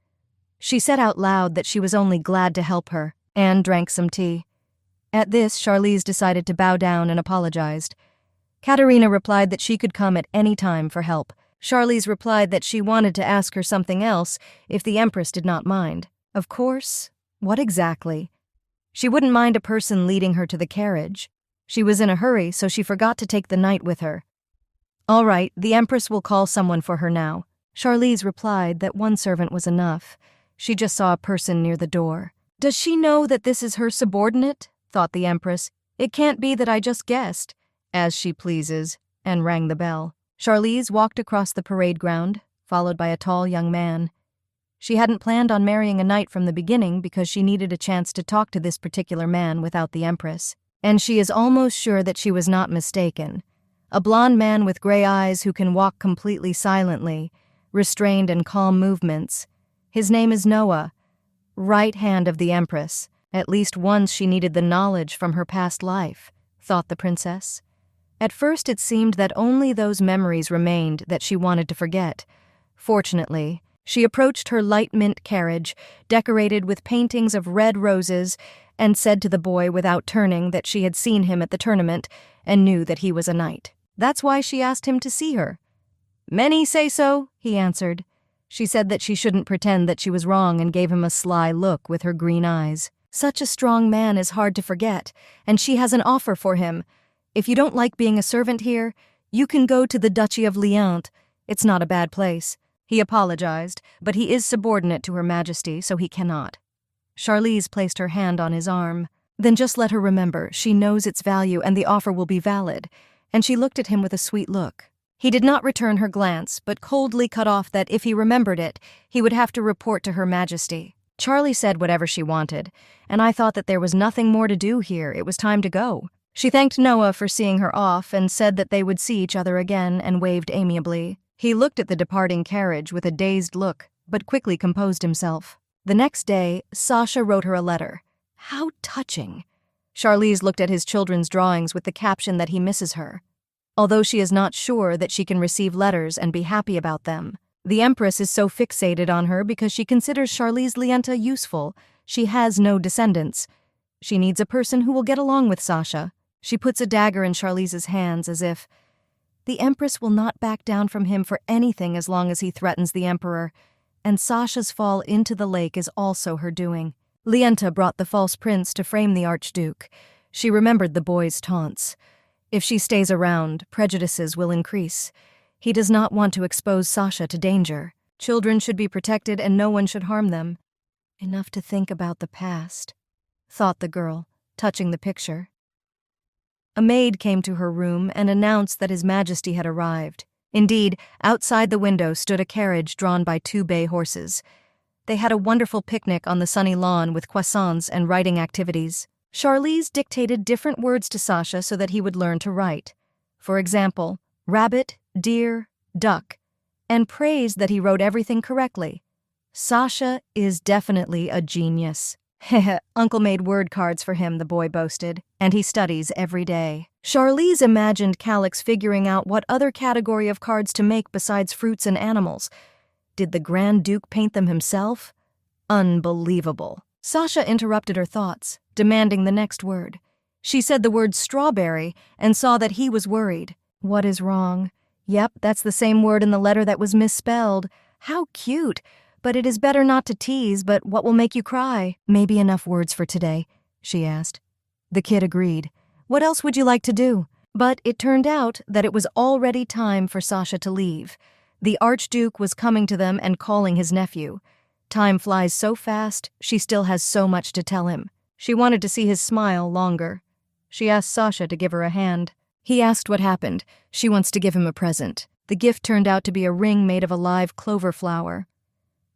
She said out loud that she was only glad to help her, and drank some tea. At this, Charlize decided to bow down and apologized. Katerina replied that she could come at any time for help. Charlize replied that she wanted to ask her something else if the Empress did not mind. Of course. What exactly? She wouldn't mind a person leading her to the carriage. She was in a hurry, so she forgot to take the knight with her. All right, the Empress will call someone for her now. Charlize replied that one servant was enough. She just saw a person near the door. Does she know that this is her subordinate? Thought the Empress. It can't be that I just guessed. As she pleases, and rang the bell. Charlize walked across the parade ground, followed by a tall young man. She hadn't planned on marrying a knight from the beginning because she needed a chance to talk to this particular man without the Empress. And she is almost sure that she was not mistaken. A blond man with gray eyes who can walk completely silently, restrained and calm movements. His name is Noah, right hand of the Empress. At least once she needed the knowledge from her past life, thought the princess. At first it seemed that only those memories remained that she wanted to forget. Fortunately, she approached her light mint carriage, decorated with paintings of red roses, and said to the boy without turning that she had seen him at the tournament and knew that he was a knight. That's why she asked him to see her. Many say so, he answered. She said that she shouldn't pretend that she was wrong and gave him a sly look with her green eyes. Such a strong man is hard to forget, and she has an offer for him. If you don't like being a servant here, you can go to the Duchy of Liant. It's not a bad place. He apologized, but he is subordinate to Her Majesty, so he cannot. Charlize placed her hand on his arm. Then just let her remember, she knows its value and the offer will be valid. And she looked at him with a sweet look. He did not return her glance, but coldly cut off that if he remembered it, he would have to report to Her Majesty. Charlie said whatever she wanted, and I thought that there was nothing more to do here. It was time to go. She thanked Noah for seeing her off and said that they would see each other again and waved amiably. He looked at the departing carriage with a dazed look, but quickly composed himself. The next day, Sasha wrote her a letter. How touching. Charlize looked at his children's drawings with the caption that he misses her. Although she is not sure that she can receive letters and be happy about them. The Empress is so fixated on her because she considers Charlize Lienta useful. She has no descendants. She needs a person who will get along with Sasha. She puts a dagger in Charlize's hands as if, the Empress will not back down from him for anything as long as he threatens the Emperor, and Sasha's fall into the lake is also her doing. Lienta brought the false prince to frame the Archduke. She remembered the boy's taunts. If she stays around, prejudices will increase. He does not want to expose Sasha to danger. Children should be protected and no one should harm them. Enough to think about the past, thought the girl, touching the picture. A maid came to her room and announced that His Majesty had arrived. Indeed, outside the window stood a carriage drawn by 2 bay horses. They had a wonderful picnic on the sunny lawn with croissants and writing activities. Charlize dictated different words to Sasha so that he would learn to write. For example, rabbit, deer, duck, and praised that he wrote everything correctly. Sasha is definitely a genius. Heh, Uncle made word cards for him, the boy boasted, and he studies every day. Charlize imagined Calix figuring out what other category of cards to make besides fruits and animals. Did the Grand Duke paint them himself? Unbelievable. Sasha interrupted her thoughts, demanding the next word. She said the word strawberry and saw that he was worried. What is wrong? Yep, that's the same word in the letter that was misspelled. How cute! But it is better not to tease, but what will make you cry? Maybe enough words for today, she asked. The kid agreed. What else would you like to do? But it turned out that it was already time for Sasha to leave. The Archduke was coming to them and calling his nephew. Time flies so fast, she still has so much to tell him. She wanted to see his smile longer. She asked Sasha to give her a hand. He asked what happened. She wants to give him a present. The gift turned out to be a ring made of a live clover flower.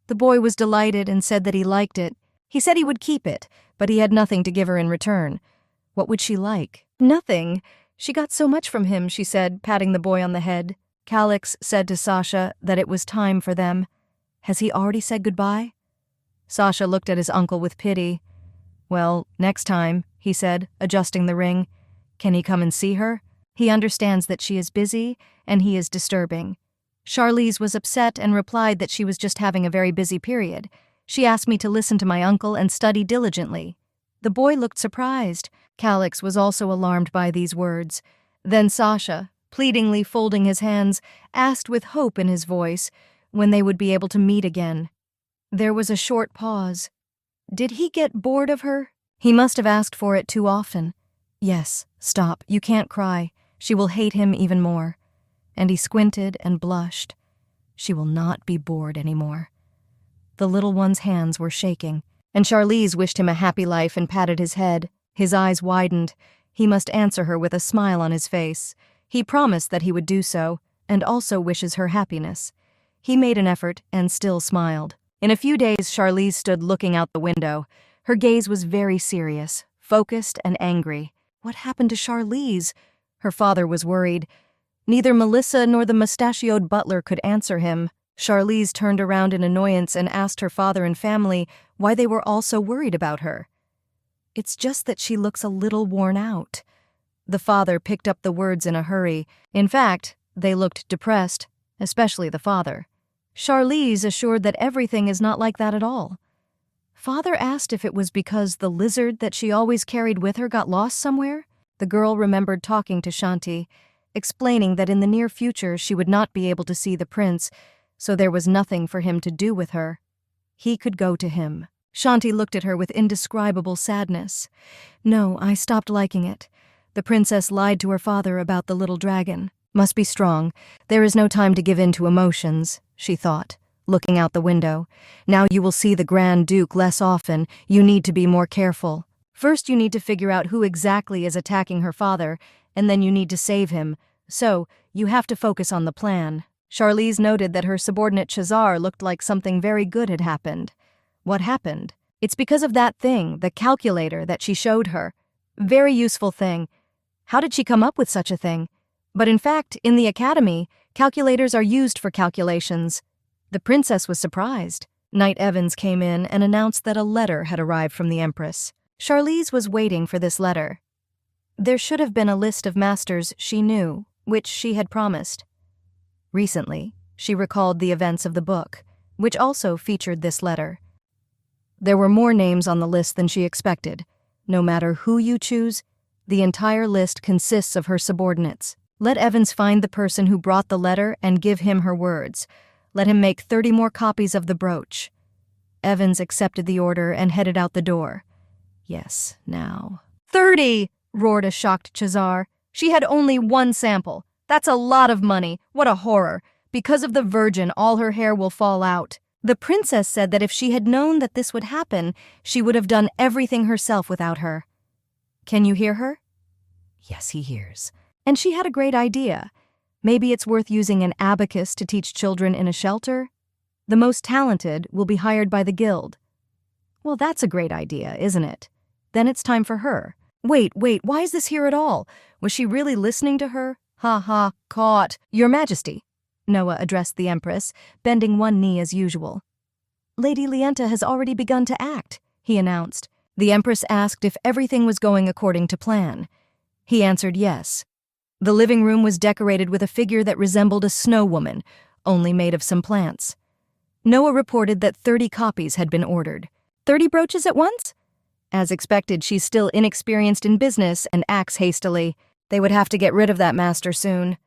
The boy was delighted and said that he liked it. He said he would keep it, but he had nothing to give her in return. What would she like? Nothing. She got so much from him, she said, patting the boy on the head. Calix said to Sasha that it was time for them. Has he already said goodbye? Sasha looked at his uncle with pity. Well, next time, he said, adjusting the ring. Can he come and see her? He understands that she is busy, and he is disturbing. Charlize was upset and replied that she was just having a very busy period. She asked me to listen to my uncle and study diligently. The boy looked surprised. Calix was also alarmed by these words. Then Sasha, pleadingly folding his hands, asked with hope in his voice when they would be able to meet again. There was a short pause. Did he get bored of her? He must have asked for it too often. Yes, stop, you can't cry. She will hate him even more. And he squinted and blushed. She will not be bored anymore. The little one's hands were shaking, and Charlize wished him a happy life and patted his head. His eyes widened. He must answer her with a smile on his face. He promised that he would do so, and also wishes her happiness. He made an effort and still smiled. In a few days, Charlize stood looking out the window. Her gaze was very serious, focused and angry. What happened to Charlize? Her father was worried. Neither Melissa nor the mustachioed butler could answer him. Charlize turned around in annoyance and asked her father and family why they were all so worried about her. It's just that she looks a little worn out. The father picked up the words in a hurry. In fact, they looked depressed, especially the father. Charlize assured that everything is not like that at all. Father asked if it was because the lizard that she always carried with her got lost somewhere. The girl remembered talking to Shanti, explaining that in the near future she would not be able to see the prince, so there was nothing for him to do with her. He could go to him. Shanti looked at her with indescribable sadness. No, I stopped liking it. The princess lied to her father about the little dragon. Must be strong. There is no time to give in to emotions, she thought, looking out the window. Now you will see the Grand Duke less often. You need to be more careful. First you need to figure out who exactly is attacking her father, and then you need to save him. So, you have to focus on the plan. Charlize noted that her subordinate Chazar looked like something very good had happened. What happened? It's because of that thing, the calculator that she showed her. Very useful thing. How did she come up with such a thing? But in fact, in the academy, calculators are used for calculations. The princess was surprised. Knight Evans came in and announced that a letter had arrived from the Empress. Charlize was waiting for this letter. There should have been a list of masters she knew, which she had promised. Recently, she recalled the events of the book, which also featured this letter. There were more names on the list than she expected. No matter who you choose, the entire list consists of her subordinates. Let Evans find the person who brought the letter and give him her words. Let him make 30 more copies of the brooch. Evans accepted the order and headed out the door. Yes, now. 30! Roared a shocked Chazar. She had only one sample. That's a lot of money. What a horror. Because of the virgin, all her hair will fall out. The princess said that if she had known that this would happen, she would have done everything herself without her. Can you hear her? Yes, he hears. And she had a great idea. Maybe it's worth using an abacus to teach children in a shelter? The most talented will be hired by the guild. Well, that's a great idea, isn't it? Then it's time for her. Wait, why is this here at all? Was she really listening to her? Ha ha, caught. Your Majesty, Noah addressed the Empress, bending one knee as usual. Lady Lienta has already begun to act, he announced. The Empress asked if everything was going according to plan. He answered yes. The living room was decorated with a figure that resembled a snow woman, only made of some plants. Noah reported that 30 copies had been ordered. 30 brooches at once? As expected, she's still inexperienced in business and acts hastily. They would have to get rid of that master soon.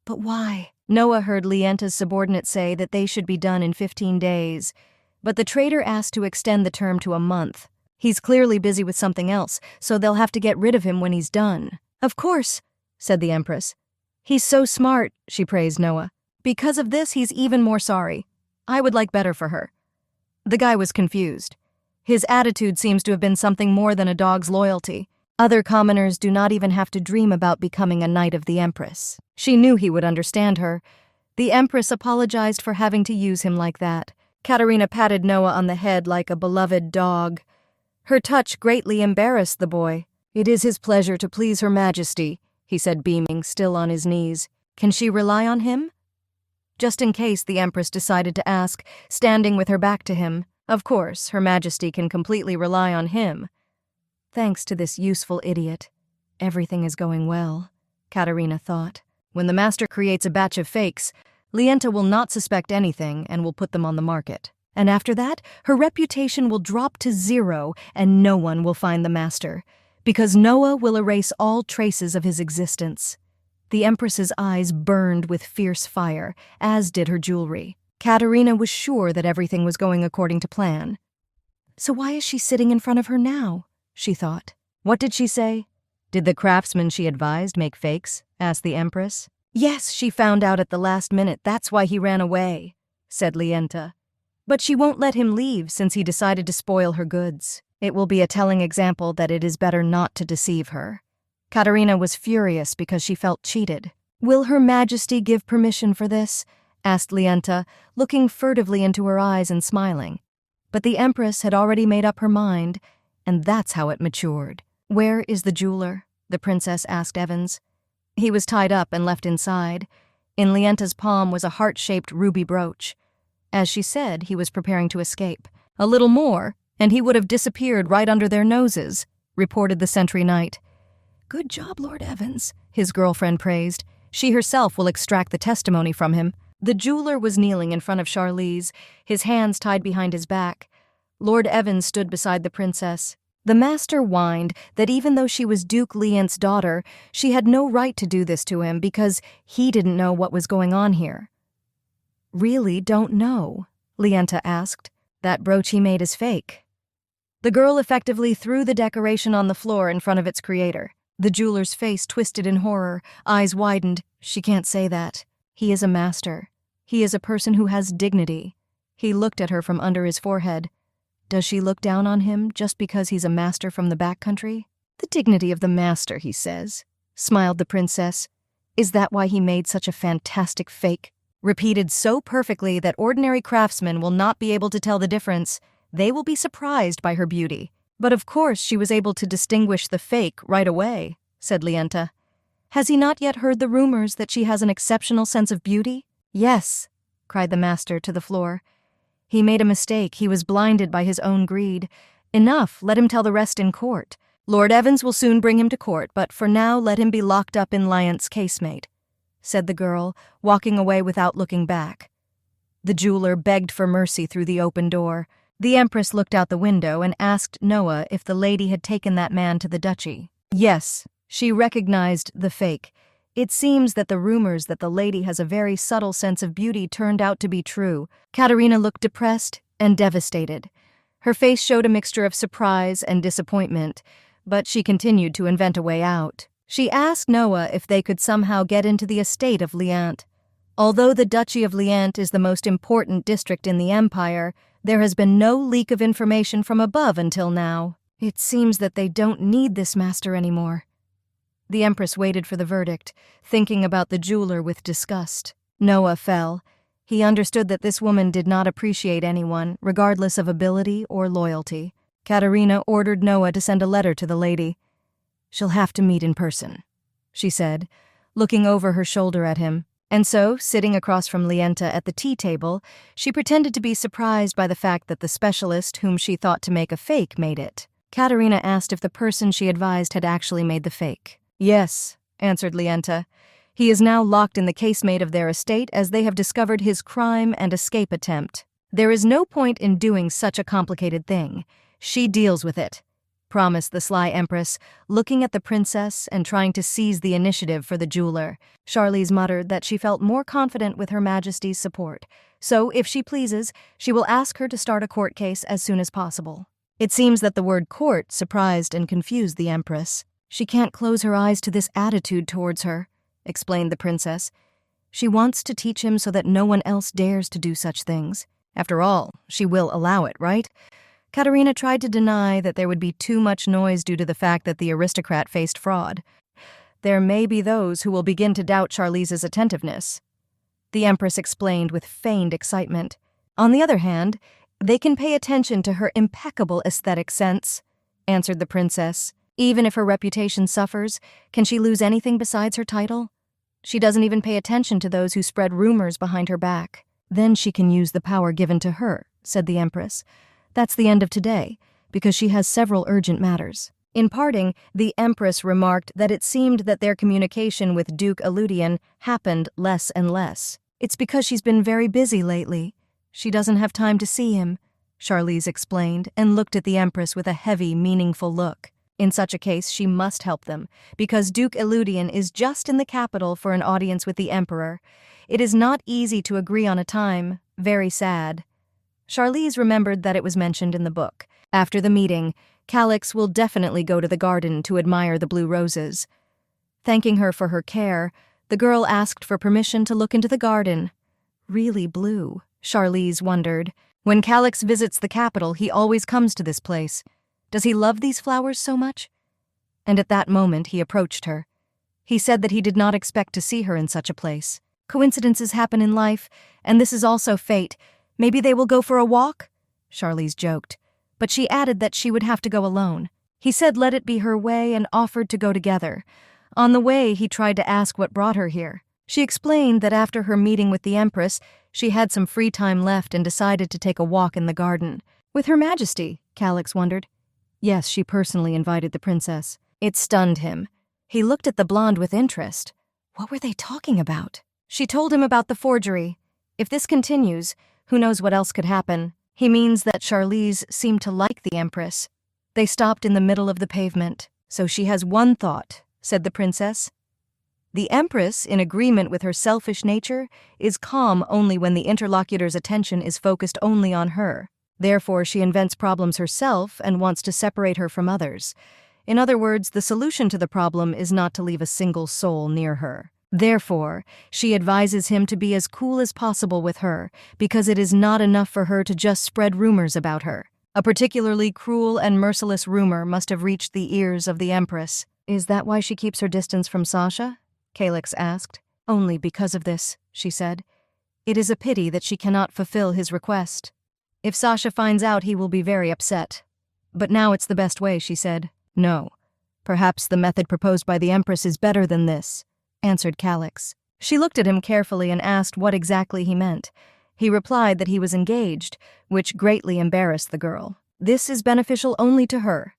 But why? Noah heard Lienta's subordinate say that they should be done in 15 days, but the trader asked to extend the term to a month. He's clearly busy with something else, so they'll have to get rid of him when he's done. Of course, said the Empress. He's so smart, she praised Noah. Because of this, he's even more sorry. I would like better for her. The guy was confused. His attitude seems to have been something more than a dog's loyalty. Other commoners do not even have to dream about becoming a knight of the Empress. She knew he would understand her. The Empress apologized for having to use him like that. Katerina patted Noah on the head like a beloved dog. Her touch greatly embarrassed the boy. It is his pleasure to please Her Majesty, he said, beaming, still on his knees. Can she rely on him? Just in case, the Empress decided to ask, standing with her back to him. Of course, Her Majesty can completely rely on him. Thanks to this useful idiot, everything is going well, Katerina thought. When the master creates a batch of fakes, Lienta will not suspect anything and will put them on the market. And after that, her reputation will drop to 0 and no one will find the master, because Noah will erase all traces of his existence. The Empress's eyes burned with fierce fire, as did her jewelry. Katerina was sure that everything was going according to plan. So why is she sitting in front of her now? She thought. What did she say? Did the craftsman she advised make fakes? Asked the Empress. Yes, she found out at the last minute. That's why he ran away, said Lienta. But she won't let him leave since he decided to spoil her goods. It will be a telling example that it is better not to deceive her. Katerina was furious because she felt cheated. Will Her Majesty give permission for this? Asked Lienta, looking furtively into her eyes and smiling. But the Empress had already made up her mind, and that's how it matured. Where is the jeweler? The princess asked Evans. He was tied up and left inside. In Lienta's palm was a heart-shaped ruby brooch. As she said, he was preparing to escape. A little more, and he would have disappeared right under their noses, reported the sentry knight. Good job, Lord Evans, his girlfriend praised. She herself will extract the testimony from him. The jeweler was kneeling in front of Charlize, his hands tied behind his back. Lord Evans stood beside the princess. The master whined that even though she was Duke Lient's daughter, she had no right to do this to him because he didn't know what was going on here. Really don't know? Lienta asked. That brooch he made is fake. The girl effectively threw the decoration on the floor in front of its creator. The jeweler's face twisted in horror, eyes widened. She can't say that. He is a master. He is a person who has dignity. He looked at her from under his forehead. Does she look down on him just because he's a master from the backcountry? The dignity of the master, he says, smiled the princess. Is that why he made such a fantastic fake? Repeated so perfectly that ordinary craftsmen will not be able to tell the difference. They will be surprised by her beauty. But of course she was able to distinguish the fake right away, said Lienta. Has he not yet heard the rumors that she has an exceptional sense of beauty? Yes, cried the master to the floor. He made a mistake. He was blinded by his own greed. Enough, let him tell the rest in court. Lord Evans will soon bring him to court, but for now let him be locked up in Lient's casemate, said the girl, walking away without looking back. The jeweler begged for mercy through the open door. The Empress looked out the window and asked Noah if the lady had taken that man to the duchy. Yes, she recognized the fake. It seems that the rumors that the lady has a very subtle sense of beauty turned out to be true. Katerina looked depressed and devastated. Her face showed a mixture of surprise and disappointment, but she continued to invent a way out. She asked Noah if they could somehow get into the estate of Lient. Although the Duchy of Lient is the most important district in the empire, there has been no leak of information from above until now. It seems that they don't need this master anymore. The Empress waited for the verdict, thinking about the jeweler with disgust. Noah fell. He understood that this woman did not appreciate anyone, regardless of ability or loyalty. Katerina ordered Noah to send a letter to the lady. She'll have to meet in person, she said, looking over her shoulder at him. And so, sitting across from Lienta at the tea table, she pretended to be surprised by the fact that the specialist whom she thought to make a fake made it. Katerina asked if the person she advised had actually made the fake. Yes, answered Lienta. He is now locked in the casemate of their estate as they have discovered his crime and escape attempt. There is no point in doing such a complicated thing. She deals with it. promised the sly empress, looking at the princess and trying to seize the initiative for the jeweler. Charlize muttered that she felt more confident with Her Majesty's support, so if she pleases, she will ask her to start a court case as soon as possible. It seems that the word court surprised and confused the empress. She can't close her eyes to this attitude towards her, explained the princess. She wants to teach him so that no one else dares to do such things. After all, she will allow it, right? Katerina tried to deny that there would be too much noise due to the fact that the aristocrat faced fraud. There may be those who will begin to doubt Charlize's attentiveness, the empress explained with feigned excitement. On the other hand, they can pay attention to her impeccable aesthetic sense, answered the princess. Even if her reputation suffers, can she lose anything besides her title? She doesn't even pay attention to those who spread rumors behind her back. Then she can use the power given to her, said the empress. That's the end of today, because she has several urgent matters. In parting, the empress remarked that it seemed that their communication with Duke Eludian happened less and less. It's because she's been very busy lately. She doesn't have time to see him, Charlize explained, and looked at the empress with a heavy, meaningful look. In such a case, she must help them, because Duke Eludian is just in the capital for an audience with the emperor. It is not easy to agree on a time. Very sad. Charlize remembered that it was mentioned in the book. After the meeting, Calix will definitely go to the garden to admire the blue roses. Thanking her for her care, the girl asked for permission to look into the garden. Really blue, Charlize wondered. When Calix visits the capital, he always comes to this place. Does he love these flowers so much? And at that moment, he approached her. He said that he did not expect to see her in such a place. Coincidences happen in life, and this is also fate. Maybe they will go for a walk? Charlize joked, but she added that she would have to go alone. He said let it be her way and offered to go together. On the way, he tried to ask what brought her here. She explained that after her meeting with the empress, she had some free time left and decided to take a walk in the garden. With Her Majesty, Calix wondered. Yes, she personally invited the princess. It stunned him. He looked at the blonde with interest. What were they talking about? She told him about the forgery. If this continues, who knows what else could happen. He means that Charlize seemed to like the empress. They stopped in the middle of the pavement. So she has one thought, said the princess. The empress, in agreement with her selfish nature, is calm only when the interlocutor's attention is focused only on her. Therefore, she invents problems herself and wants to separate her from others. In other words, the solution to the problem is not to leave a single soul near her. Therefore, she advises him to be as cool as possible with her, because it is not enough for her to just spread rumors about her. A particularly cruel and merciless rumor must have reached the ears of the empress. Is that why she keeps her distance from Sasha? Calix asked. Only because of this, she said. It is a pity that she cannot fulfill his request. If Sasha finds out, he will be very upset. But now it's the best way, she said. No. Perhaps the method proposed by the empress is better than this, answered Calix. She looked at him carefully and asked what exactly he meant. He replied that he was engaged, which greatly embarrassed the girl. This is beneficial only to her.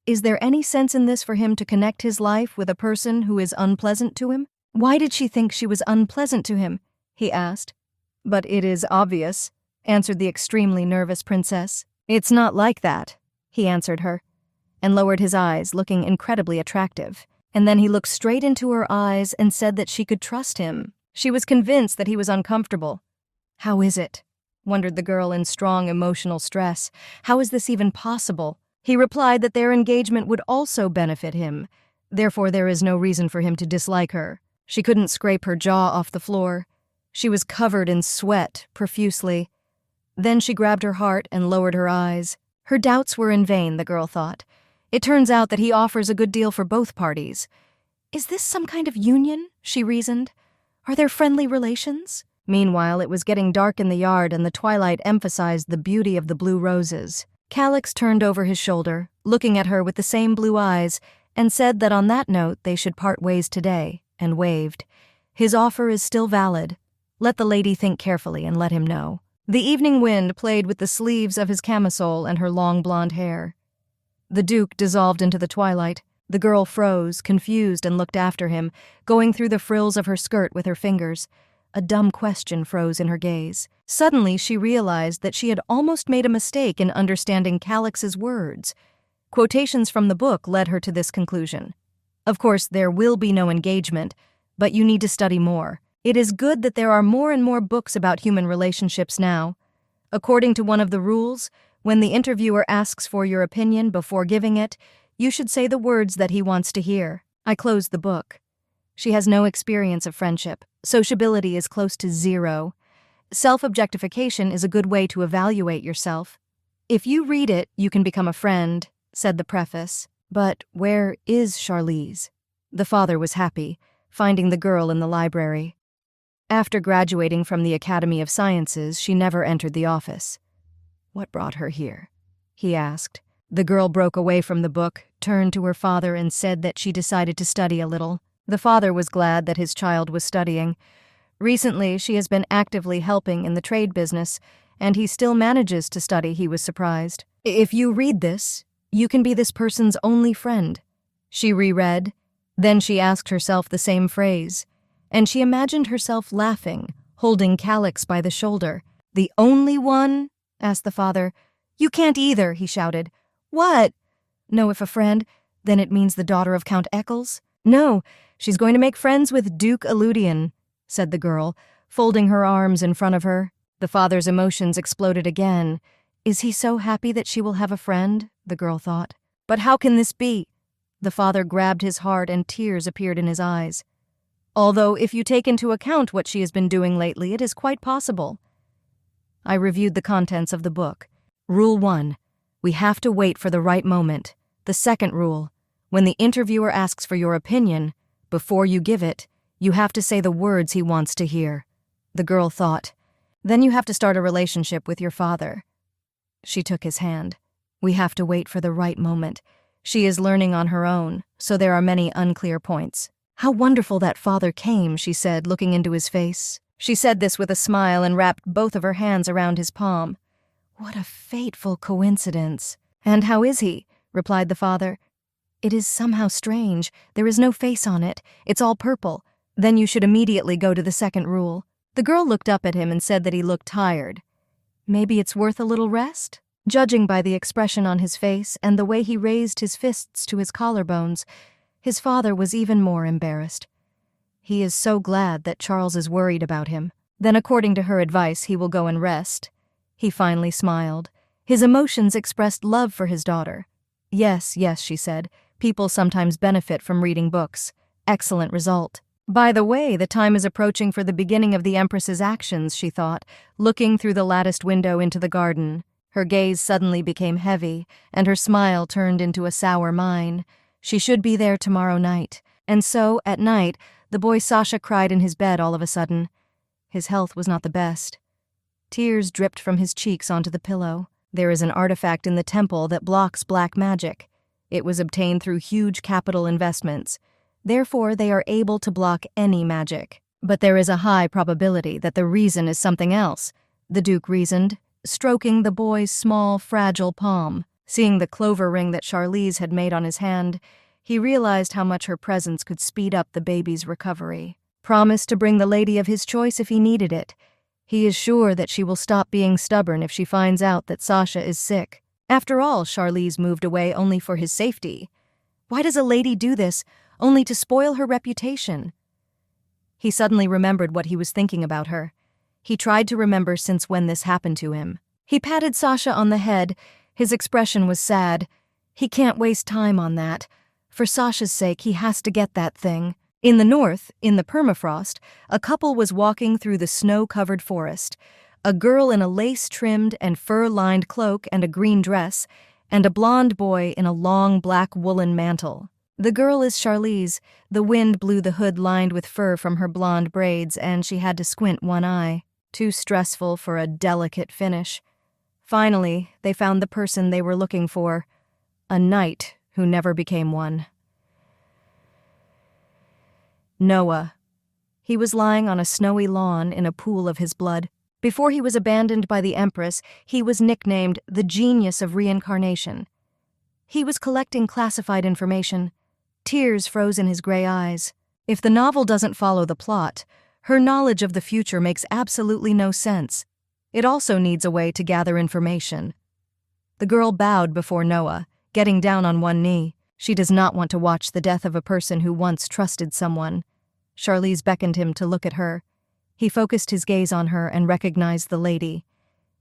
Is there any sense in this for him to connect his life with a person who is unpleasant to him? Why did she think she was unpleasant to him? He asked. But it is obvious, answered the extremely nervous princess. It's not like that, he answered her, and lowered his eyes, looking incredibly attractive. And then he looked straight into her eyes and said that she could trust him. She was convinced that he was uncomfortable. How is it? Wondered the girl in strong emotional stress. How is this even possible? He replied that their engagement would also benefit him. Therefore, there is no reason for him to dislike her. She couldn't scrape her jaw off the floor. She was covered in sweat profusely. Then she grabbed her heart and lowered her eyes. Her doubts were in vain, the girl thought. It turns out that he offers a good deal for both parties. Is this some kind of union? She reasoned. Are there friendly relations? Meanwhile, it was getting dark in the yard and the twilight emphasized the beauty of the blue roses. Calix turned over his shoulder, looking at her with the same blue eyes, and said that on that note they should part ways today, and waved. His offer is still valid. Let the lady think carefully and let him know. The evening wind played with the sleeves of his camisole and her long blonde hair. The Duke dissolved into the twilight. The girl froze, confused, and looked after him, going through the frills of her skirt with her fingers. A dumb question froze in her gaze. Suddenly, she realized that she had almost made a mistake in understanding Calix's words. Quotations from the book led her to this conclusion. Of course, there will be no engagement, but you need to study more. It is good that there are more and more books about human relationships now. According to one of the rules, when the interviewer asks for your opinion before giving it, you should say the words that he wants to hear. I closed the book. She has no experience of friendship. Sociability is close to zero. Self-objectification is a good way to evaluate yourself. If you read it, you can become a friend, said the preface. But where is Charlize? The father was happy, finding the girl in the library. After graduating from the Academy of Sciences, she never entered the office. What brought her here? He asked. The girl broke away from the book, turned to her father, and said that she decided to study a little. The father was glad that his child was studying. Recently, she has been actively helping in the trade business, and he still manages to study, he was surprised. If you read this, you can be this person's only friend. She reread. Then she asked herself the same phrase, and she imagined herself laughing, holding Calix by the shoulder. The only one? Asked the father. You can't either, he shouted. What? No, if a friend, then it means the daughter of Count Eccles? No, she's going to make friends with Duke Eludian, said the girl, folding her arms in front of her. The father's emotions exploded again. Is he so happy that she will have a friend? The girl thought. But how can this be? The father grabbed his heart and tears appeared in his eyes. Although, if you take into account what she has been doing lately, it is quite possible. I reviewed the contents of the book. Rule 1. We have to wait for the right moment. The second rule. When the interviewer asks for your opinion, before you give it, you have to say the words he wants to hear. The girl thought. Then you have to start a relationship with your father. She took his hand. We have to wait for the right moment. She is learning on her own, so there are many unclear points. How wonderful that father came, she said, looking into his face. She said this with a smile and wrapped both of her hands around his palm. What a fateful coincidence. And how is he? Replied the father. It is somehow strange. There is no face on it. It's all purple. Then you should immediately go to the second rule. The girl looked up at him and said that he looked tired. Maybe it's worth a little rest? Judging by the expression on his face and the way he raised his fists to his collarbones, his father was even more embarrassed. He is so glad that Charles is worried about him. Then, according to her advice, he will go and rest. He finally smiled. His emotions expressed love for his daughter. Yes, yes, she said. People sometimes benefit from reading books. Excellent result. By the way, the time is approaching for the beginning of the Empress's actions, she thought, looking through the latticed window into the garden. Her gaze suddenly became heavy, and her smile turned into a sour mine. She should be there tomorrow night. And so, at night, the boy Sasha cried in his bed all of a sudden. His health was not the best. Tears dripped from his cheeks onto the pillow. There is an artifact in the temple that blocks black magic. It was obtained through huge capital investments. Therefore, they are able to block any magic. But there is a high probability that the reason is something else, the Duke reasoned, stroking the boy's small, fragile palm. Seeing the clover ring that Charlize had made on his hand, he realized how much her presence could speed up the baby's recovery. Promised to bring the lady of his choice if he needed it. He is sure that she will stop being stubborn if she finds out that Sasha is sick. After all, Charlize moved away only for his safety. Why does a lady do this, only to spoil her reputation? He suddenly remembered what he was thinking about her. He tried to remember since when this happened to him. He patted Sasha on the head. His expression was sad. He can't waste time on that. For Sasha's sake, he has to get that thing. In the north, in the permafrost, a couple was walking through the snow-covered forest. A girl in a lace-trimmed and fur-lined cloak and a green dress, and a blonde boy in a long black woolen mantle. The girl is Charlize. The wind blew the hood lined with fur from her blonde braids, and she had to squint one eye. Too stressful for a delicate finish. Finally, they found the person they were looking for. A knight who never became one. Noah. He was lying on a snowy lawn in a pool of his blood. Before he was abandoned by the Empress, he was nicknamed the Genius of Reincarnation. He was collecting classified information. Tears froze in his gray eyes. If the novel doesn't follow the plot, her knowledge of the future makes absolutely no sense. It also needs a way to gather information. The girl bowed before Noah. getting down on one knee. She does not want to watch the death of a person who once trusted someone. Charlize beckoned him to look at her. He focused his gaze on her and recognized the lady.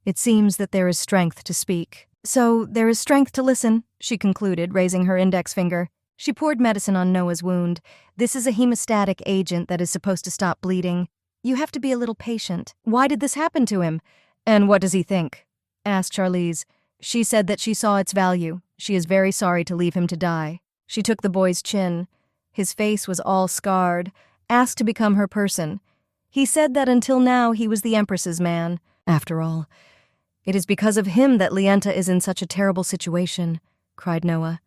It seems that there is strength to speak. So, there is strength to listen, she concluded, raising her index finger. She poured medicine on Noah's wound. This is a hemostatic agent that is supposed to stop bleeding. You have to be a little patient. Why did this happen to him? And what does he think? Asked Charlize. She said that she saw its value. She is very sorry to leave him to die. She took the boy's chin. His face was all scarred, asked to become her person. He said that until now he was the Empress's man. After all, it is because of him that Lienta is in such a terrible situation, cried Noah.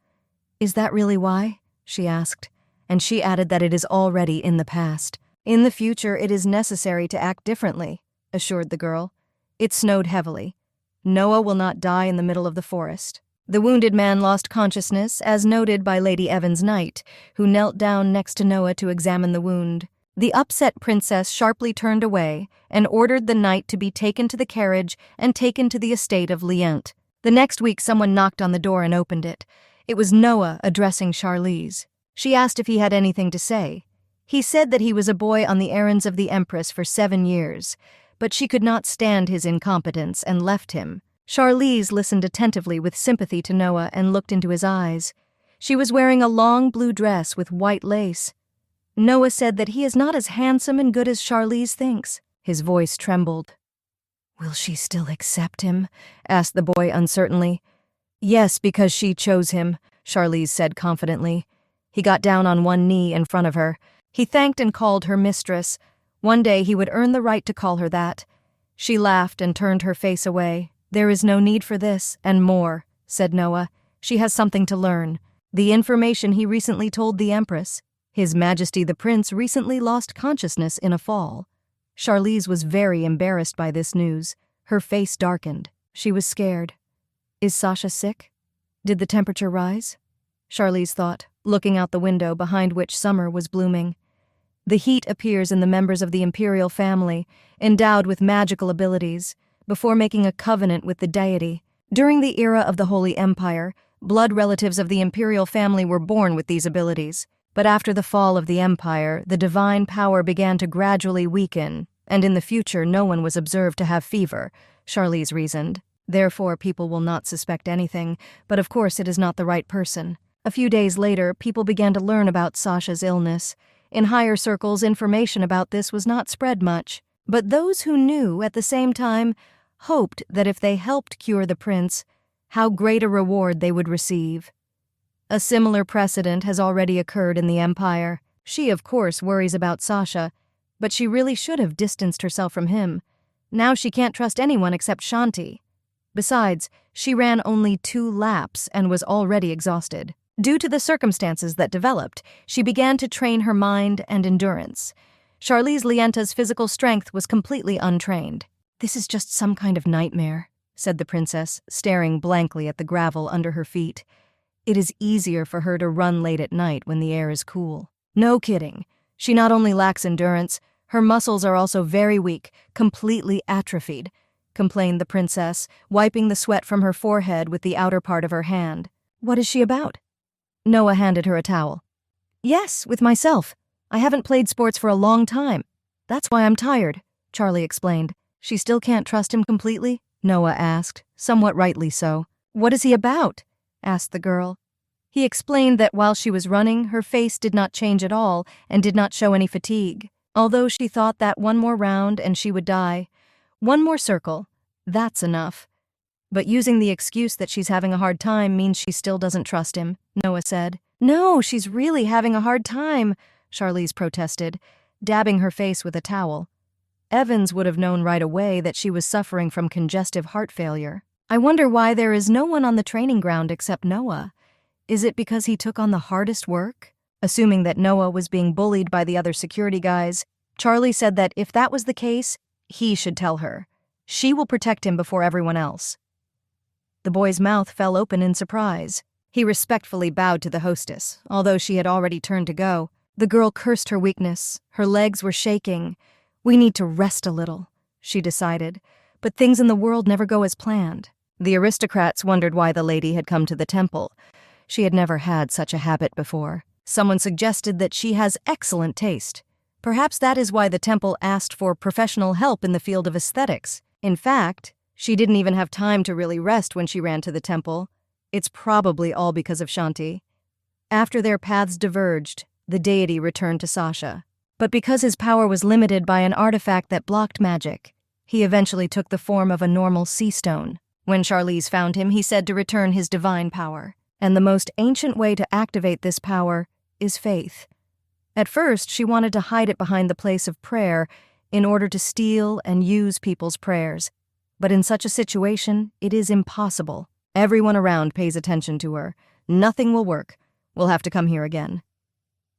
Is that really why? She asked, and she added that it is already in the past. In the future, it is necessary to act differently, assured the girl. It snowed heavily. Noah will not die in the middle of the forest. The wounded man lost consciousness, as noted by Lady Evans' knight, who knelt down next to Noah to examine the wound. The upset princess sharply turned away and ordered the knight to be taken to the carriage and taken to the estate of Liente. The next week someone knocked on the door and opened it. It was Noah addressing Charlize. She asked if he had anything to say. He said that he was a boy on the errands of the Empress for 7 years, but she could not stand his incompetence and left him. Charlize listened attentively with sympathy to Noah and looked into his eyes. She was wearing a long blue dress with white lace. Noah said that he is not as handsome and good as Charlize thinks. His voice trembled. Will she still accept him? Asked the boy uncertainly. Yes, because she chose him, Charlize said confidently. He got down on one knee in front of her. He thanked and called her mistress. One day he would earn the right to call her that. She laughed and turned her face away. There is no need for this, and more, said Noah. She has something to learn. The information he recently told the Empress. His Majesty the Prince recently lost consciousness in a fall. Charlize was very embarrassed by this news. Her face darkened. She was scared. Is Sasha sick? Did the temperature rise? Charlize thought, looking out the window behind which summer was blooming. The heat appears in the members of the imperial family, endowed with magical abilities, before making a covenant with the deity. During the era of the Holy Empire, blood relatives of the imperial family were born with these abilities. But after the fall of the empire, the divine power began to gradually weaken, and in the future no one was observed to have fever, Charlize reasoned. Therefore, people will not suspect anything, but of course it is not the right person. A few days later, people began to learn about Sasha's illness. In higher circles, information about this was not spread much, but those who knew at the same time hoped that if they helped cure the prince, how great a reward they would receive. A similar precedent has already occurred in the Empire. She, of course, worries about Sasha, but she really should have distanced herself from him. Now she can't trust anyone except Shanti. Besides, she ran only 2 laps and was already exhausted. Due to the circumstances that developed, she began to train her mind and endurance. Charlize Lienta's physical strength was completely untrained. This is just some kind of nightmare, said the princess, staring blankly at the gravel under her feet. It is easier for her to run late at night when the air is cool. No kidding. She not only lacks endurance, her muscles are also very weak, completely atrophied, complained the princess, wiping the sweat from her forehead with the outer part of her hand. What is she about? Noah handed her a towel. Yes, with myself. I haven't played sports for a long time. That's why I'm tired, Charlie explained. She still can't trust him completely? Noah asked, somewhat rightly so. What is he about? Asked the girl. He explained that while she was running, her face did not change at all and did not show any fatigue, although she thought that one more round and she would die. One more circle. That's enough. But using the excuse that she's having a hard time means she still doesn't trust him, Noah said. No, she's really having a hard time, Charlize protested, dabbing her face with a towel. Evans would have known right away that she was suffering from congestive heart failure. I wonder why there is no one on the training ground except Noah. Is it because he took on the hardest work? Assuming that Noah was being bullied by the other security guys, Charlie said that if that was the case, he should tell her. She will protect him before everyone else. The boy's mouth fell open in surprise. He respectfully bowed to the hostess, although she had already turned to go. The girl cursed her weakness. Her legs were shaking. We need to rest a little, she decided, but things in the world never go as planned. The aristocrats wondered why the lady had come to the temple. She had never had such a habit before. Someone suggested that she has excellent taste. Perhaps that is why the temple asked for professional help in the field of aesthetics. In fact, she didn't even have time to really rest when she ran to the temple. It's probably all because of Shanti. After their paths diverged, the deity returned to Sasha. But because his power was limited by an artifact that blocked magic, he eventually took the form of a normal sea stone. When Charlize found him, he said to return his divine power. And the most ancient way to activate this power is faith. At first, she wanted to hide it behind the place of prayer in order to steal and use people's prayers. But in such a situation, it is impossible. Everyone around pays attention to her. Nothing will work. We'll have to come here again.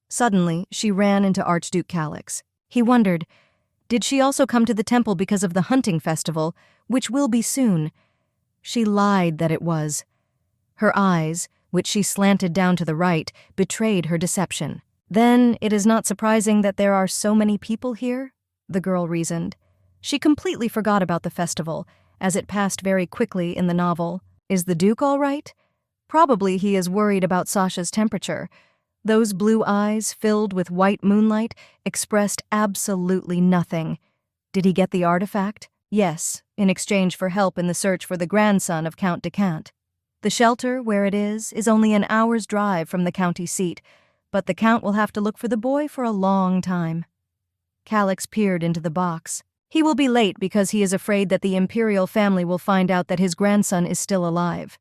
Suddenly, she ran into Archduke Calix. He wondered, did she also come to the temple because of the hunting festival, which will be soon? She lied that it was. Her eyes, which she slanted down to the right, betrayed her deception. Then it is not surprising that there are so many people here, the girl reasoned. She completely forgot about the festival, as it passed very quickly in the novel. Is the Duke all right? Probably he is worried about Sasha's temperature. Those blue eyes, filled with white moonlight, expressed absolutely nothing. Did he get the artifact? Yes, in exchange for help in the search for the grandson of Count de Cant. The shelter, where it is only an hour's drive from the county seat, but the Count will have to look for the boy for a long time. Calix peered into the box. He will be late because he is afraid that the imperial family will find out that his grandson is still alive.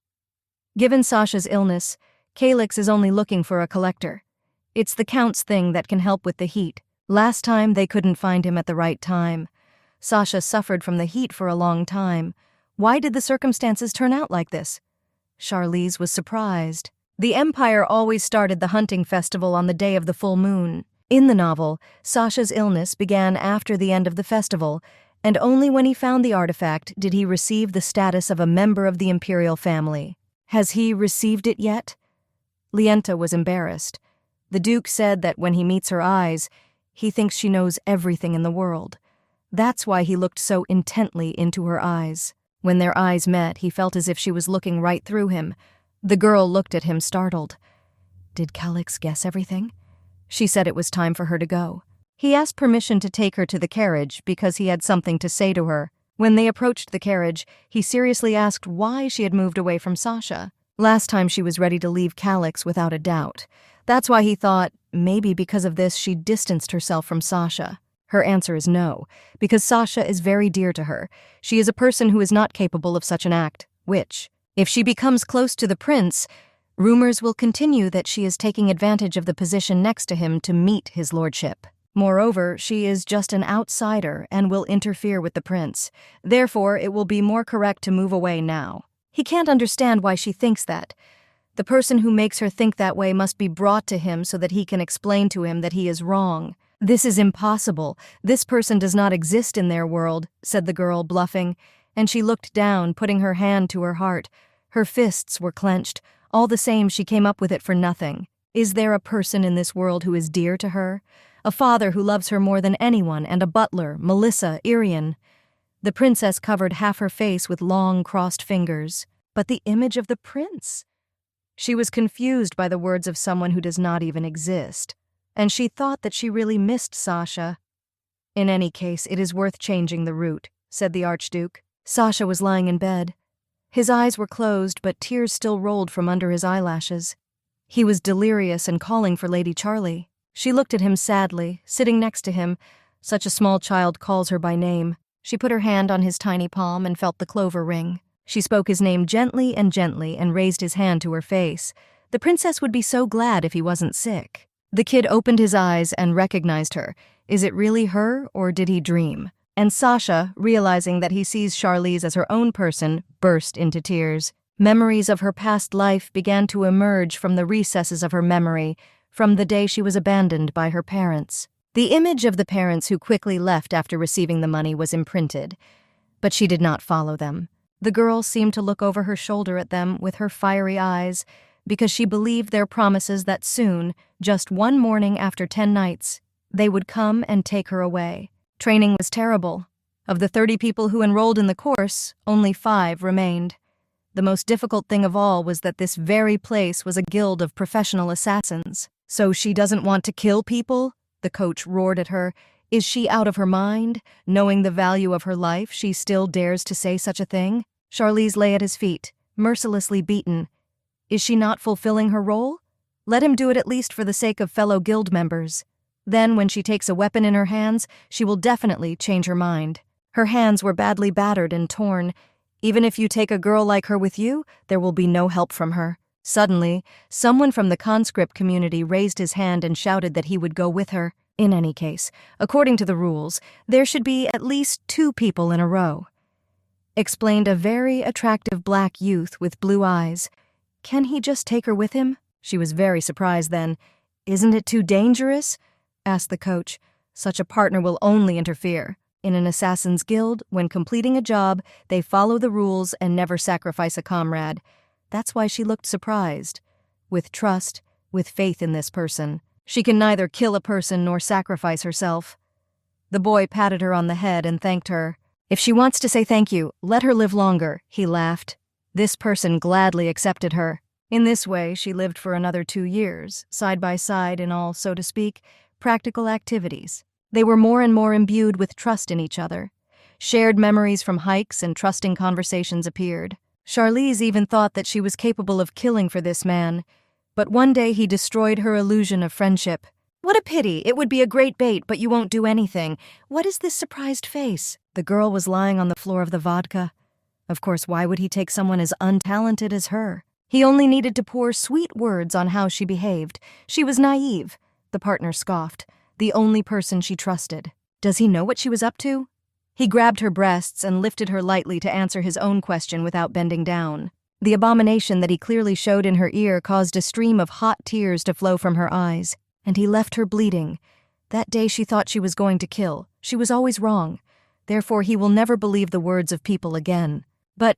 Given Sasha's illness, Calix is only looking for a collector. It's the Count's thing that can help with the heat. Last time they couldn't find him at the right time. Sasha suffered from the heat for a long time. Why did the circumstances turn out like this? Charlize was surprised. The Empire always started the hunting festival on the day of the full moon. In the novel, Sasha's illness began after the end of the festival, and only when he found the artifact did he receive the status of a member of the imperial family. Has he received it yet? Lienta was embarrassed. The Duke said that when he meets her eyes, he thinks she knows everything in the world. That's why he looked so intently into her eyes. When their eyes met, he felt as if she was looking right through him. The girl looked at him startled. Did Calix guess everything? She said it was time for her to go. He asked permission to take her to the carriage because he had something to say to her. When they approached the carriage, he seriously asked why she had moved away from Sasha. Last time she was ready to leave Calix without a doubt. That's why he thought, maybe because of this she distanced herself from Sasha. Her answer is no, because Sasha is very dear to her. She is a person who is not capable of such an act, which, if she becomes close to the prince, rumors will continue that she is taking advantage of the position next to him to meet his lordship. Moreover, she is just an outsider and will interfere with the prince. Therefore, it will be more correct to move away now. He can't understand why she thinks that. The person who makes her think that way must be brought to him so that he can explain to him that he is wrong. This is impossible. This person does not exist in their world, said the girl, bluffing, and she looked down, putting her hand to her heart. Her fists were clenched. All the same, she came up with it for nothing. Is there a person in this world who is dear to her? A father who loves her more than anyone, and a butler, Melissa, Irian. The princess covered half her face with long, crossed fingers. But the image of the prince? She was confused by the words of someone who does not even exist, and she thought that she really missed Sasha. In any case, it is worth changing the route, said the Archduke. Sasha was lying in bed. His eyes were closed, but tears still rolled from under his eyelashes. He was delirious and calling for Lady Charlie. She looked at him sadly, sitting next to him. Such a small child calls her by name. She put her hand on his tiny palm and felt the clover ring. She spoke his name gently and raised his hand to her face. The princess would be so glad if he wasn't sick. The kid opened his eyes and recognized her. Is it really her, or did he dream? And Sasha, realizing that he sees Charlize as her own person, burst into tears. Memories of her past life began to emerge from the recesses of her memory, from the day she was abandoned by her parents. The image of the parents who quickly left after receiving the money was imprinted, but she did not follow them. The girl seemed to look over her shoulder at them with her fiery eyes, because she believed their promises that soon, just one morning after 10 nights, they would come and take her away. Training was terrible. Of the 30 people who enrolled in the course, only 5 remained. The most difficult thing of all was that this very place was a guild of professional assassins. "So she doesn't want to kill people?" the coach roared at her. "Is she out of her mind? Knowing the value of her life, she still dares to say such a thing?" Charlize lay at his feet, mercilessly beaten. Is she not fulfilling her role? Let him do it at least for the sake of fellow guild members. Then, when she takes a weapon in her hands, she will definitely change her mind. Her hands were badly battered and torn. Even if you take a girl like her with you, there will be no help from her. Suddenly, someone from the conscript community raised his hand and shouted that he would go with her. In any case, according to the rules, there should be at least 2 people in a row. Explained a very attractive black youth with blue eyes. Can he just take her with him? She was very surprised then. "Isn't it too dangerous?" asked the coach. "Such a partner will only interfere. In an assassin's guild, when completing a job, they follow the rules and never sacrifice a comrade." That's why she looked surprised. With trust, with faith in this person. She can neither kill a person nor sacrifice herself. The boy patted her on the head and thanked her. "If she wants to say thank you, let her live longer," he laughed. This person gladly accepted her. In this way, she lived for another 2 years, side by side in all, so to speak, practical activities. They were more and more imbued with trust in each other. Shared memories from hikes and trusting conversations appeared. Charlize even thought that she was capable of killing for this man, but one day he destroyed her illusion of friendship. "What a pity, it would be a great bait, but you won't do anything. What is this surprised face?" The girl was lying on the floor of the vodka. Of course, why would he take someone as untalented as her? He only needed to pour sweet words on how she behaved. She was naive, the partner scoffed, the only person she trusted. Does he know what she was up to? He grabbed her breasts and lifted her lightly to answer his own question without bending down. The abomination that he clearly showed in her ear caused a stream of hot tears to flow from her eyes, and he left her bleeding. That day she thought she was going to kill. She was always wrong. Therefore, he will never believe the words of people again. But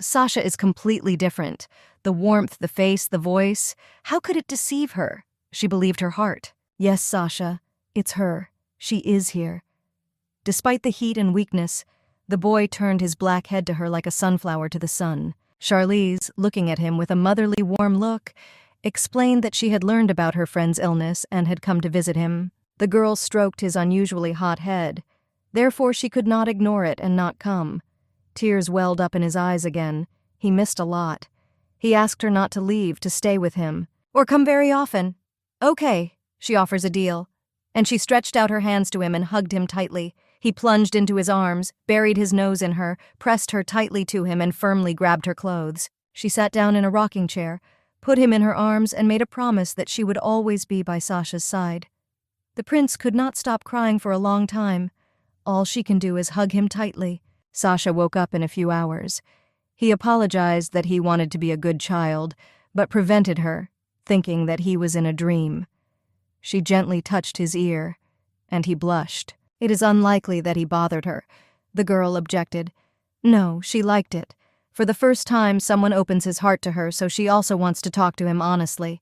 Sasha is completely different. The warmth, the face, the voice. How could it deceive her? She believed her heart. Yes, Sasha, it's her. She is here. Despite the heat and weakness, the boy turned his black head to her like a sunflower to the sun. Charlize, looking at him with a motherly warm look, explained that she had learned about her friend's illness and had come to visit him. The girl stroked his unusually hot head. Therefore, she could not ignore it and not come. Tears welled up in his eyes again. He missed a lot. He asked her not to leave, to stay with him. Or come very often. "Okay," she offers a deal. And she stretched out her hands to him and hugged him tightly. He plunged into his arms, buried his nose in her, pressed her tightly to him and firmly grabbed her clothes. She sat down in a rocking chair, put him in her arms and made a promise that she would always be by Sasha's side. The prince could not stop crying for a long time. All she can do is hug him tightly. Sasha woke up in a few hours. He apologized that he wanted to be a good child, but prevented her, thinking that he was in a dream. She gently touched his ear, and he blushed. It is unlikely that he bothered her, the girl objected. No, she liked it. For the first time, someone opens his heart to her, so she also wants to talk to him honestly.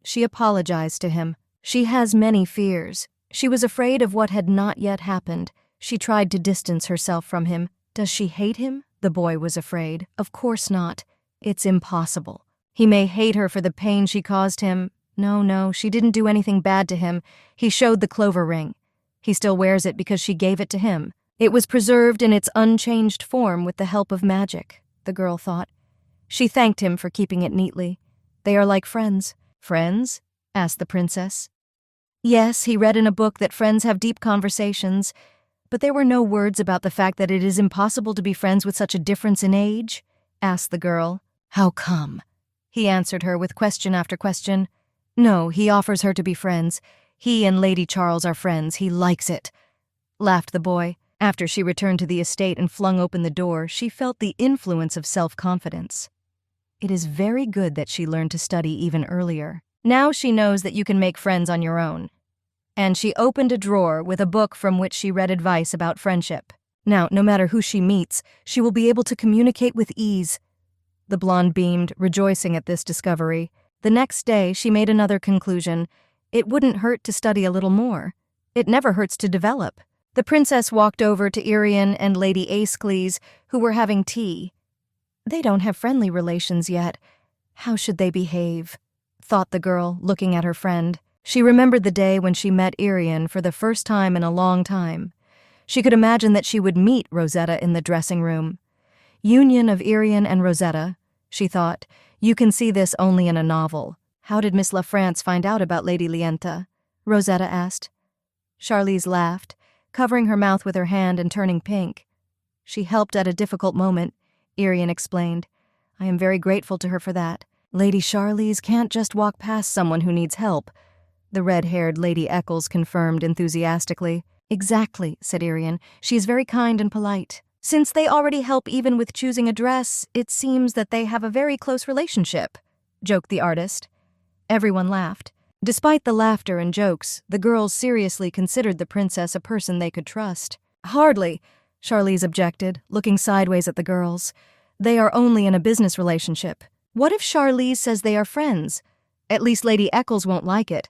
She apologized to him. She has many fears. She was afraid of what had not yet happened. She tried to distance herself from him. Does she hate him? The boy was afraid. Of course not. It's impossible. He may hate her for the pain she caused him. No, she didn't do anything bad to him. He showed the clover ring. He still wears it because she gave it to him. It was preserved in its unchanged form with the help of magic, the girl thought. She thanked him for keeping it neatly. They are like friends. Friends? Asked the princess. Yes, he read in a book that friends have deep conversations, but there were no words about the fact that it is impossible to be friends with such a difference in age, asked the girl. How come? He answered her with question after question. No, he offers her to be friends. He and Lady Charles are friends. He likes it, laughed the boy. After she returned to the estate and flung open the door, she felt the influence of self-confidence. It is very good that she learned to study even earlier. Now she knows that you can make friends on your own. And she opened a drawer with a book from which she read advice about friendship. Now, no matter who she meets, she will be able to communicate with ease. The blonde beamed, rejoicing at this discovery. The next day, she made another conclusion. It wouldn't hurt to study a little more. It never hurts to develop. The princess walked over to Irian and Lady Aescles, who were having tea. They don't have friendly relations yet. How should they behave? Thought the girl, looking at her friend. She remembered the day when she met Irian for the first time in a long time. She could imagine that she would meet Rosetta in the dressing room. Union of Irian and Rosetta, she thought. You can see this only in a novel. How did Miss LaFrance find out about Lady Lienta? Rosetta asked. Charlize laughed, covering her mouth with her hand and turning pink. She helped at a difficult moment, Irian explained. I am very grateful to her for that. Lady Charlize can't just walk past someone who needs help, the red-haired Lady Eccles confirmed enthusiastically. Exactly, said Irian. She is very kind and polite. Since they already help even with choosing a dress, it seems that they have a very close relationship, joked the artist. Everyone laughed. Despite the laughter and jokes, the girls seriously considered the princess a person they could trust. Hardly, Charlize objected, looking sideways at the girls. They are only in a business relationship. What if Charlize says they are friends? At least Lady Eccles won't like it.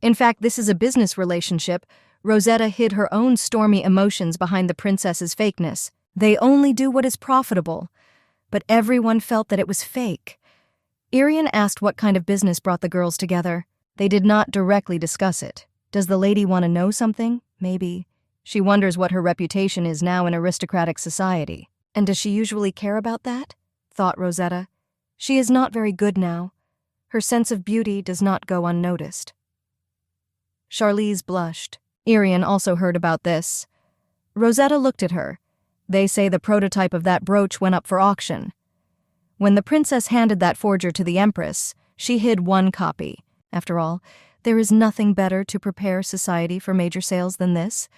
In fact, this is a business relationship. Rosetta hid her own stormy emotions behind the princess's fakeness. They only do what is profitable. But everyone felt that it was fake. Irian asked what kind of business brought the girls together. They did not directly discuss it. Does the lady want to know something? Maybe. She wonders what her reputation is now in aristocratic society. And does she usually care about that? Thought Rosetta. She is not very good now. Her sense of beauty does not go unnoticed. Charlize blushed. Irian also heard about this. Rosetta looked at her. They say the prototype of that brooch went up for auction. When the princess handed that forger to the empress, she hid one copy. After all, there is nothing better to prepare society for major sales than this.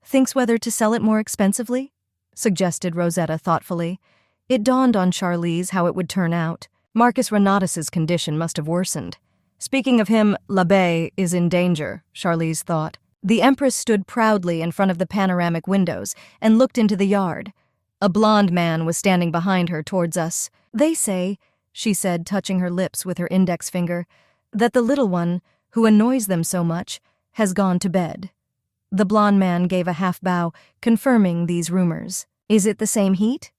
Thinks whether to sell it more expensively? Suggested Rosetta thoughtfully. It dawned on Charlize how it would turn out. Marcus Renatus's condition must have worsened. Speaking of him, l'Abbé is in danger, Charlize thought. The empress stood proudly in front of the panoramic windows and looked into the yard. A blond man was standing behind her towards us. They say, she said, touching her lips with her index finger, that the little one, who annoys them so much, has gone to bed. The blond man gave a half bow, confirming these rumors. Is it the same heat?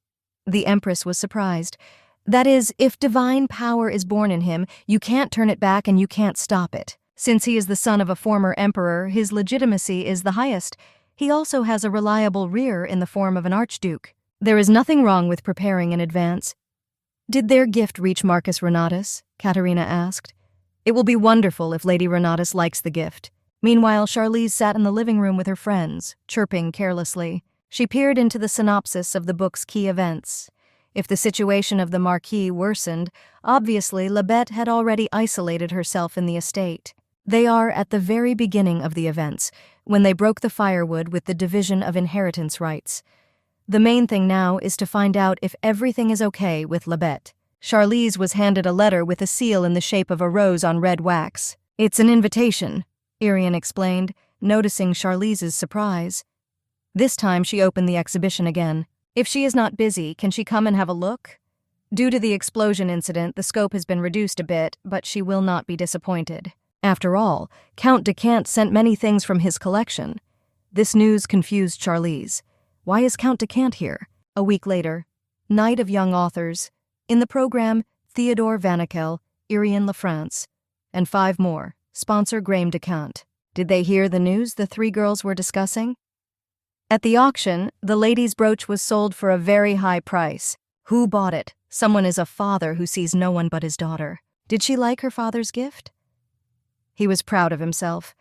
The empress was surprised. That is, if divine power is born in him, you can't turn it back and you can't stop it. Since he is the son of a former emperor, his legitimacy is the highest. He also has a reliable rear in the form of an archduke. There is nothing wrong with preparing in advance. Did their gift reach Marcus Renatus? Katerina asked. It will be wonderful if Lady Renatus likes the gift. Meanwhile, Charlize sat in the living room with her friends, chirping carelessly. She peered into the synopsis of the book's key events. If the situation of the Marquis worsened, obviously Labette had already isolated herself in the estate. They are at the very beginning of the events, when they broke the firewood with the division of inheritance rights. The main thing now is to find out if everything is okay with Labette. Charlize was handed a letter with a seal in the shape of a rose on red wax. It's an invitation, Irian explained, noticing Charlize's surprise. This time she opened the exhibition again. If she is not busy, can she come and have a look? Due to the explosion incident, the scope has been reduced a bit, but she will not be disappointed. After all, Count de Cant sent many things from his collection. This news confused Charlize. Why is Count de Cant here? A week later, Night of Young Authors. In the program, Theodore Vanakel, Irian LaFrance, and 5 more. Sponsor Graham de Cant. Did they hear the news the 3 girls were discussing? At the auction, the lady's brooch was sold for a very high price. Who bought it? Someone is a father who sees no one but his daughter. Did she like her father's gift? He was proud of himself.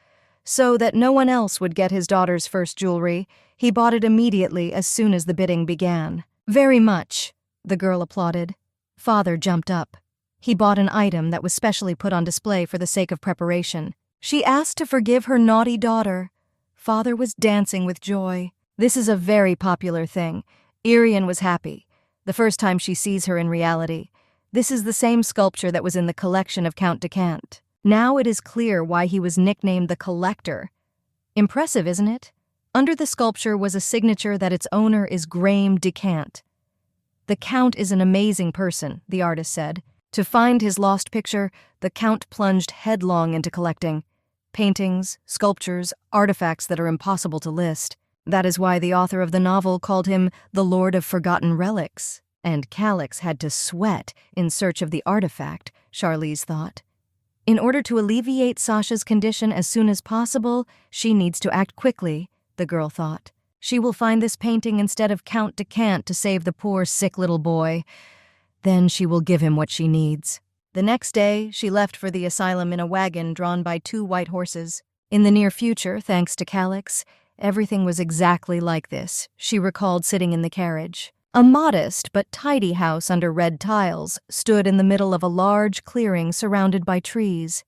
So that no one else would get his daughter's first jewelry, he bought it immediately as soon as the bidding began. Very much, the girl applauded. Father jumped up. He bought an item that was specially put on display for the sake of preparation. She asked to forgive her naughty daughter. Father was dancing with joy. This is a very popular thing. Irian was happy. The first time she sees her in reality. This is the same sculpture that was in the collection of Count de Cant. Now it is clear why he was nicknamed the Collector. Impressive, isn't it? Under the sculpture was a signature that its owner is Graham de Cant. The Count is an amazing person, the artist said. To find his lost picture, the Count plunged headlong into collecting. Paintings, sculptures, artifacts that are impossible to list. That is why the author of the novel called him the Lord of Forgotten Relics. And Calix had to sweat in search of the artifact, Charlize thought. In order to alleviate Sasha's condition as soon as possible, she needs to act quickly, the girl thought. She will find this painting instead of Count Decant to save the poor, sick little boy. Then she will give him what she needs. The next day, she left for the asylum in a wagon drawn by 2 white horses. In the near future, thanks to Calix, everything was exactly like this, she recalled sitting in the carriage. A modest but tidy house under red tiles stood in the middle of a large clearing surrounded by trees.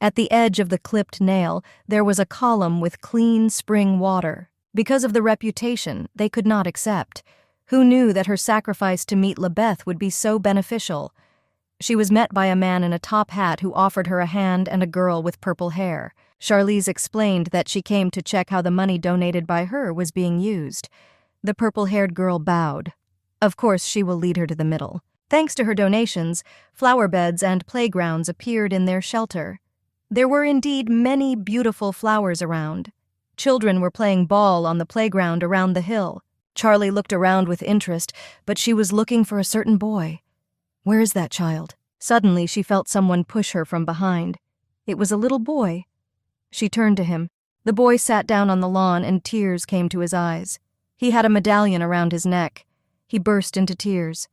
At the edge of the clipped nail, there was a column with clean spring water. Because of the reputation they could not accept. Who knew that her sacrifice to meet Lebeth would be so beneficial? She was met by a man in a top hat who offered her a hand and a girl with purple hair. Charlize explained that she came to check how the money donated by her was being used. The purple-haired girl bowed. Of course, she will lead her to the middle. Thanks to her donations, flower beds and playgrounds appeared in their shelter. There were indeed many beautiful flowers around. Children were playing ball on the playground around the hill. Charlie looked around with interest, but she was looking for a certain boy. Where is that child? Suddenly, she felt someone push her from behind. It was a little boy. She turned to him. The boy sat down on the lawn and tears came to his eyes. He had a medallion around his neck. He burst into tears.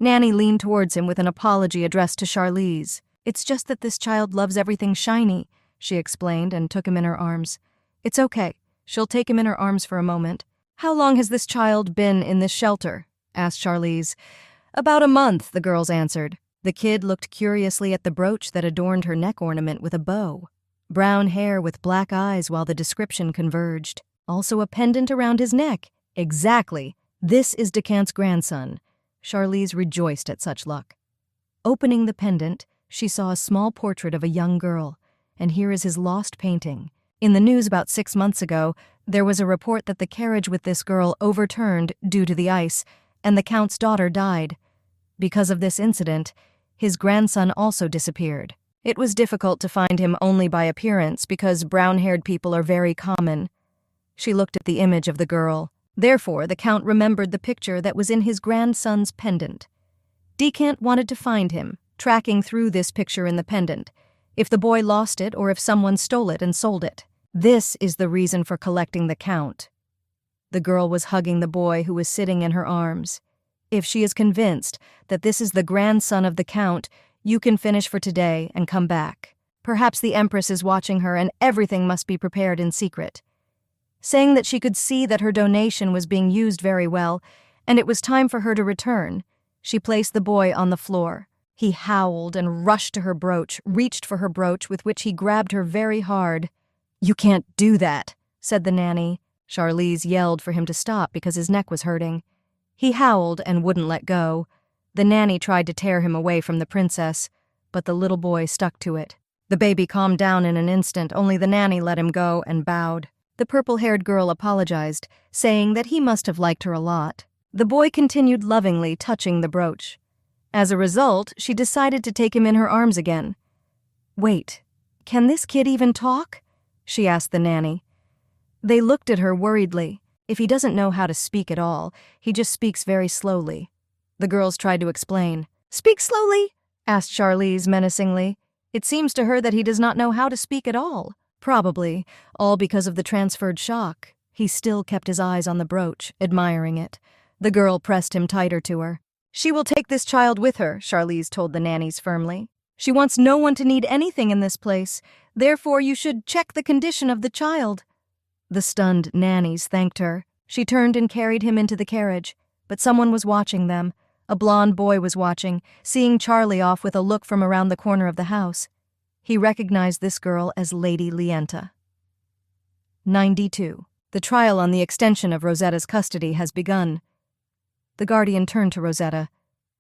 Nanny leaned towards him with an apology addressed to Charlize. It's just that this child loves everything shiny, she explained and took him in her arms. It's okay. She'll take him in her arms for a moment. How long has this child been in this shelter? Asked Charlize. About a month, the girls answered. The kid looked curiously at the brooch that adorned her neck ornament with a bow. Brown hair with black eyes while the description converged. Also a pendant around his neck. Exactly. This is Decant's grandson. Charlize rejoiced at such luck. Opening the pendant, she saw a small portrait of a young girl. And here is his lost painting. In the news about 6 months ago, there was a report that the carriage with this girl overturned due to the ice, and the Count's daughter died. Because of this incident, his grandson also disappeared. It was difficult to find him only by appearance because brown-haired people are very common. She looked at the image of the girl. Therefore, the Count remembered the picture that was in his grandson's pendant. Decant wanted to find him, tracking through this picture in the pendant, if the boy lost it or if someone stole it and sold it. This is the reason for collecting the Count. The girl was hugging the boy who was sitting in her arms. If she is convinced that this is the grandson of the Count, you can finish for today and come back. Perhaps the Empress is watching her and everything must be prepared in secret. Saying that she could see that her donation was being used very well, and it was time for her to return, she placed the boy on the floor. He howled and rushed to her brooch, reached for her brooch with which he grabbed her very hard. You can't do that, said the nanny. Charlize yelled for him to stop because his neck was hurting. He howled and wouldn't let go. The nanny tried to tear him away from the princess, but the little boy stuck to it. The baby calmed down in an instant, only the nanny let him go and bowed. The purple-haired girl apologized, saying that he must have liked her a lot. The boy continued lovingly touching the brooch. As a result, she decided to take him in her arms again. Wait, can this kid even talk? She asked the nanny. They looked at her worriedly. If he doesn't know how to speak at all, he just speaks very slowly. The girls tried to explain. Speak slowly? Asked Charlize menacingly. It seems to her that he does not know how to speak at all. Probably, all because of the transferred shock. He still kept his eyes on the brooch, admiring it. The girl pressed him tighter to her. She will take this child with her, Charlize told the nannies firmly. She wants no one to need anything in this place. Therefore, you should check the condition of the child. The stunned nannies thanked her. She turned and carried him into the carriage. But someone was watching them. A blond boy was watching, seeing Charlie off with a look from around the corner of the house. He recognized this girl as Lady Lienta. 92. The trial on the extension of Rosetta's custody has begun. The guardian turned to Rosetta.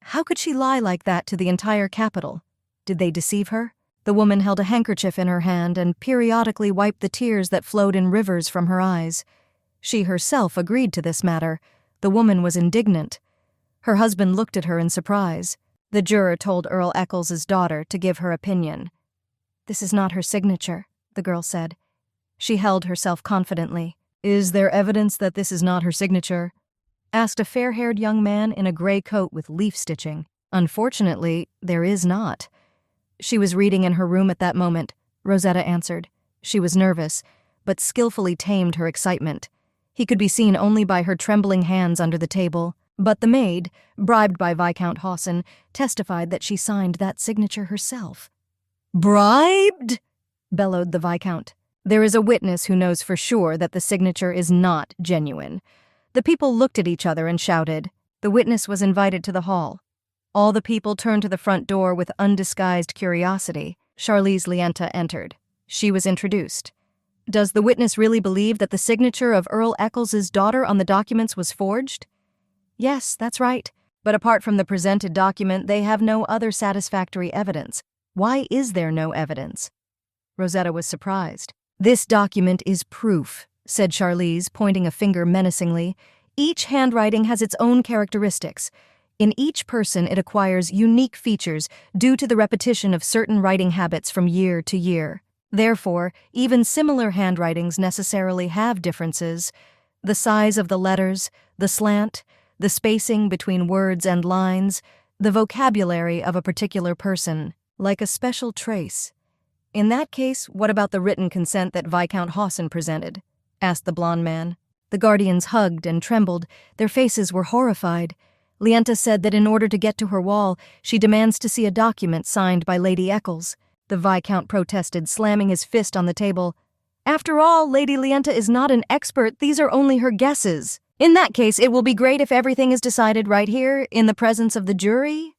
How could she lie like that to the entire capital? Did they deceive her? The woman held a handkerchief in her hand and periodically wiped the tears that flowed in rivers from her eyes. She herself agreed to this matter. The woman was indignant. Her husband looked at her in surprise. The juror told Earl Eccles's daughter to give her opinion. This is not her signature, the girl said. She held herself confidently. Is there evidence that this is not her signature? asked a fair-haired young man in a gray coat with leaf stitching. Unfortunately, there is not. She was reading in her room at that moment, Rosetta answered. She was nervous, but skillfully tamed her excitement. He could be seen only by her trembling hands under the table, but the maid, bribed by Viscount Hawson, testified that she signed that signature herself. "Bribed?" bellowed the Viscount. "There is a witness who knows for sure that the signature is not genuine." The people looked at each other and shouted. The witness was invited to the hall. All the people turned to the front door with undisguised curiosity. Charlize Lienta entered. She was introduced. "Does the witness really believe that the signature of Earl Eccles's daughter on the documents was forged?" "Yes, that's right. But apart from the presented document, they have no other satisfactory evidence." "Why is there no evidence?" Rosetta was surprised. "This document is proof," said Charlize, pointing a finger menacingly. "Each handwriting has its own characteristics. In each person, it acquires unique features due to the repetition of certain writing habits from year to year. Therefore, even similar handwritings necessarily have differences. The size of the letters, the slant, the spacing between words and lines, the vocabulary of a particular person, like a special trace." "In that case, what about the written consent that Viscount Hawson presented?" asked the blond man. The guardians hugged and trembled. Their faces were horrified. Lienta said that in order to get to her wall, she demands to see a document signed by Lady Eccles. The Viscount protested, slamming his fist on the table. "After all, Lady Lienta is not an expert. These are only her guesses. In that case, it will be great if everything is decided right here, in the presence of the jury,"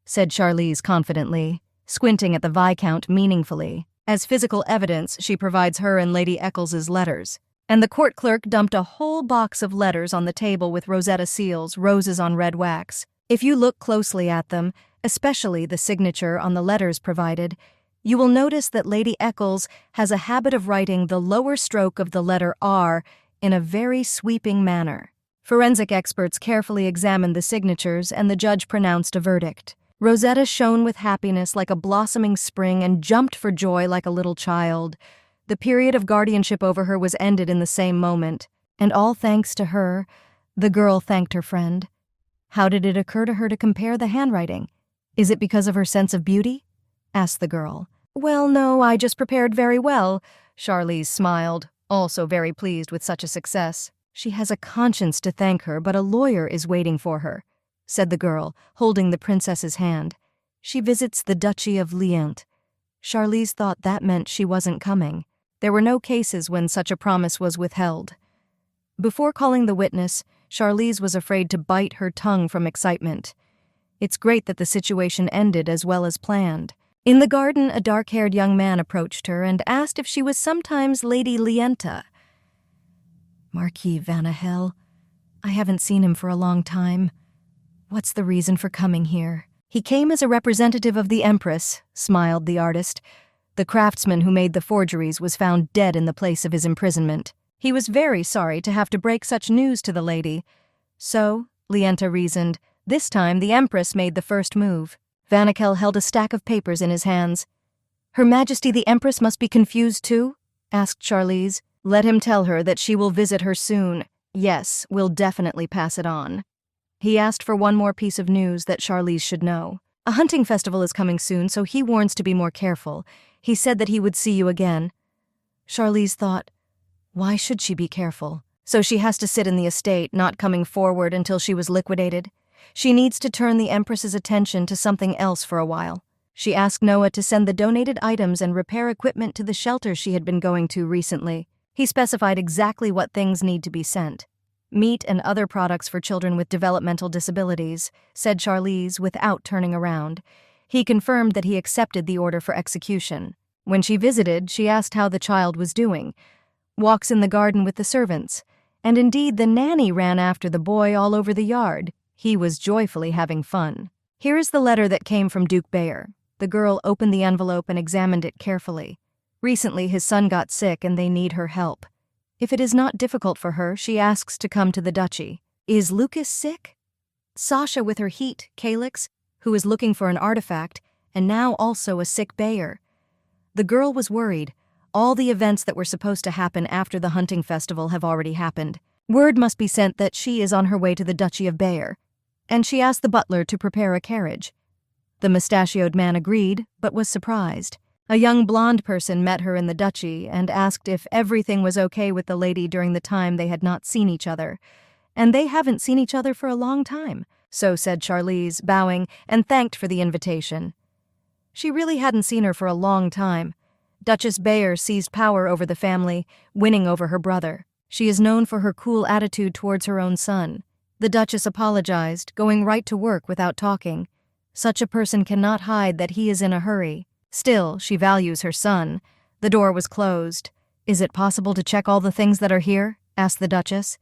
said Charlize confidently, squinting at the Viscount meaningfully. As physical evidence, she provides her and Lady Eccles's letters. And the court clerk dumped a whole box of letters on the table with Rosetta seals, roses on red wax. If you look closely at them, especially the signature on the letters provided, you will notice that Lady Eccles has a habit of writing the lower stroke of the letter R in a very sweeping manner. Forensic experts carefully examined the signatures, and the judge pronounced a verdict. Rosetta shone with happiness like a blossoming spring and jumped for joy like a little child. The period of guardianship over her was ended in the same moment, and all thanks to her. The girl thanked her friend. How did it occur to her to compare the handwriting? "Is it because of her sense of beauty?" asked the girl. "Well, no, I just prepared very well," Charlize smiled, also very pleased with such a success. "She has a conscience to thank her, but a lawyer is waiting for her," said the girl, holding the princess's hand. "She visits the Duchy of Liente." Charlize thought that meant she wasn't coming. There were no cases when such a promise was withheld. Before calling the witness, Charlize was afraid to bite her tongue from excitement. It's great that the situation ended as well as planned. In the garden, a dark-haired young man approached her and asked if she was sometimes Lady Lienta. "Marquis Vanahel, I haven't seen him for a long time. What's the reason for coming here?" "He came as a representative of the Empress," smiled the artist. "The craftsman who made the forgeries was found dead in the place of his imprisonment. He was very sorry to have to break such news to the lady. So," Lienta reasoned, "this time the Empress made the first move." Vanahel held a stack of papers in his hands. "Her Majesty the Empress must be confused too?" asked Charlize. "Let him tell her that she will visit her soon. Yes, we'll definitely pass it on." He asked for one more piece of news that Charlize should know. "A hunting festival is coming soon, so he warns to be more careful. He said that he would see you again." Charlize thought, why should she be careful? So she has to sit in the estate, not coming forward until she was liquidated. She needs to turn the Empress's attention to something else for a while. She asked Noah to send the donated items and repair equipment to the shelter she had been going to recently. He specified exactly what things need to be sent. "Meat and other products for children with developmental disabilities," said Charlize without turning around. He confirmed that he accepted the order for execution. When she visited, she asked how the child was doing. "Walks in the garden with the servants." And indeed, the nanny ran after the boy all over the yard. He was joyfully having fun. "Here is the letter that came from Duke Bayer." The girl opened the envelope and examined it carefully. Recently, his son got sick and they need her help. If it is not difficult for her, she asks to come to the duchy. "Is Lucas sick?" Sasha with her heat, Calyx, who is looking for an artifact, and now also a sick Bayer. The girl was worried. All the events that were supposed to happen after the hunting festival have already happened. Word must be sent that she is on her way to the Duchy of Bayeux, and she asked the butler to prepare a carriage. The mustachioed man agreed, but was surprised. A young blonde person met her in the duchy and asked if everything was okay with the lady during the time they had not seen each other. And they haven't seen each other for a long time, so said Charlize, bowing, and thanked for the invitation. She really hadn't seen her for a long time. Duchess Bayeux seized power over the family, winning over her brother. She is known for her cool attitude towards her own son. The Duchess apologized, going right to work without talking. Such a person cannot hide that he is in a hurry. Still, she values her son. The door was closed. "Is it possible to check all the things that are here?" asked the Duchess.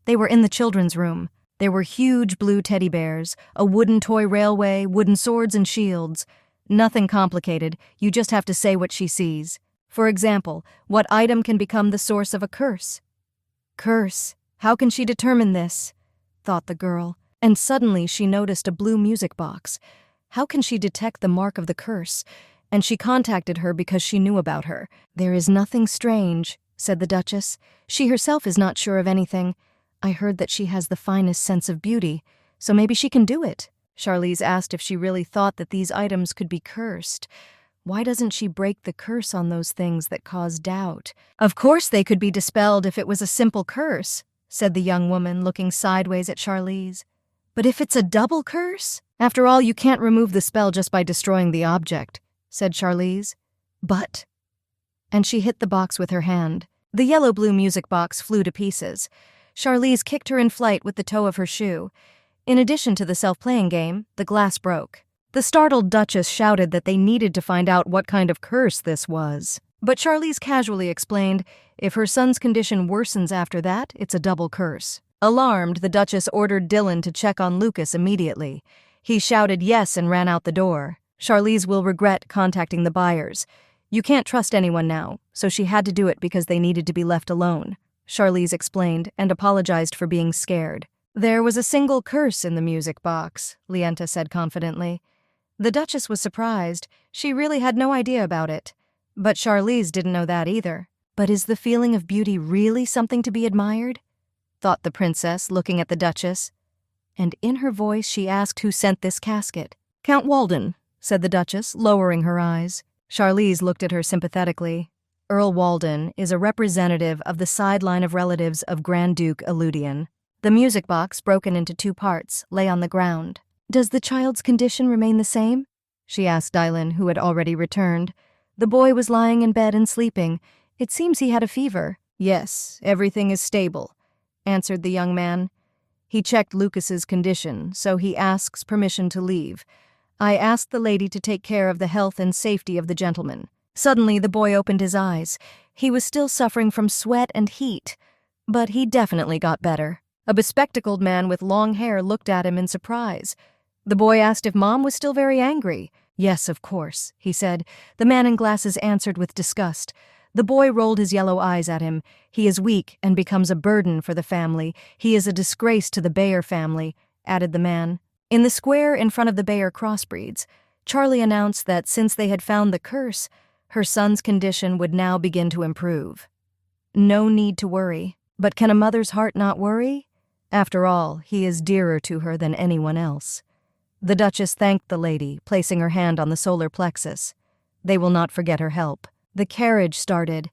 They were in the children's room. There were huge blue teddy bears, a wooden toy railway, wooden swords and shields. Nothing complicated, you just have to say what she sees. For example, what item can become the source of a curse? Curse. How can she determine this? Thought the girl, and suddenly she noticed a blue music box. How can she detect the mark of the curse? And she contacted her because she knew about her. "There is nothing strange," said the Duchess. "She herself is not sure of anything. I heard that she has the finest sense of beauty, so maybe she can do it." Charlize asked if she really thought that these items could be cursed. Why doesn't she break the curse on those things that cause doubt? "Of course they could be dispelled if it was a simple curse," said the young woman, looking sideways at Charlize. "But if it's a double curse? After all, you can't remove the spell just by destroying the object," said Charlize. "But—" And she hit the box with her hand. The yellow-blue music box flew to pieces. Charlize kicked her in flight with the toe of her shoe. In addition to the self-playing game, the glass broke. The startled Duchess shouted that they needed to find out what kind of curse this was. But Charlize casually explained, if her son's condition worsens after that, it's a double curse. Alarmed, the Duchess ordered Dylan to check on Lucas immediately. He shouted yes and ran out the door. Charlize will regret contacting the buyers. You can't trust anyone now, so she had to do it because they needed to be left alone, Charlize explained and apologized for being scared. "There was a single curse in the music box," Lienta said confidently. The Duchess was surprised. She really had no idea about it. But Charlize didn't know that either. "But is the feeling of beauty really something to be admired?" thought the princess, looking at the Duchess. And in her voice she asked who sent this casket. "Count Walden," said the Duchess, lowering her eyes. Charlize looked at her sympathetically. Earl Walden is a representative of the sideline of relatives of Grand Duke Eludian. The music box, broken into 2 parts, lay on the ground. "Does the child's condition remain the same?" she asked Dylan, who had already returned. The boy was lying in bed and sleeping. It seems he had a fever. "Yes, everything is stable," answered the young man. "He checked Lucas's condition, so he asks permission to leave. I asked the lady to take care of the health and safety of the gentleman." Suddenly, the boy opened his eyes. He was still suffering from sweat and heat, but he definitely got better. A bespectacled man with long hair looked at him in surprise. The boy asked if Mom was still very angry. "Yes, of course," he said. The man in glasses answered with disgust. The boy rolled his yellow eyes at him. "He is weak and becomes a burden for the family. He is a disgrace to the Bayeux family," added the man. In the square in front of the Bayeux crossbreeds, Charlie announced that since they had found the curse, her son's condition would now begin to improve. No need to worry. But can a mother's heart not worry? After all, he is dearer to her than anyone else. The Duchess thanked the lady, placing her hand on the solar plexus. They will not forget her help. The carriage started.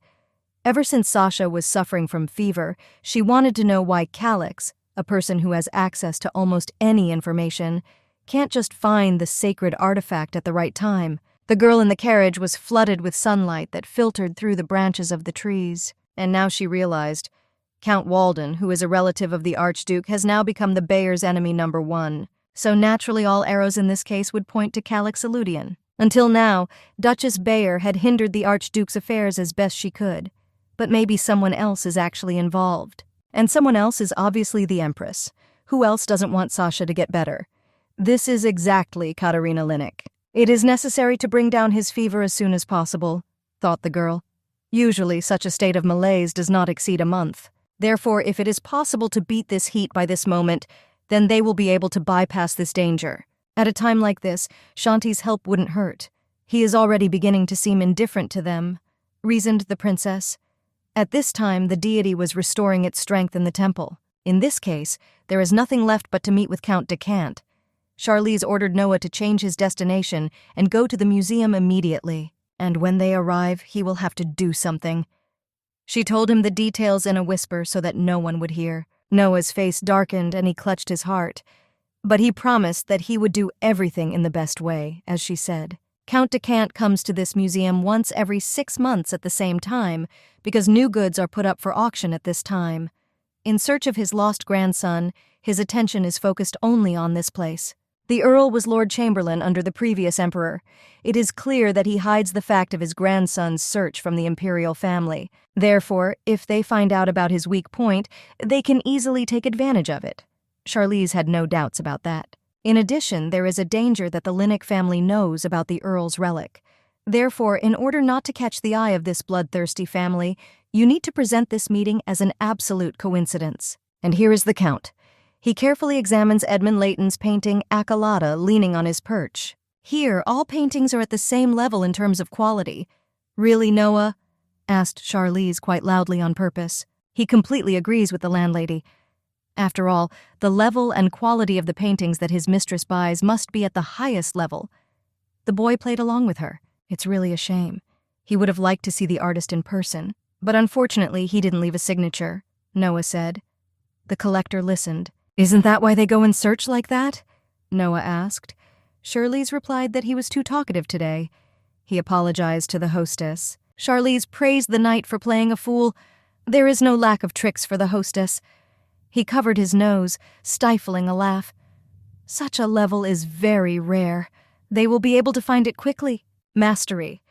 Ever since Sasha was suffering from fever, she wanted to know why Calix, a person who has access to almost any information, can't just find the sacred artifact at the right time. The girl in the carriage was flooded with sunlight that filtered through the branches of the trees. And now she realized, Count Walden, who is a relative of the Archduke, has now become the Bayeux's enemy #1. So naturally all arrows in this case would point to Calix Eludian. Until now, Duchess Bayeux had hindered the Archduke's affairs as best she could. But maybe someone else is actually involved. And someone else is obviously the Empress. Who else doesn't want Sasha to get better? This is exactly Katarina Linnick. It is necessary to bring down his fever as soon as possible, thought the girl. Usually such a state of malaise does not exceed a month. Therefore, if it is possible to beat this heat by this moment, then they will be able to bypass this danger. At a time like this, Shanti's help wouldn't hurt. He is already beginning to seem indifferent to them, reasoned the princess. At this time, the deity was restoring its strength in the temple. In this case, there is nothing left but to meet with Count Decant. Charlize ordered Noah to change his destination and go to the museum immediately. And when they arrive, he will have to do something. She told him the details in a whisper so that no one would hear. Noah's face darkened and he clutched his heart. But he promised that he would do everything in the best way, as she said. Count Decant comes to this museum once every 6 months at the same time, because new goods are put up for auction at this time. In search of his lost grandson, his attention is focused only on this place. The Earl was Lord Chamberlain under the previous emperor. It is clear that he hides the fact of his grandson's search from the imperial family. Therefore, if they find out about his weak point, they can easily take advantage of it. Charlize had no doubts about that. In addition, there is a danger that the Linnock family knows about the Earl's relic. Therefore, in order not to catch the eye of this bloodthirsty family, you need to present this meeting as an absolute coincidence. And here is the Count. He carefully examines Edmund Leighton's painting Accolada leaning on his perch. Here, all paintings are at the same level in terms of quality. Really, Noah? Asked Charlize quite loudly on purpose. He completely agrees with the landlady. After all, the level and quality of the paintings that his mistress buys must be at the highest level. The boy played along with her. It's really a shame. He would have liked to see the artist in person, but unfortunately he didn't leave a signature, Noah said. The collector listened. Isn't that why they go in search like that? Noah asked. Charlize replied that he was too talkative today. He apologized to the hostess. Charlize praised the knight for playing a fool. There is no lack of tricks for the hostess. He covered his nose, stifling a laugh. Such a level is very rare. They will be able to find it quickly. Mastery,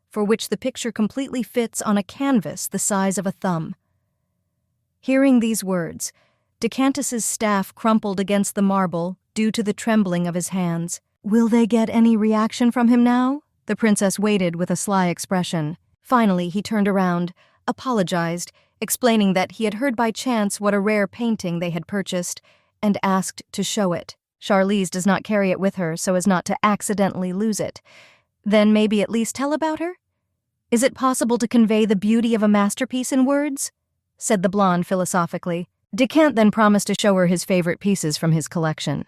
for which the picture completely fits on a canvas the size of a thumb. Hearing these words, Decantus's staff crumpled against the marble due to the trembling of his hands. Will they get any reaction from him now? The princess waited with a sly expression. Finally, he turned around, apologized, explaining that he had heard by chance what a rare painting they had purchased, and asked to show it. Charlize does not carry it with her so as not to accidentally lose it. Then maybe at least tell about her? Is it possible to convey the beauty of a masterpiece in words? Said the blonde philosophically. Decant then promised to show her his favorite pieces from his collection.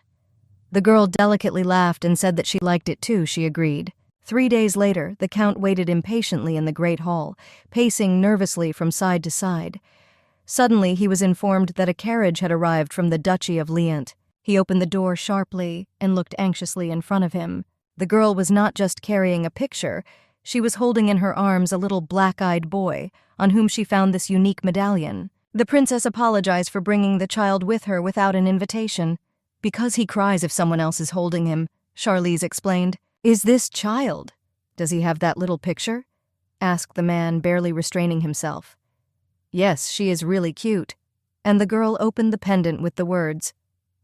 The girl delicately laughed and said that she liked it too, she agreed. 3 days later, the Count waited impatiently in the great hall, pacing nervously from side to side. Suddenly, he was informed that a carriage had arrived from the Duchy of Liant. He opened the door sharply and looked anxiously in front of him. The girl was not just carrying a picture, she was holding in her arms a little black-eyed boy, on whom she found this unique medallion. The princess apologized for bringing the child with her without an invitation. Because he cries if someone else is holding him, Charlize explained. Is this child? Does he have that little picture? Asked the man, barely restraining himself. Yes, she is really cute. And the girl opened the pendant with the words.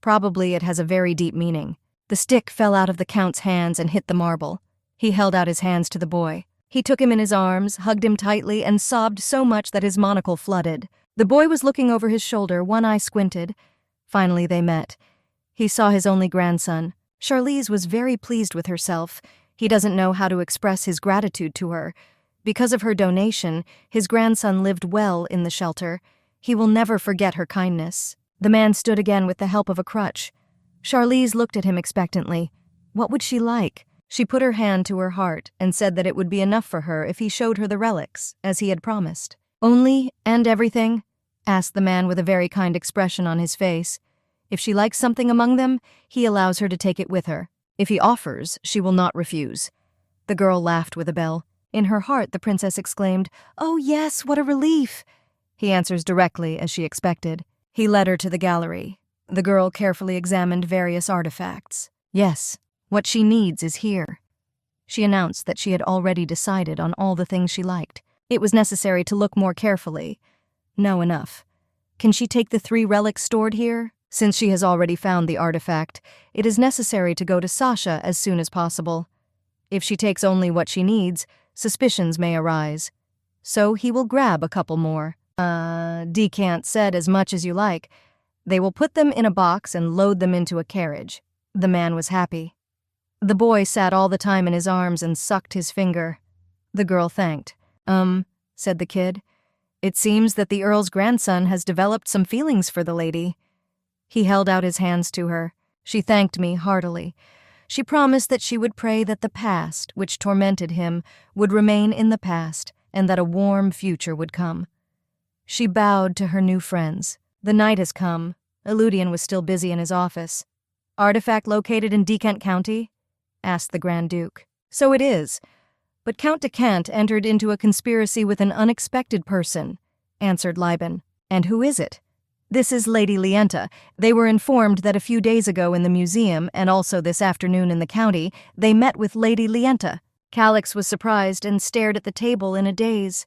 Probably it has a very deep meaning. The stick fell out of the Count's hands and hit the marble. He held out his hands to the boy. He took him in his arms, hugged him tightly, and sobbed so much that his monocle flooded. The boy was looking over his shoulder, one eye squinted. Finally they met. He saw his only grandson. Charlize was very pleased with herself. He doesn't know how to express his gratitude to her. Because of her donation, his grandson lived well in the shelter. He will never forget her kindness. The man stood again with the help of a crutch. Charlize looked at him expectantly. What would she like? She put her hand to her heart and said that it would be enough for her if he showed her the relics, as he had promised. Only and everything? Asked the man with a very kind expression on his face. If she likes something among them, he allows her to take it with her. If he offers, she will not refuse. The girl laughed with a bell. In her heart, the princess exclaimed, "Oh yes, what a relief!" He answers directly, as she expected. He led her to the gallery. The girl carefully examined various artifacts. Yes, what she needs is here. She announced that she had already decided on all the things she liked. It was necessary to look more carefully. No, enough. Can she take the 3 relics stored here? Since she has already found the artifact, it is necessary to go to Sasha as soon as possible. If she takes only what she needs, suspicions may arise. So he will grab a couple more. Decant said as much as you like. They will put them in a box and load them into a carriage. The man was happy. The boy sat all the time in his arms and sucked his finger. The girl thanked. Said the kid. It seems that the Earl's grandson has developed some feelings for the lady. He held out his hands to her. She thanked me heartily. She promised that she would pray that the past, which tormented him, would remain in the past, and that a warm future would come. She bowed to her new friends. The night has come. Eludian was still busy in his office. "Artifact located in Decant County?" asked the Grand Duke. "So it is. But Count Decant entered into a conspiracy with an unexpected person," answered Liben. "And who is it?" "This is Lady Lienta. They were informed that a few days ago in the museum, and also this afternoon in the county, they met with Lady Lienta." Calix was surprised and stared at the table in a daze.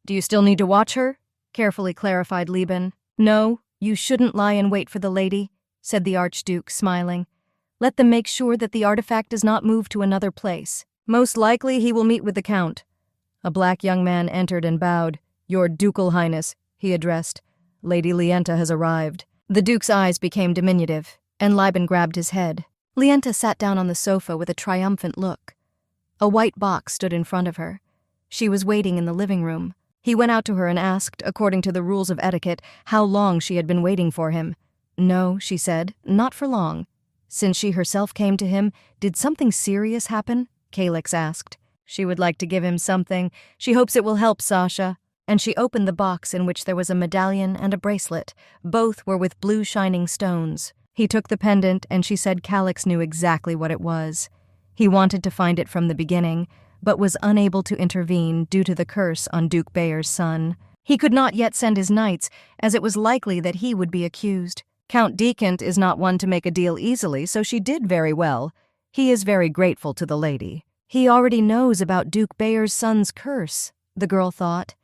"Do you still need to watch her?" carefully clarified Liben. "No, you shouldn't lie in wait for the lady," said the Archduke, smiling. "Let them make sure that the artifact does not move to another place. Most likely he will meet with the Count." A black young man entered and bowed. "Your Ducal Highness," he addressed. "Lady Lienta has arrived." The Duke's eyes became diminutive, and Liben grabbed his head. Lienta sat down on the sofa with a triumphant look. A white box stood in front of her. She was waiting in the living room. He went out to her and asked, according to the rules of etiquette, how long she had been waiting for him. "No," she said, "not for long." Since she herself came to him, did something serious happen? Calix asked. She would like to give him something. She hopes it will help Sasha. And she opened the box in which there was a medallion and a bracelet. Both were with blue shining stones. He took the pendant, and she said Calix knew exactly what it was. He wanted to find it from the beginning, but was unable to intervene due to the curse on Duke Bayer's son. He could not yet send his knights, as it was likely that he would be accused. Count Decant is not one to make a deal easily, so she did very well. He is very grateful to the lady. He already knows about Duke Bayer's son's curse, the girl thought.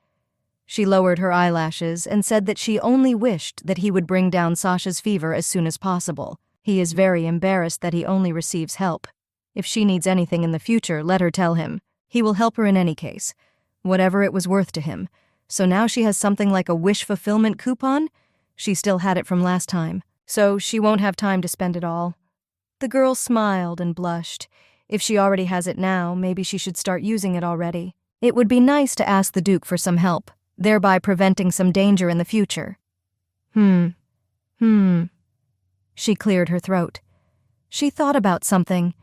She lowered her eyelashes and said that she only wished that he would bring down Sasha's fever as soon as possible. He is very embarrassed that he only receives help. If she needs anything in the future, let her tell him. He will help her in any case, whatever it was worth to him. So now she has something like a wish fulfillment coupon? She still had it from last time, so she won't have time to spend it all. The girl smiled and blushed. If she already has it now, maybe she should start using it already. It would be nice to ask the Duke for some help, thereby preventing some danger in the future. She cleared her throat. She thought about something.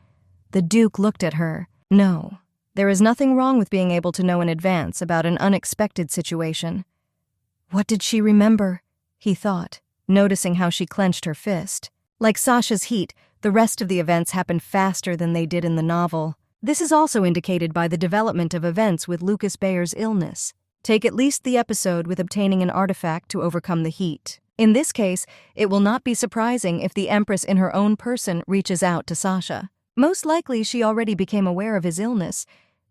The Duke looked at her. No, there is nothing wrong with being able to know in advance about an unexpected situation. What did she remember? He thought, noticing how she clenched her fist. Like Sasha's heat, the rest of the events happened faster than they did in the novel. This is also indicated by the development of events with Lucas Bayer's illness. Take at least the episode with obtaining an artifact to overcome the heat. In this case, it will not be surprising if the Empress in her own person reaches out to Sasha. Most likely she already became aware of his illness.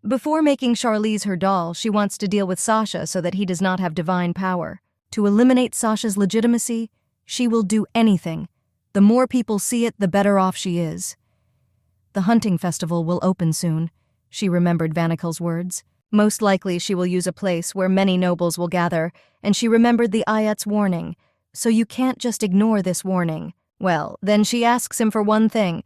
Before making Charlize her doll, she wants to deal with Sasha so that he does not have divine power. To eliminate Sasha's legitimacy, she will do anything. The more people see it, the better off she is. The hunting festival will open soon, she remembered Vanikel's words. Most likely she will use a place where many nobles will gather, and she remembered the Ayat's warning. So you can't just ignore this warning. Well, then she asks him for one thing.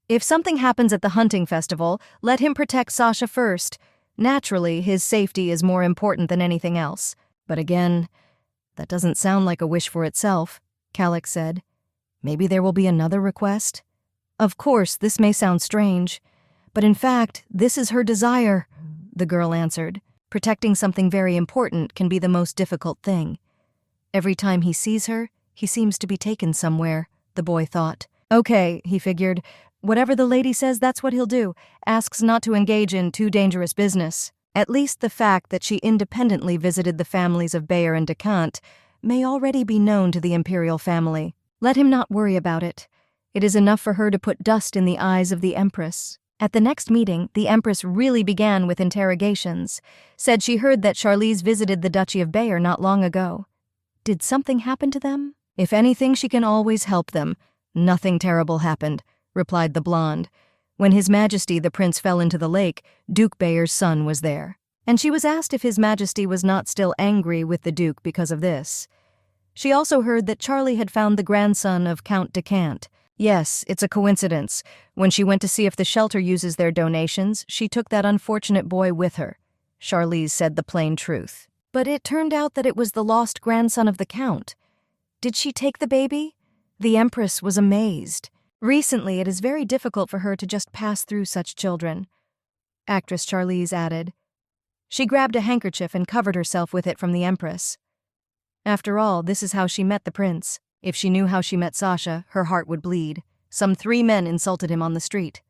If something happens at the hunting festival, let him protect Sasha first. Naturally, his safety is more important than anything else. But again, that doesn't sound like a wish for itself, Calix said. Maybe there will be another request? Of course, this may sound strange, but in fact, this is her desire, the girl answered. Protecting something very important can be the most difficult thing. Every time he sees her, he seems to be taken somewhere, the boy thought. Okay, he figured. Whatever the lady says, that's what he'll do. Asks not to engage in too dangerous business. At least the fact that she independently visited the families of Bayer and Decant may already be known to the imperial family. Let him not worry about it. It is enough for her to put dust in the eyes of the Empress. At the next meeting, the Empress really began with interrogations. Said she heard that Charlize visited the Duchy of Bayer not long ago. Did something happen to them? If anything, she can always help them. Nothing terrible happened, replied the blonde. When His Majesty the Prince fell into the lake, Duke Bayer's son was there. And she was asked if His Majesty was not still angry with the Duke because of this. She also heard that Charlie had found the grandson of Count Decant. Yes, it's a coincidence. When she went to see if the shelter uses their donations, she took that unfortunate boy with her. Charlize said the plain truth. But it turned out that it was the lost grandson of the Count. Did she take the baby? The Empress was amazed. Recently, it is very difficult for her to just pass through such children. Actress Charlize added. She grabbed a handkerchief and covered herself with it from the Empress. After all, this is how she met the prince. If she knew how she met Sasha, her heart would bleed. Some 3 men insulted him on the street.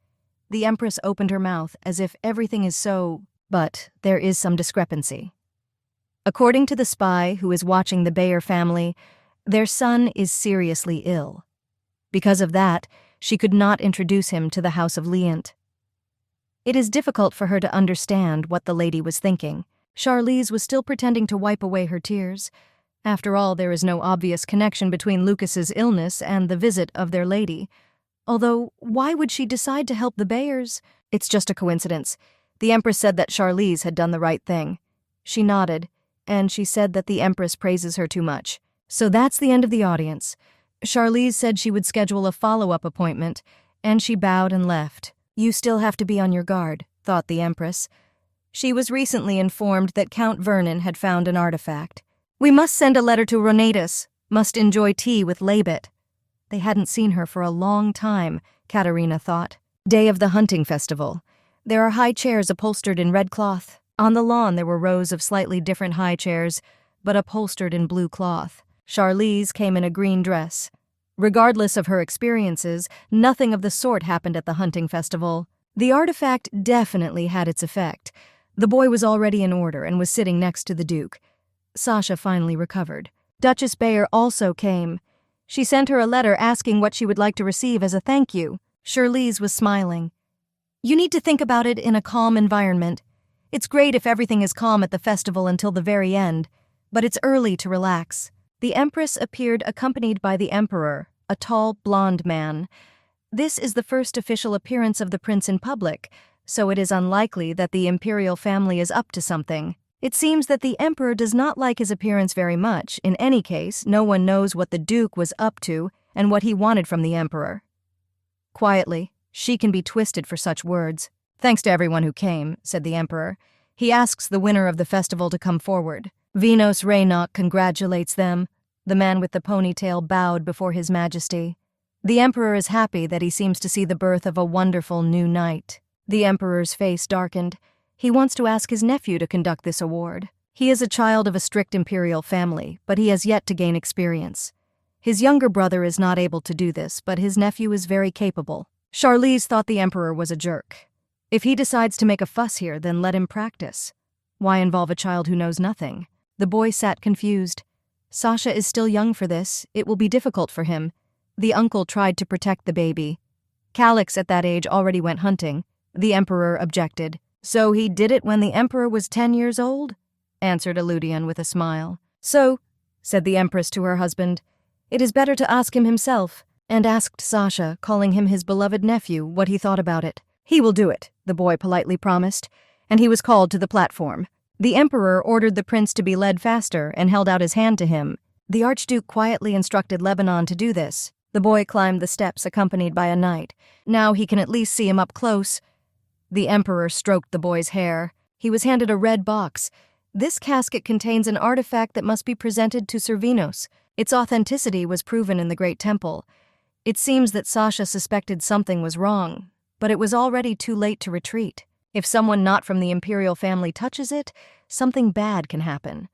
The Empress opened her mouth as if everything is so... But there is some discrepancy. According to the spy who is watching the Bayer family, their son is seriously ill. Because of that, she could not introduce him to the House of Liant. It is difficult for her to understand what the lady was thinking. Charlize was still pretending to wipe away her tears. After all, there is no obvious connection between Lucas's illness and the visit of their lady. Although, why would she decide to help the Bayers? It's just a coincidence. The Empress said that Charlize had done the right thing. She nodded, and she said that the Empress praises her too much. So that's the end of the audience. Charlize said she would schedule a follow-up appointment, and she bowed and left. You still have to be on your guard, thought the Empress. She was recently informed that Count Vernon had found an artifact. We must send a letter to Ronatus, must enjoy tea with Labit. They hadn't seen her for a long time, Katerina thought. Day of the hunting festival. There are high chairs upholstered in red cloth. On the lawn there were rows of slightly different high chairs, but upholstered in blue cloth. Charlize came in a green dress. Regardless of her experiences, nothing of the sort happened at the hunting festival. The artifact definitely had its effect. The boy was already in order and was sitting next to the Duke. Sasha finally recovered. Duchess Bayer also came. She sent her a letter asking what she would like to receive as a thank you. Charlize was smiling. You need to think about it in a calm environment. It's great if everything is calm at the festival until the very end, but it's early to relax. The Empress appeared accompanied by the Emperor, a tall, blonde man. This is the first official appearance of the prince in public, so it is unlikely that the imperial family is up to something. It seems that the Emperor does not like his appearance very much. In any case, no one knows what the Duke was up to and what he wanted from the Emperor. Quietly, she can be twisted for such words. Thanks to everyone who came, said the Emperor. He asks the winner of the festival to come forward. Venus Raynock congratulates them. The man with the ponytail bowed before His Majesty. The Emperor is happy that he seems to see the birth of a wonderful new knight. The Emperor's face darkened. He wants to ask his nephew to conduct this award. He is a child of a strict imperial family, but he has yet to gain experience. His younger brother is not able to do this, but his nephew is very capable. Charlize thought the Emperor was a jerk. If he decides to make a fuss here, then let him practice. Why involve a child who knows nothing? The boy sat confused. Sasha is still young for this. It will be difficult for him. The uncle tried to protect the baby. Calix at that age already went hunting. The Emperor objected. So he did it when the Emperor was 10 years old? Answered Eludian with a smile. So, said the Empress to her husband, it is better to ask him himself, and asked Sasha, calling him his beloved nephew, what he thought about it. He will do it, the boy politely promised, and he was called to the platform. The Emperor ordered the prince to be led faster and held out his hand to him. The Archduke quietly instructed Lebanon to do this. The boy climbed the steps accompanied by a knight. Now he can at least see him up close. The Emperor stroked the boy's hair. He was handed a red box. This casket contains an artifact that must be presented to Servinos. Its authenticity was proven in the Great Temple. It seems that Sasha suspected something was wrong, but it was already too late to retreat. If someone not from the imperial family touches it, something bad can happen.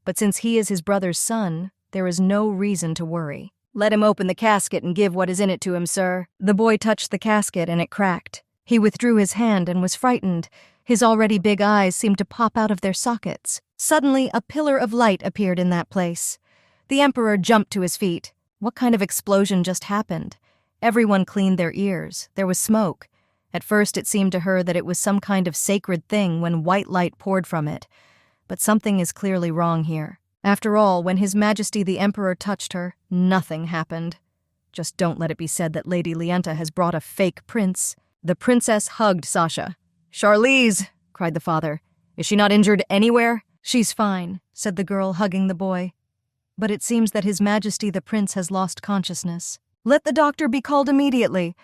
But since he is his brother's son, there is no reason to worry. Let him open the casket and give what is in it to him, sir. The boy touched the casket and it cracked. He withdrew his hand and was frightened. His already big eyes seemed to pop out of their sockets. Suddenly, a pillar of light appeared in that place. The Emperor jumped to his feet. What kind of explosion just happened? Everyone cleaned their ears. There was smoke. At first it seemed to her that it was some kind of sacred thing when white light poured from it. But something is clearly wrong here. After all, when His Majesty the Emperor touched her, nothing happened. Just don't let it be said that Lady Lienta has brought a fake prince. The princess hugged Sasha. Charlize, cried the father. Is she not injured anywhere? She's fine, said the girl, hugging the boy. But it seems that His Majesty the Prince has lost consciousness. Let the doctor be called immediately.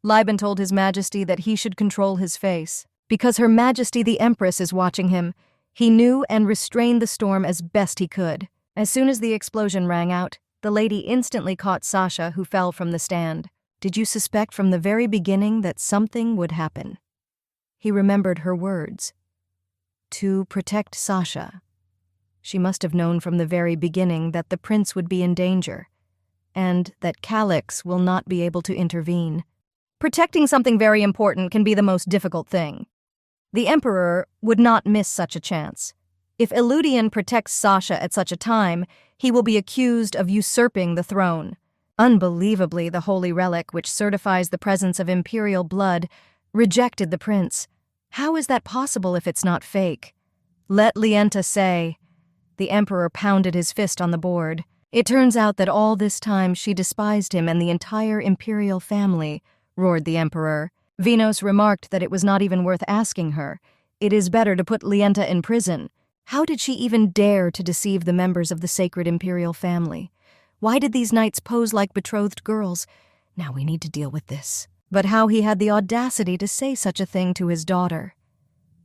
Liban told His Majesty that he should control his face. Because Her Majesty the Empress is watching him, He knew and restrained the storm as best he could. As soon as the explosion rang out, the lady instantly caught Sasha, who fell from the stand. Did you suspect from the very beginning that something would happen? He remembered her words. To protect Sasha. She must have known from the very beginning that the prince would be in danger, and that Calix will not be able to intervene. Protecting something very important can be the most difficult thing. The Emperor would not miss such a chance. If Eludian protects Sasha at such a time, he will be accused of usurping the throne. Unbelievably, the holy relic, which certifies the presence of imperial blood, rejected the prince. How is that possible if it's not fake? Let Lienta say. The Emperor pounded his fist on the board. It turns out that all this time she despised him and the entire imperial family, roared the Emperor. Venus remarked that it was not even worth asking her. It is better to put Lienta in prison. How did she even dare to deceive the members of the sacred imperial family? Why did these knights pose like betrothed girls? Now we need to deal with this. But how he had the audacity to say such a thing to his daughter.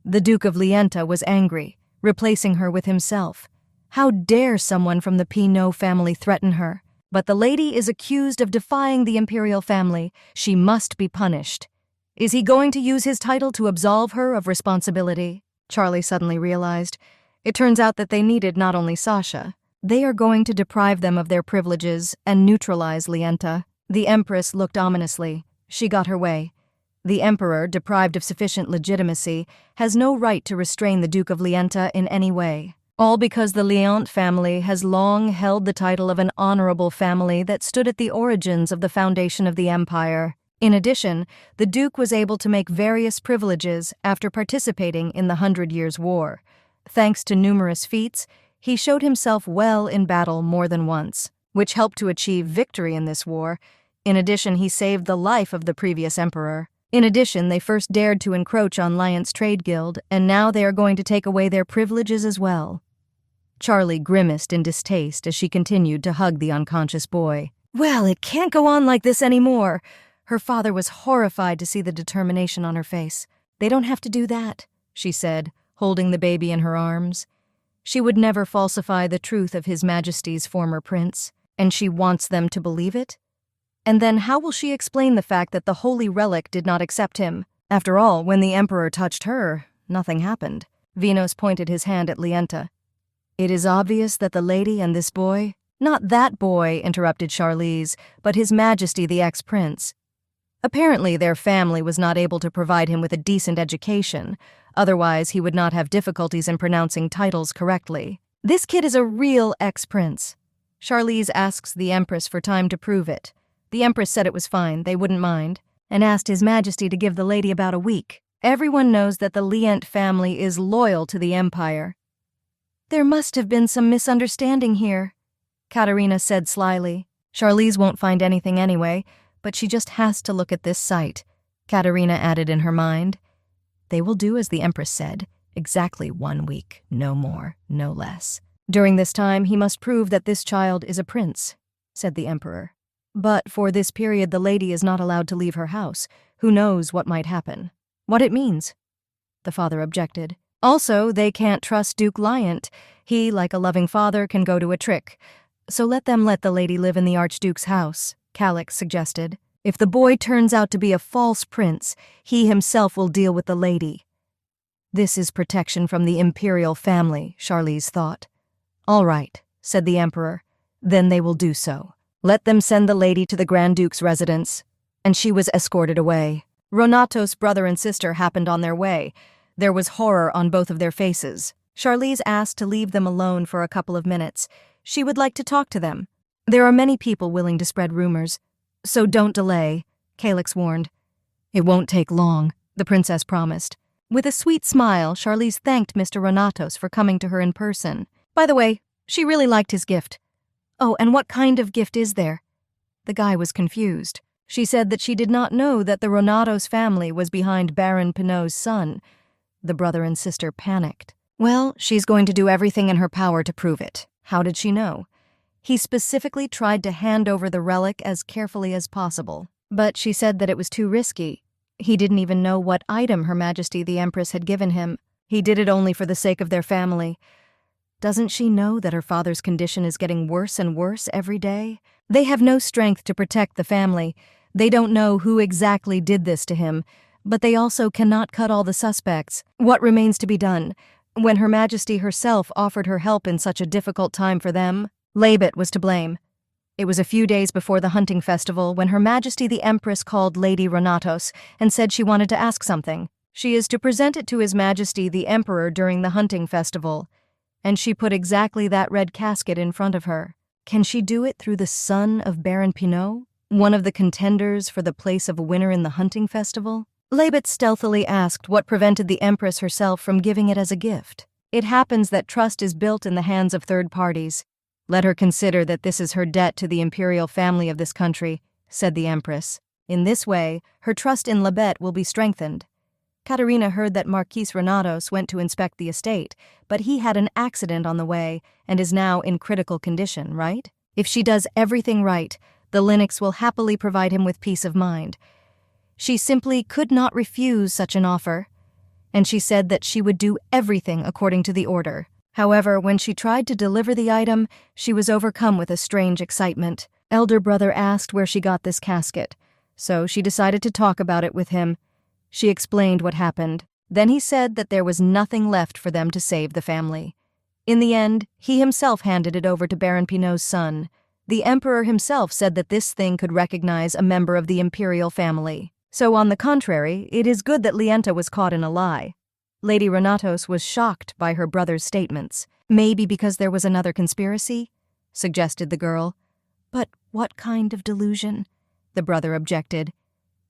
The Duke of Lienta was angry, replacing her with himself. How dare someone from the Pinot family threaten her? But the lady is accused of defying the imperial family. She must be punished. Is he going to use his title to absolve her of responsibility? Charlie suddenly realized. It turns out that they needed not only Sasha. They are going to deprive them of their privileges and neutralize Lienta. The Empress looked ominously. She got her way. The Emperor, deprived of sufficient legitimacy, has no right to restrain the Duke of Lienta in any way. All because the Liant family has long held the title of an honorable family that stood at the origins of the foundation of the empire. In addition, the Duke was able to make various privileges after participating in the 100 Years' War. Thanks to numerous feats, he showed himself well in battle more than once, which helped to achieve victory in this war. In addition, he saved the life of the previous emperor. In addition, they first dared to encroach on Liant's trade guild, and now they are going to take away their privileges as well. Charlie grimaced in distaste as she continued to hug the unconscious boy. Well, it can't go on like this anymore. Her father was horrified to see the determination on her face. They don't have to do that, she said, holding the baby in her arms. She would never falsify the truth of His Majesty's former prince, and she wants them to believe it? And then how will she explain the fact that the holy relic did not accept him? After all, when the Emperor touched her, nothing happened. Venus pointed his hand at Lienta. It is obvious that the lady and this boy— Not that boy, interrupted Charlize, but His Majesty the ex-prince. Apparently their family was not able to provide him with a decent education, otherwise he would not have difficulties in pronouncing titles correctly. This kid is a real ex-prince. Charlize asks the Empress for time to prove it. The Empress said it was fine, they wouldn't mind, and asked His Majesty to give the lady about a week. Everyone knows that the Liant family is loyal to the Empire. There must have been some misunderstanding here, Katerina said slyly. Charlize won't find anything anyway, but she just has to look at this site, Katerina added in her mind. They will do as the Empress said, exactly 1 week, no more, no less. During this time, he must prove that this child is a prince, said the Emperor. But for this period, the lady is not allowed to leave her house. Who knows what might happen? What it means? The father objected. Also, they can't trust Duke Liant. He, like a loving father, can go to a trick. So let the lady live in the Archduke's house, Calix suggested. If the boy turns out to be a false prince, he himself will deal with the lady. This is protection from the imperial family, Charlize thought. All right, said the Emperor. Then they will do so. Let them send the lady to the Grand Duke's residence. And she was escorted away. Renato's brother and sister happened on their way. There was horror on both of their faces. Charlize asked to leave them alone for a couple of minutes. She would like to talk to them. There are many people willing to spread rumors. So don't delay, Calix warned. It won't take long, the princess promised. With a sweet smile, Charlize thanked Mr. Renatos for coming to her in person. By the way, she really liked his gift. Oh, and what kind of gift is there? The guy was confused. She said that she did not know that the Renatos family was behind Baron Pinot's son. The brother and sister panicked. Well, she's going to do everything in her power to prove it. How did she know? He specifically tried to hand over the relic as carefully as possible, but she said that it was too risky. He didn't even know what item Her Majesty the Empress had given him. He did it only for the sake of their family. Doesn't she know that her father's condition is getting worse and worse every day? They have no strength to protect the family. They don't know who exactly did this to him, but they also cannot cut all the suspects. What remains to be done? When Her Majesty herself offered her help in such a difficult time for them, Labet was to blame. It was a few days before the hunting festival when Her Majesty the Empress called Lady Renatos and said she wanted to ask something. She is to present it to His Majesty the Emperor during the hunting festival, and she put exactly that red casket in front of her. Can she do it through the son of Baron Pinot, one of the contenders for the place of winner in the hunting festival? Labet stealthily asked what prevented the Empress herself from giving it as a gift. It happens that trust is built in the hands of third parties. Let her consider that this is her debt to the imperial family of this country, said the Empress. In this way, her trust in Labet will be strengthened. Katerina heard that Marquis Renatos went to inspect the estate, but he had an accident on the way and is now in critical condition, right? If she does everything right, the Linux will happily provide him with peace of mind. She simply could not refuse such an offer, and she said that she would do everything according to the order. However, when she tried to deliver the item, she was overcome with a strange excitement. Elder brother asked where she got this casket, so she decided to talk about it with him. She explained what happened. Then he said that there was nothing left for them to save the family. In the end, he himself handed it over to Baron Pinot's son. The Emperor himself said that this thing could recognize a member of the imperial family. So, on the contrary, it is good that Lienta was caught in a lie. Lady Renatos was shocked by her brother's statements. Maybe because there was another conspiracy? Suggested the girl. But what kind of delusion? The brother objected.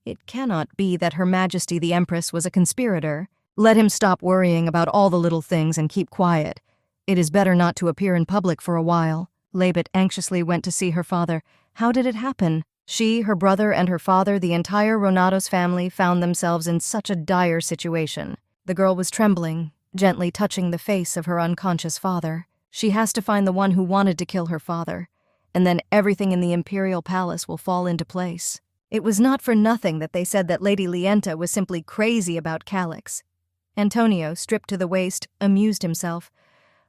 It cannot be that Her Majesty the Empress was a conspirator. Let him stop worrying about all the little things and keep quiet. It is better not to appear in public for a while. Labet anxiously went to see her father. How did it happen? She, her brother, and her father, the entire Renatos family, found themselves in such a dire situation. The girl was trembling, gently touching the face of her unconscious father. She has to find the one who wanted to kill her father, and then everything in the imperial palace will fall into place. It was not for nothing that they said that Lady Lienta was simply crazy about Calix. Antonio, stripped to the waist, amused himself.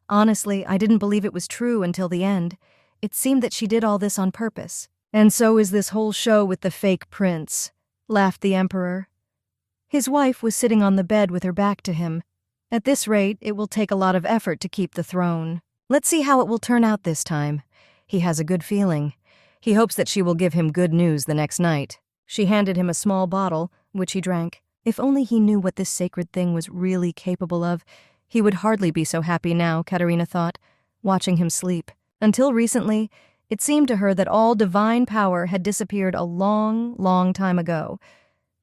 Honestly, I didn't believe it was true until the end. It seemed that she did all this on purpose. And so is this whole show with the fake prince, laughed the Emperor. His wife was sitting on the bed with her back to him. At this rate, it will take a lot of effort to keep the throne. Let's see how it will turn out this time. He has a good feeling. He hopes that she will give him good news the next night. She handed him a small bottle, which he drank. If only he knew what this sacred thing was really capable of, he would hardly be so happy now, Katerina thought, watching him sleep. Until recently, it seemed to her that all divine power had disappeared a long, long time ago.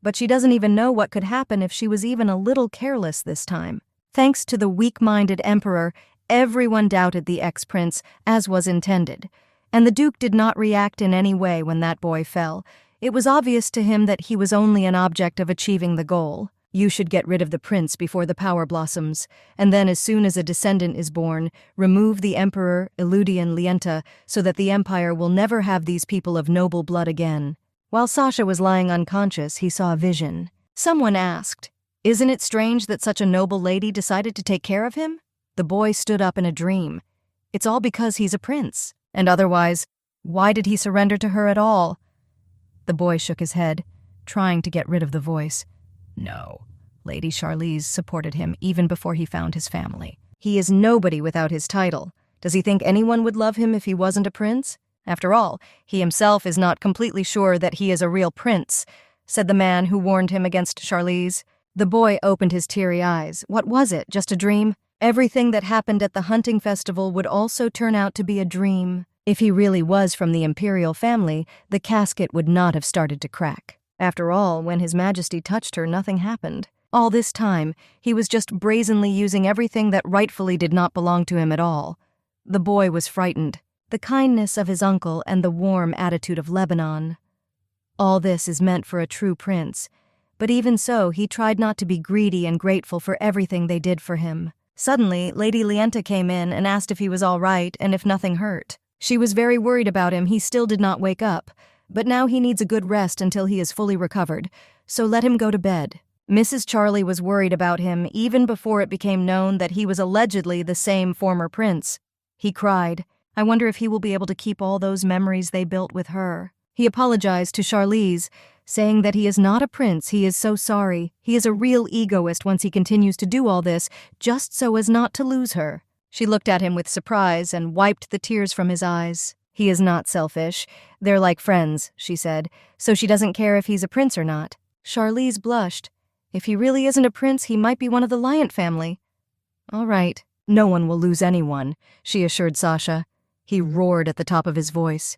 But she doesn't even know what could happen if she was even a little careless this time. Thanks to the weak-minded Emperor, everyone doubted the ex-prince, as was intended. And the Duke did not react in any way when that boy fell. It was obvious to him that he was only an object of achieving the goal. You should get rid of the prince before the power blossoms, and then as soon as a descendant is born, remove the Emperor, Eludian Lienta, so that the Empire will never have these people of noble blood again. While Sasha was lying unconscious, he saw a vision. Someone asked, "Isn't it strange that such a noble lady decided to take care of him?" The boy stood up in a dream. It's all because he's a prince. And otherwise, why did he surrender to her at all? The boy shook his head, trying to get rid of the voice. No, Lady Charlize supported him even before he found his family. He is nobody without his title. Does he think anyone would love him if he wasn't a prince? After all, he himself is not completely sure that he is a real prince, said the man who warned him against Charlize. The boy opened his teary eyes. What was it, just a dream? Everything that happened at the hunting festival would also turn out to be a dream. If he really was from the imperial family, the casket would not have started to crack. After all, when His Majesty touched her, nothing happened. All this time, he was just brazenly using everything that rightfully did not belong to him at all. The boy was frightened. The kindness of his uncle and the warm attitude of Lebanon. All this is meant for a true prince. But even so, he tried not to be greedy and grateful for everything they did for him. Suddenly, Lady Lienta came in and asked if he was all right and if nothing hurt. She was very worried about him. He still did not wake up. But now he needs a good rest until he is fully recovered, so let him go to bed. Mrs. Charlie was worried about him even before it became known that he was allegedly the same former prince. He cried, "I wonder if he will be able to keep all those memories they built with her." He apologized to Charlize, saying that he is not a prince, he is so sorry. He is a real egoist once he continues to do all this, just so as not to lose her. She looked at him with surprise and wiped the tears from his eyes. He is not selfish. They're like friends, she said, so she doesn't care if he's a prince or not. Charlize blushed. If he really isn't a prince, he might be one of the Lyant family. All right, no one will lose anyone, she assured Sasha. He roared at the top of his voice.